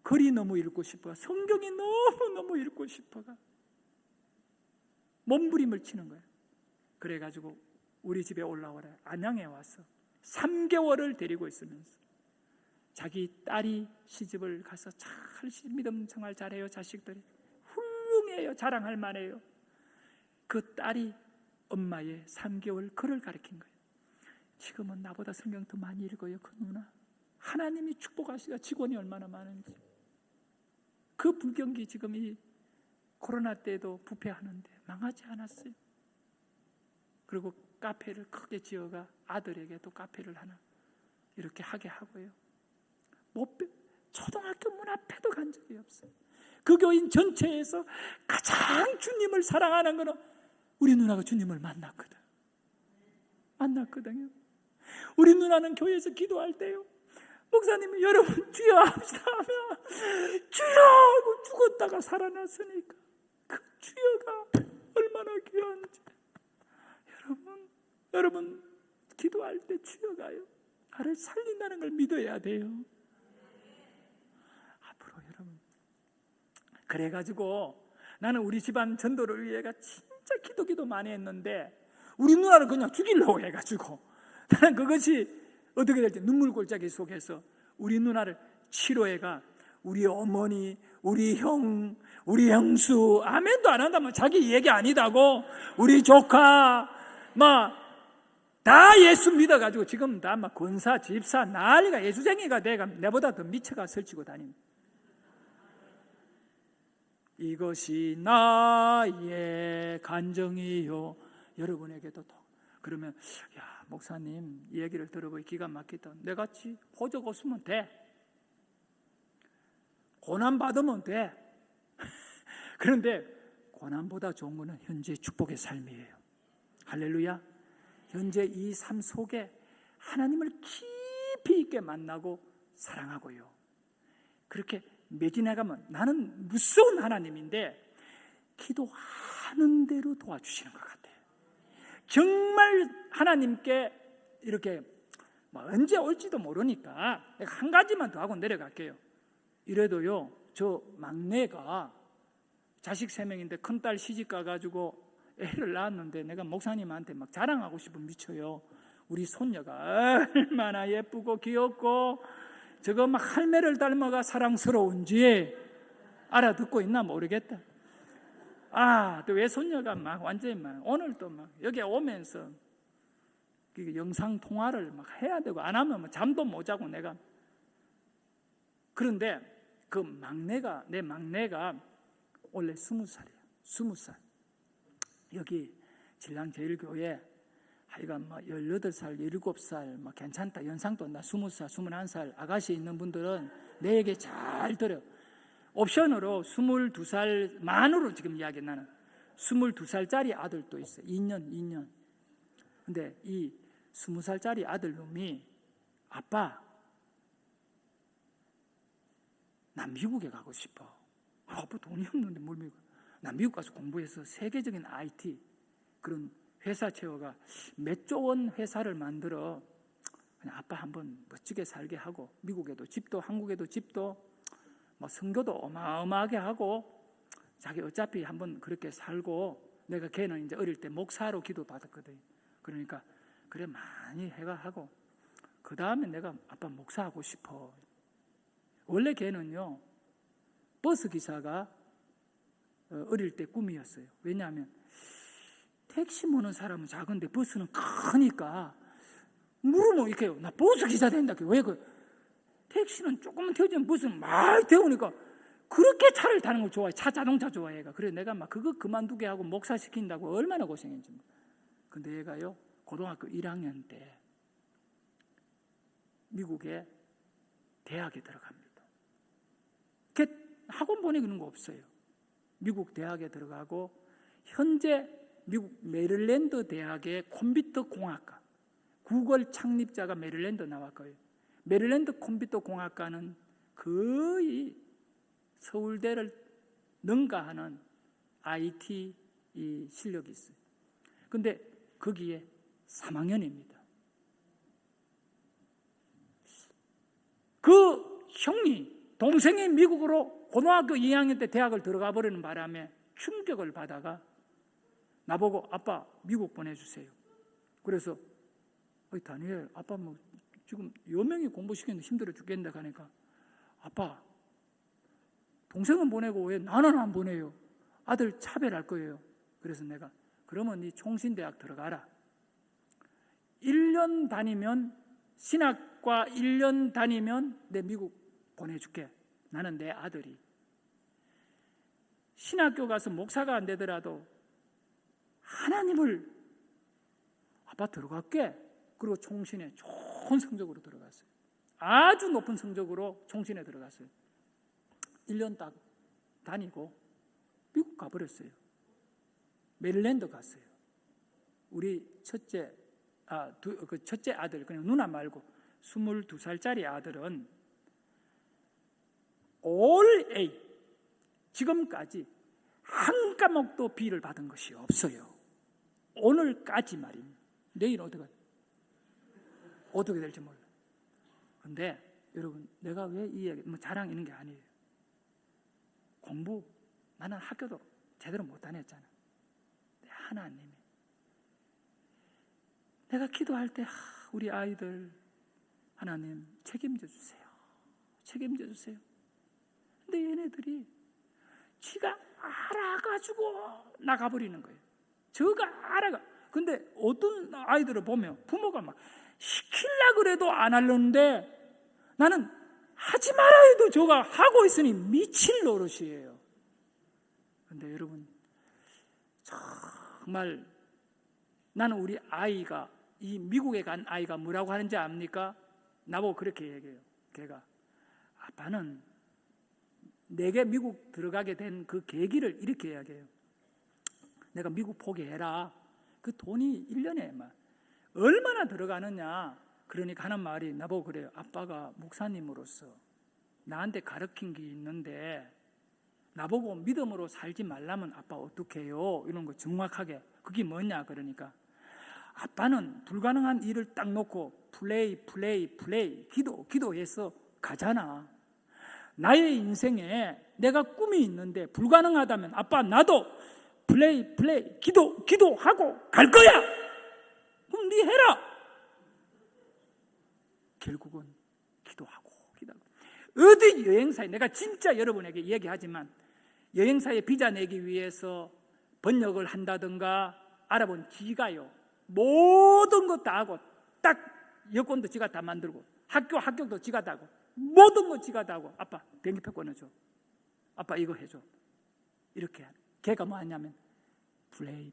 글이 너무 읽고 싶어가 성경이 너무 읽고 싶어가 몸부림을 치는 거예요. 그래가지고 우리 집에 올라오라 안양에 와서 3개월을 데리고 있으면서 자기 딸이 시집을 가서 잘 믿음 생활 잘해요. 자식들이 훌륭해요. 자랑할 만해요. 그 딸이 엄마의 3개월 글을 가르친 거예요. 지금은 나보다 성경 더 많이 읽어요. 그 누나 하나님이 축복하시가 직원이 얼마나 많은지. 그 불경기 지금 이 코로나 때도 부패하는데 망하지 않았어요. 그리고 카페를 크게 지어가 아들에게도 카페를 하나 이렇게 하게 하고요. 초등학교 문 앞에도 간 적이 없어요. 그 교인 전체에서 가장 주님을 사랑하는 것은 우리 누나가 주님을 만났거든요. 우리 누나는 교회에서 기도할 때요, 목사님이 여러분 주여 합시다 하면 주여 하고 죽었다가 살아났으니까 그 주여가 얼마나 귀한지. 여러분 기도할 때 주여가요 나를 살린다는 걸 믿어야 돼요. 앞으로 여러분 그래가지고 나는 우리 집안 전도를 위해가 진짜 기도 많이 했는데 우리 누나를 그냥 죽이려고 해가지고 나는 그것이 어떻게 될지 눈물 골짜기 속에서 우리 누나를 치료해가 우리 어머니, 우리 형, 우리 형수 아멘도 안 한다면 자기 얘기 아니다고 우리 조카 다 예수 믿어가지고 지금 다 권사, 집사 난리가 예수쟁이가 돼가 내보다 더 미쳐가 설치고 다닙니다. 이것이 나의 간정이요. 여러분에게도 그러면 야 목사님 이 얘기를 들어보니 기가 막히다. 내같이 호적 없으면 돼. 고난 받으면 돼. 그런데 고난보다 좋은 것은 현재 축복의 삶이에요. 할렐루야. 현재 이 삶 속에 하나님을 깊이 있게 만나고 사랑하고요. 그렇게 매진해가면 나는 무서운 하나님인데 기도하는 대로 도와주시는 것 같아요. 정말 하나님께 이렇게 언제 올지도 모르니까 내가 한 가지만 더 하고 내려갈게요. 이래도요, 저 막내가 자식 3명인데 큰딸 시집 가가지고 애를 낳았는데 내가 목사님한테 막 자랑하고 싶으면 미쳐요. 우리 손녀가 얼마나 예쁘고 귀엽고 저거 막 할매를 닮아가 사랑스러운지 알아듣고 있나 모르겠다. 또 외손녀가 막 완전히 막 오늘 또 막 여기 오면서 영상 통화를 막 해야 되고 안 하면 잠도 못 자고 내가. 그런데 그 막내가 내 막내가 원래 20살이야. 20살. 여기 신랑제일교회 하여간 18살, 17살 괜찮다. 연상도 나 20살, 21살 아가씨 있는 분들은 내 얘기 잘 들어. 옵션으로 22살 만으로 지금 이야기 나는 22살짜리 아들도 있어. 2년. 근데 이 20살짜리 아들놈이 아빠 나 미국에 가고 싶어. 아빠 돈이 없는데 뭘 미국? 나 미국 가서 공부해서 세계적인 IT 그런 회사 채워가 몇 조 원 회사를 만들어 그냥 아빠 한번 멋지게 살게 하고 미국에도 집도 한국에도 집도 성교도 어마어마하게 하고 자기 어차피 한번 그렇게 살고 내가 걔는 이제 어릴 때 목사로 기도 받았거든. 그러니까 그래 많이 해가 하고 그 다음에 내가 아빠 목사하고 싶어. 원래 걔는요 버스 기사가 어릴 때 꿈이었어요. 왜냐하면 택시 모는 사람은 작은데 버스는 크니까 물으면 이렇게 나 버스 기사 된다. 왜 택시는 조금만 태워지면 버스는 막 태우니까 그렇게 차를 타는 걸 좋아해. 자동차 좋아해가. 그래 내가 막 그거 그만두게 하고 목사 시킨다고 얼마나 고생했지. 근데 얘가요 고등학교 1학년 때 미국에 대학에 들어갑니다. 걔 학원 보내는 거 없어요. 미국 대학에 들어가고 현재 미국 메릴랜드 대학의 컴퓨터 공학과 구글 창립자가 메릴랜드 나왔고요. 메릴랜드 컴퓨터 공학과는 거의 서울대를 능가하는 IT 실력이 있어요. 근데 거기에 3학년입니다. 그 형이 동생이 미국으로 고등학교 2학년 때 대학을 들어가 버리는 바람에 충격을 받아가 나보고 아빠 미국 보내주세요. 그래서 다니엘 아빠 지금 여명이 공부시키는데 힘들어 죽겠는데 가니까 아빠 동생은 보내고 왜 나는 안 보내요? 아들 차별할 거예요. 그래서 내가 그러면 네 총신대학 들어가라. 1년 다니면 신학과 1년 다니면 내 미국 보내줄게. 나는 내 아들이 신학교 가서 목사가 안 되더라도 하나님을 아빠 들어갈게. 그리고 총신에 좋은 성적으로 들어갔어요. 아주 높은 성적으로 총신에 들어갔어요. 1년 딱 다니고 미국 가버렸어요. 메릴랜드 갔어요. 우리 첫째 아들, 그냥 누나 말고 22살짜리 아들은 올 A 지금까지 한 과목도 B를 받은 것이 없어요. 오늘까지 말입니다. 내일 어떻게 될지 몰라. 근데 여러분 내가 왜 이 얘기 자랑 있는 게 아니에요. 공부 나는 학교도 제대로 못 다녔잖아. 하나님이 내가 기도할 때 우리 아이들 하나님 책임져 주세요. 책임져 주세요. 근데 얘네들이 지가 알아가지고 나가버리는 거예요. 저가 알아가. 근데 어떤 아이들을 보면 부모가 막 시키려고 그래도 안 하려는데 나는 하지 말아 해도 저가 하고 있으니 미칠 노릇이에요. 근데 여러분, 정말 나는 우리 아이가, 이 미국에 간 아이가 뭐라고 하는지 압니까? 나보고 그렇게 얘기해요. 걔가, 아빠는 내게 미국 들어가게 된 그 계기를 이렇게 이야기해요. 내가 미국 포기해라. 그 돈이 1년에 막 얼마나 들어가느냐. 그러니까 하는 말이 나보고 그래요. 아빠가 목사님으로서 나한테 가르친 게 있는데 나보고 믿음으로 살지 말라면 아빠 어떻게 해요? 이런 거 정확하게. 그게 뭐냐 그러니까, 아빠는 불가능한 일을 딱 놓고 플레이 기도해서 가잖아. 나의 인생에 내가 꿈이 있는데 불가능하다면 아빠 나도 플레이 기도하고 갈 거야. 그럼 네 해라. 결국은 기도하고 어디 여행사에, 내가 진짜 여러분에게 얘기하지만 여행사에 비자 내기 위해서 번역을 한다든가 알아본 지가요 모든 것 다 하고, 딱 여권도 지가 다 만들고 학교도 지가 다 하고 모든 거 지가 다 하고, 아빠 비행기표 끊어줘, 아빠 이거 해줘, 이렇게 걔가 뭐 하냐면 플레이.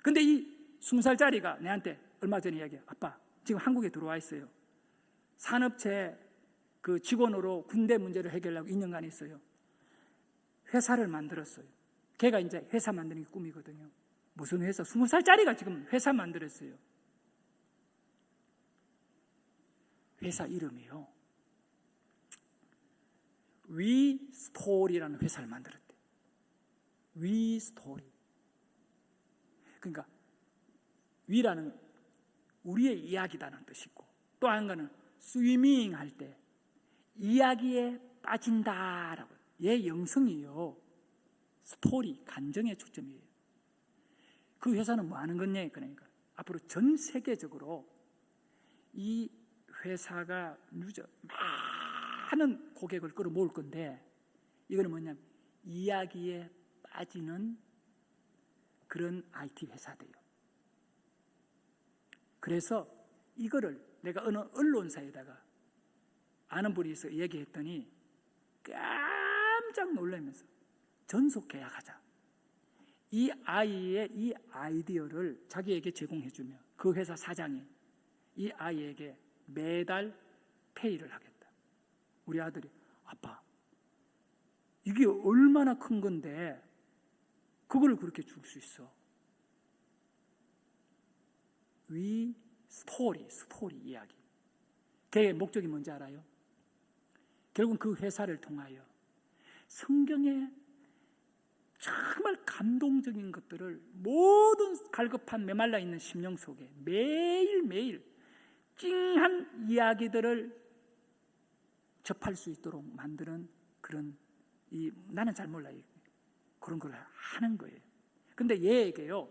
근데 이 20살짜리가 내한테 얼마 전에 이야기해. 아빠 지금 한국에 들어와 있어요. 산업체 그 직원으로 군대 문제를 해결하고 2년간 있어요. 회사를 만들었어요. 걔가 이제 회사 만드는 게 꿈이거든요. 무슨 회사? 20살짜리가 지금 회사 만들었어요. 회사 이름이요, 위스토리라는 회사를 만들었대. 위스토리. 그러니까 위라는 우리의 이야기다는 뜻이고, 또 한 거는 스위밍 할 때 이야기에 빠진다라고. 얘 영성이요, 스토리, 감정에 초점이에요. 그 회사는 뭐 하는 거냐? 그러니까 앞으로 전 세계적으로 이 회사가 많은 고객을 끌어모을 건데, 이거는 뭐냐면 이야기에 빠지는 그런 IT 회사돼요. 그래서 이거를 내가 어느 언론사에다가 아는 분이 있어 얘기했더니 깜짝 놀라면서 전속 계약하자. 이 아이의 이 아이디어를 자기에게 제공해주면 그 회사 사장이 이 아이에게 매달 페이를 하겠다. 우리 아들이, 아빠 이게 얼마나 큰 건데 그걸 그렇게 줄 수 있어. 스토리 이야기. 걔의 목적이 뭔지 알아요? 결국 그 회사를 통하여 성경에 정말 감동적인 것들을 모든 갈급한 메말라 있는 심령 속에 매일매일 찡한 이야기들을 접할 수 있도록 만드는 그런, 나는 잘 몰라요, 그런 걸 하는 거예요. 근데 얘에게요,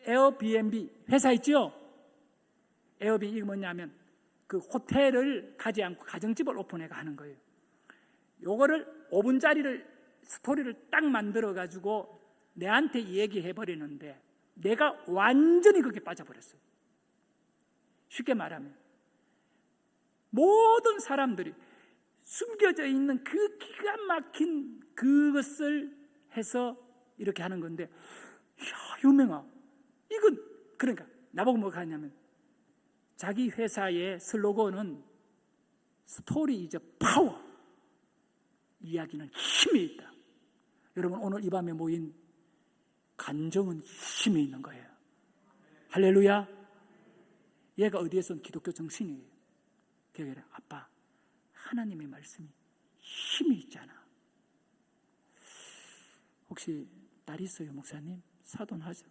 에어비앤비 회사 있죠? 에어비, 이게 뭐냐면 그 호텔을 가지 않고 가정집을 오픈해가 하는 거예요. 요거를 5분짜리를 스토리를 딱 만들어 가지고 내한테 얘기해 버리는데 내가 완전히 그게 빠져버렸어요. 쉽게 말하면 모든 사람들이 숨겨져 있는 그 기가 막힌 그것을 해서 이렇게 하는 건데, 야, 유명아, 이건 그러니까 나보고 뭐가 하냐면 자기 회사의 슬로건은 스토리 이즈 파워, 이야기는 힘이 있다. 여러분, 오늘 이 밤에 모인 간정은 힘이 있는 거예요. 할렐루야. 얘가 어디에선 기독교 정신이에요. 그래, 아빠 하나님의 말씀이 힘이 있잖아. 혹시 딸 있어요, 목사님? 사돈하죠.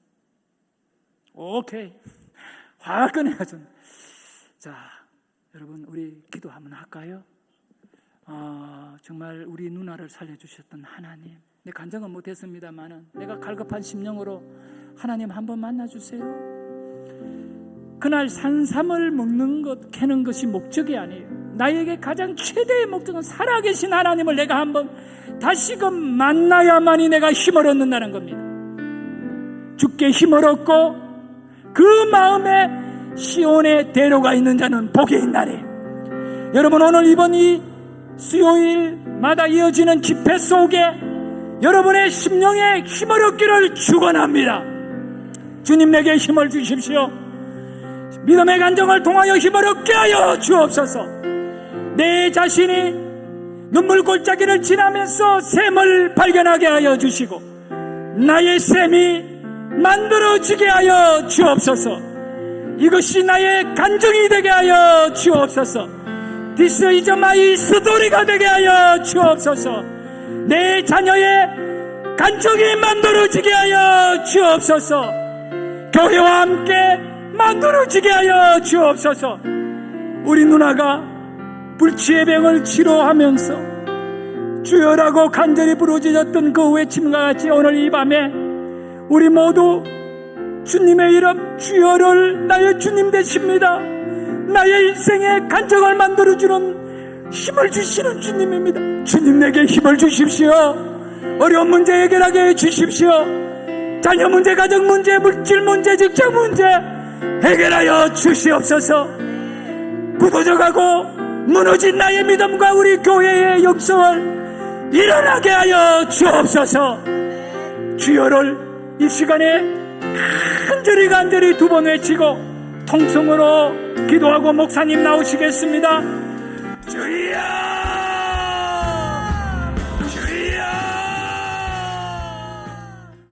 오케이, 화끈해가지고. 자, 여러분, 우리 기도 한번 할까요? 정말 우리 누나를 살려주셨던 하나님, 내 간증은 못했습니다만은 내가 갈급한 심령으로 하나님 한번 만나주세요. 그날 산삼을 먹는 것, 캐는 것이 목적이 아니에요. 나에게 가장 최대의 목적은 살아계신 하나님을 내가 한번 다시금 만나야만이 내가 힘을 얻는다는 겁니다. 주께 힘을 얻고 그 마음에 시온의 대로가 있는 자는 복이 있나니 여러분, 오늘 이번 이 수요일마다 이어지는 집회 속에 여러분의 심령에 힘을 얻기를 축원합니다. 주님, 내게 힘을 주십시오. 믿음의 간정을 통하여 힘을 얻게 하여 주옵소서. 내 자신이 눈물 골짜기를 지나면서 샘을 발견하게 하여 주시고 나의 샘이 만들어지게 하여 주옵소서. 이것이 나의 간증이 되게 하여 주옵소서. This is my story가 되게 하여 주옵소서. 내 자녀의 간증이 만들어지게 하여 주옵소서. 교회와 함께 만들어지게 하여 주옵소서. 우리 누나가 불치의 병을 치료하면서 주여라고 간절히 부르짖었던 그 외침과 같이 오늘 이 밤에 우리 모두 주님의 이름 주여를 나의 주님 되십니다. 나의 인생에 간증을 만들어주는 힘을 주시는 주님입니다. 주님, 내게 힘을 주십시오. 어려운 문제 해결하게 해주십시오. 자녀 문제, 가정 문제, 물질 문제, 직장 문제 해결하여 주시옵소서. 부도져가고 무너진 나의 믿음과 우리 교회의 영성을 일어나게 하여 주옵소서. 주여를 이 시간에 간절히 두 번 외치고 통성으로 기도하고 목사님 나오시겠습니다.